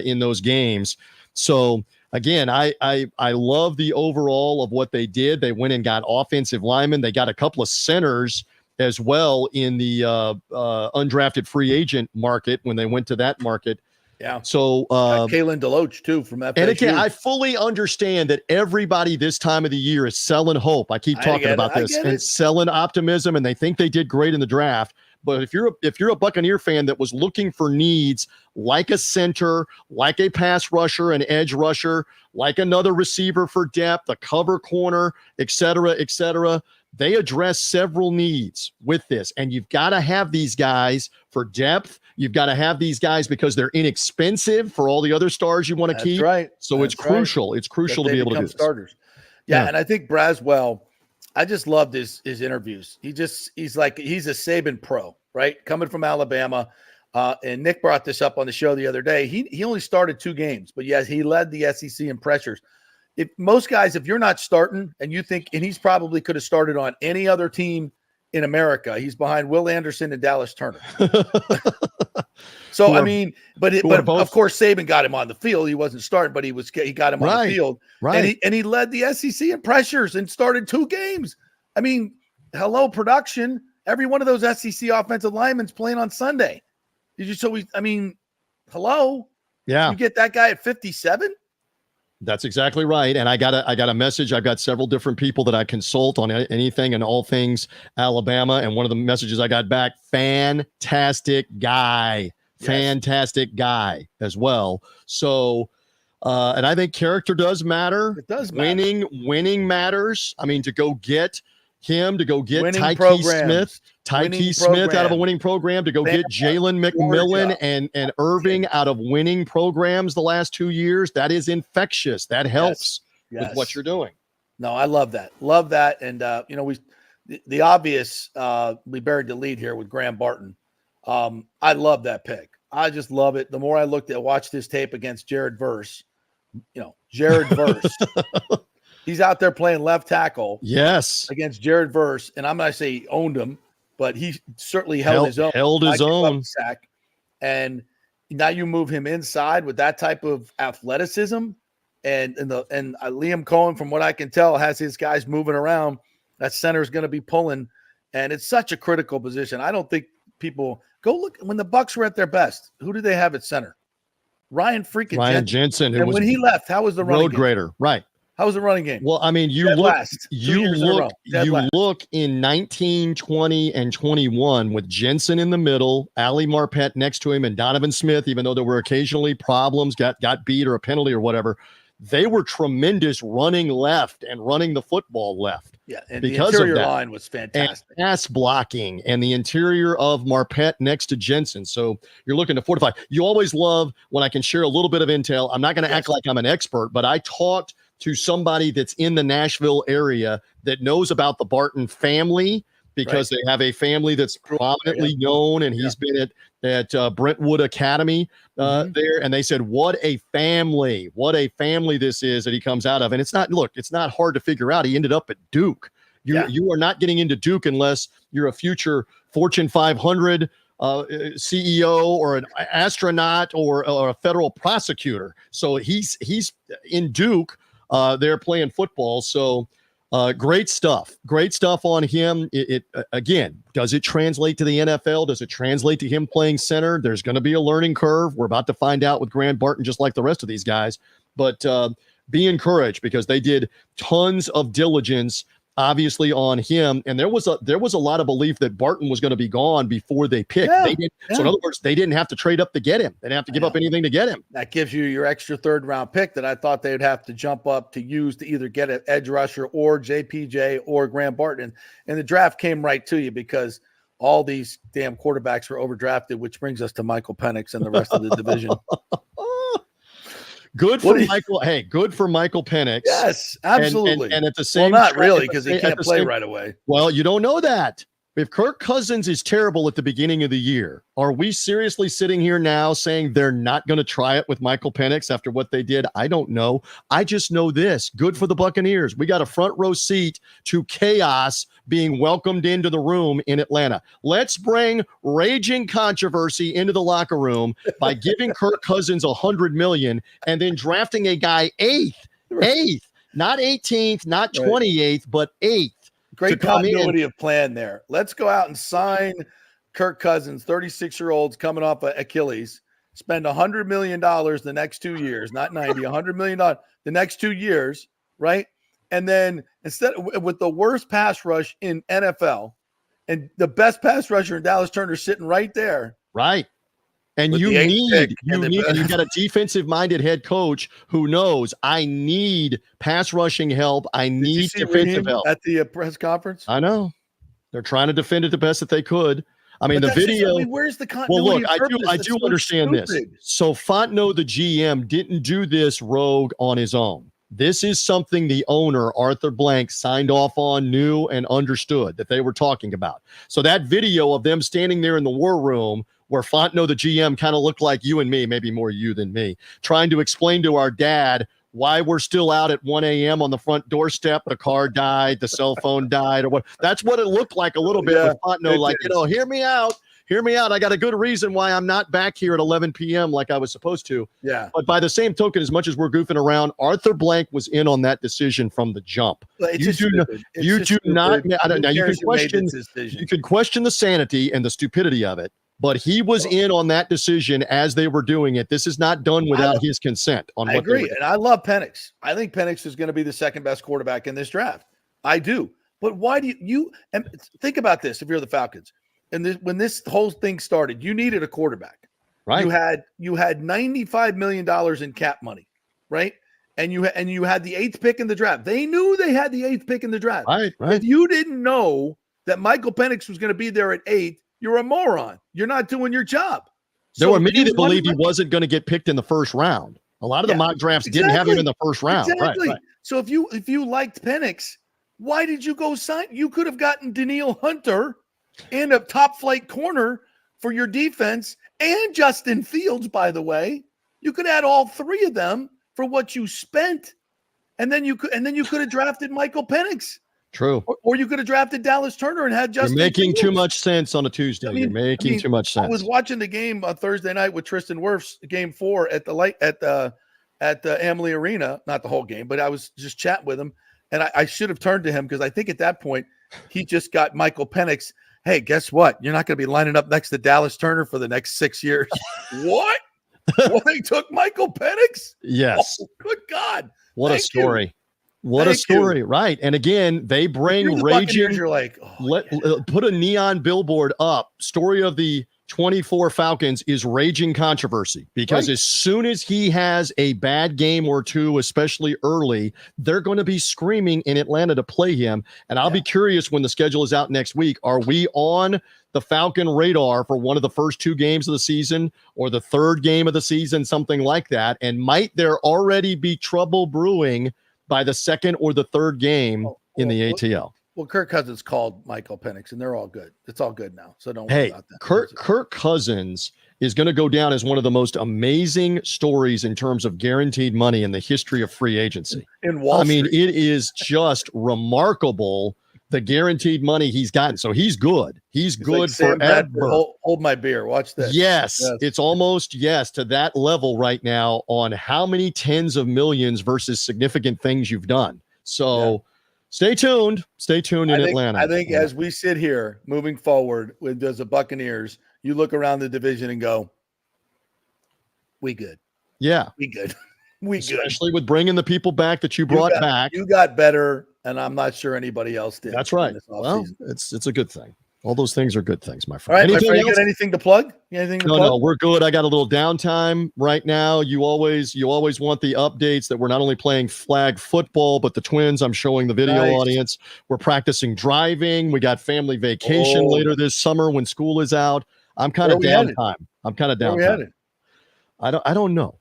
Speaker 13: in those games. So again, I love the overall of what they did. They went and got offensive linemen. They got a couple of centers as well in the undrafted free agent market when they went to that market.
Speaker 4: Yeah.
Speaker 13: So
Speaker 4: Kalen DeLoach too from FSU.
Speaker 13: And again, I fully understand that everybody this time of the year is selling hope. I keep talking about this and selling optimism, and they think they did great in the draft. But if you're a Buccaneer fan that was looking for needs like a center, like a pass rusher, an edge rusher, like another receiver for depth, a cover corner, et cetera, they address several needs with this. And you've got to have these guys for depth. You've got to have these guys because they're inexpensive for all the other stars you want to keep.
Speaker 4: Right.
Speaker 13: So it's crucial. It's crucial to be able to do this.
Speaker 4: Starters. Yeah, and I think Braswell, I just loved his interviews. He's a Saban pro, right? Coming from Alabama. And Nick brought this up on the show the other day. He only started 2 games, but yes, he led the SEC in pressures. If most guys, if you're not starting and you think, and he's probably could have started on any other team in America, he's behind Will Anderson and Dallas Turner. So, but of course, Saban got him on the field. He wasn't starting, but he got him on the field.
Speaker 13: Right.
Speaker 4: And he led the SEC in pressures and started 2 games. I mean, hello, production. Every one of those SEC offensive linemen's playing on Sunday. Hello.
Speaker 13: Yeah.
Speaker 4: You get that guy at 57?
Speaker 13: That's exactly right. And I got a message. I've got several different people that I consult on anything and all things Alabama. And one of the messages I got back, fantastic guy as well. So, and I think character does matter.
Speaker 4: It does matter.
Speaker 13: Winning matters. I mean, to go get him, to go get Tyke Smith out of a winning program, to go get Jalen McMillan and Irving out of winning programs the last 2 years. That is infectious. That helps with what you're doing.
Speaker 4: No, I love that. And, the obvious, we buried the lead here with Graham Barton. I love that pick. I just love it. The more I watched this tape against Jared Verse, he's out there playing left tackle.
Speaker 13: Yes.
Speaker 4: Against Jared Verse. And I'm going to say he owned him, but he certainly held his own. Sack. And now you move him inside with that type of athleticism. And Liam Cohen, from what I can tell, has his guys moving around. That center is going to be pulling. And it's such a critical position. I don't think people go look when the Bucs were at their best. Who did they have at center? Ryan
Speaker 13: Jensen.
Speaker 4: And when he left, how was the running
Speaker 13: road grader? Right.
Speaker 4: How was the running game?
Speaker 13: Well, I mean, you look in 19, 20, and 21 with Jensen in the middle, Ali Marpet next to him, and Donovan Smith, even though there were occasionally problems, got beat or a penalty or whatever. they were tremendous running left and running the football left.
Speaker 4: Yeah, and
Speaker 13: because
Speaker 4: the interior
Speaker 13: of that.
Speaker 4: line was fantastic.
Speaker 13: And pass blocking and the interior of Marpet next to Jensen. So you're looking to fortify. You always love when I can share a little bit of intel. I'm not going to act like I'm an expert, but I talked to somebody that's in the Nashville area that knows about the Barton family because they have a family that's prominently known, and he's been at Brentwood Academy there. And they said, what a family this is that he comes out of. And it's not hard to figure out. He ended up at Duke. You are not getting into Duke unless you're a future Fortune 500 CEO or an astronaut or a federal prosecutor. So he's in Duke. They're playing football. So great stuff on him. It again, does it translate to the NFL? Does it translate to him playing center? There's going to be a learning curve. We're about to find out with Grant Barton, just like the rest of these guys. But be encouraged because they did tons of diligence, obviously, on him. And there was a lot of belief that Barton was going to be gone before they picked. So in other words, they didn't have to trade up to get him. They didn't have to give up anything to get him.
Speaker 4: That gives you your extra third round pick that I thought they would have to jump up to use to either get an edge rusher or JPJ or Grant Barton. And the draft came right to you because all these damn quarterbacks were overdrafted, which brings us to Michael Penix and the rest of the division.
Speaker 13: Good for Michael. Hey, good for Michael Penix.
Speaker 4: Yes, absolutely.
Speaker 13: And at the same
Speaker 4: not
Speaker 13: time,
Speaker 4: really because he can't play right away.
Speaker 13: Well, you don't know that. If Kirk Cousins is terrible at the beginning of the year, are we seriously sitting here now saying they're not going to try it with Michael Penix after what they did? I don't know. I just know this. Good for the Buccaneers. We got a front row seat to chaos being welcomed into the room in Atlanta. Let's bring raging controversy into the locker room by giving Kirk Cousins $100 million and then drafting a guy eighth, not 18th, not 28th, but 8th.
Speaker 4: Great continuity of plan there. Let's go out and sign Kirk Cousins, 36-year-olds coming off of Achilles, spend $100 million the next 2 years, not 90, $100 million the next 2 years, right? And then instead with the worst pass rush in NFL and the best pass rusher in Dallas Turner sitting right there.
Speaker 13: Right. And you got a defensive-minded head coach who knows I need pass rushing help. I need defensive help.
Speaker 4: At the press conference?
Speaker 13: I know. They're trying to defend it the best that they could. I mean, the video.
Speaker 4: Where's the continuity?
Speaker 13: Well, look, I do understand this. So Fontenot, the GM, didn't do this rogue on his own. This is something the owner, Arthur Blank, signed off on, knew, and understood that they were talking about. So that video of them standing there in the war room where Fontenot, the GM, kind of looked like you and me, maybe more you than me, trying to explain to our dad why we're still out at 1 a.m. on the front doorstep. The car died, the cell phone died, or what. That's what it looked like a little bit with Fontenot, like, hear me out. Hear me out. I got a good reason why I'm not back here at 11 p.m. like I was supposed to.
Speaker 4: Yeah.
Speaker 13: But by the same token, as much as we're goofing around, Arthur Blank was in on that decision from the jump.
Speaker 4: Well,
Speaker 13: You can question the sanity and the stupidity of it, but he was in on that decision as they were doing it. This is not done without his consent. I
Speaker 4: agree, and I love Penix. I think Penix is going to be the second best quarterback in this draft. I do. But why do you and think about this if you're the Falcons? And when this whole thing started, you needed a quarterback.
Speaker 13: Right.
Speaker 4: You had $95 million in cap money, right? And you had the 8th pick in the draft. They knew they had the 8th pick in the draft.
Speaker 13: Right.
Speaker 4: If you didn't know that Michael Penix was going to be there at 8, you're a moron. You're not doing your job.
Speaker 13: There were many that believed he wasn't going to get picked in the first round. A lot of the mock drafts didn't have him in the first round.
Speaker 4: Exactly.
Speaker 13: Right.
Speaker 4: So if you liked Penix, why did you go sign? You could have gotten Danielle Hunter and a top flight corner for your defense and Justin Fields, by the way. You could add all three of them for what you spent. And then you could have drafted Michael Penix.
Speaker 13: True.
Speaker 4: Or you could have drafted Dallas Turner and had Justin
Speaker 13: You're making
Speaker 4: Fields.
Speaker 13: too much sense on a Tuesday. You're making too much sense.
Speaker 4: I was watching the game on Thursday night with Tristan Wirfs, game 4 at the Amalie Arena. Not the whole game, but I was just chatting with him. And I should have turned to him because I think at that point he just got Michael Penix. Hey, guess what? You're not going to be lining up next to Dallas Turner for the next 6 years. What? Well, they took Michael Penix?
Speaker 13: Yes.
Speaker 4: Oh, good God.
Speaker 13: What a story. What a story. Right. And again, they bring raging.
Speaker 4: You're like,
Speaker 13: put a neon billboard up. Story of the 24 Falcons is raging controversy because as soon as he has a bad game or two, especially early, they're going to be screaming in Atlanta to play him. And I'll be curious when the schedule is out next week. Are we on the Falcon radar for one of the first 2 games of the season or the 3rd game of the season, something like that? And might there already be trouble brewing by the 2nd or the 3rd game in the ATL?
Speaker 4: Well, Kirk Cousins called Michael Penix, and they're all good. It's all good now, so don't worry about that.
Speaker 13: Kirk Cousins is going to go down as one of the most amazing stories in terms of guaranteed money in the history of free agency.
Speaker 4: In Wall Street.
Speaker 13: It is just remarkable, the guaranteed money he's gotten. So he's good. He's good
Speaker 4: like Sam
Speaker 13: forever.
Speaker 4: Bradford, hold my beer. Watch this.
Speaker 13: Yes, it's almost, to that level right now on how many tens of millions versus significant things you've done. So stay tuned. Stay tuned in Atlanta.
Speaker 4: I think as we sit here moving forward with the Buccaneers, you look around the division and go, we good.
Speaker 13: Yeah.
Speaker 4: We good. We good.
Speaker 13: Especially with bringing the people back that you brought back.
Speaker 4: You got better, and I'm not sure anybody else did.
Speaker 13: That's right. Well, it's a good thing. All those things are good things, my
Speaker 4: All
Speaker 13: friend.
Speaker 4: right, my friend, you got anything to plug?
Speaker 13: No, we're good. I got a little downtime right now. You always want the updates that we're not only playing flag football, but the Twins. I'm showing the video audience. We're practicing driving. We got family vacation later this summer when school is out. I'm kind of downtime. I don't know.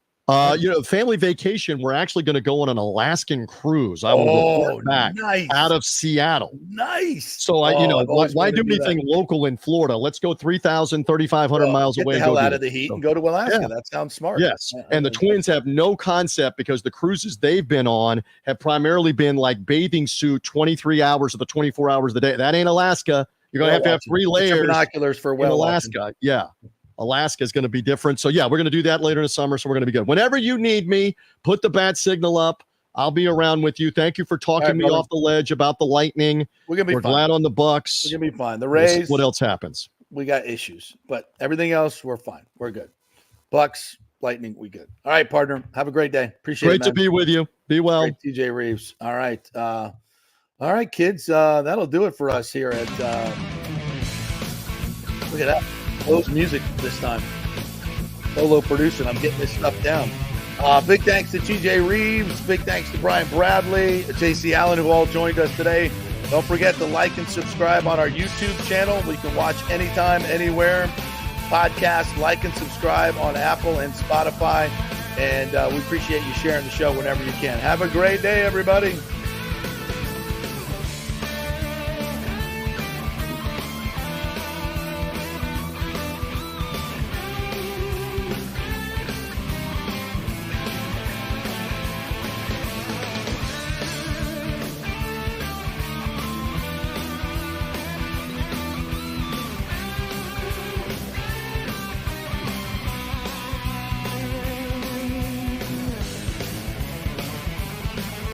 Speaker 13: Family vacation, we're actually going to go on an Alaskan cruise. I will report back out of Seattle.
Speaker 4: Nice.
Speaker 13: So why do anything local in Florida? Let's go 3,500 miles away.
Speaker 4: Get the hell out of the heat and go to Alaska. Yeah. That sounds smart.
Speaker 13: Yes. And the Twins have no concept because the cruises they've been on have primarily been like bathing suit 23 hours of the 24 hours of the day. That ain't Alaska. You're going to have 3 layers.
Speaker 4: Binoculars for
Speaker 13: in Alaska. Yeah. Alaska is going to be different. So, we're going to do that later in the summer. So we're going to be good. Whenever you need me, put the bat signal up. I'll be around with you. Thank you for talking me off the ledge about the Lightning.
Speaker 4: We're going to be fine.
Speaker 13: Glad on the Bucks.
Speaker 4: We're going to be fine. The Rays.
Speaker 13: What else happens?
Speaker 4: We got issues, but everything else, we're fine. We're good. Bucks, Lightning, we good. All right, partner. Have a great day. Appreciate it.
Speaker 13: Great to be with you. Be well.
Speaker 4: Great, TJ Reeves. All right. All right, kids. That'll do it for us here at look at that. Close music this time. Solo producing. I'm getting this stuff down. Big thanks to TJ Reeves. Big thanks to Brian Bradley, JC Allen, who all joined us today. Don't forget to like and subscribe on our YouTube channel. We can watch anytime, anywhere. Podcast, like and subscribe on Apple and Spotify. And we appreciate you sharing the show whenever you can. Have a great day, everybody.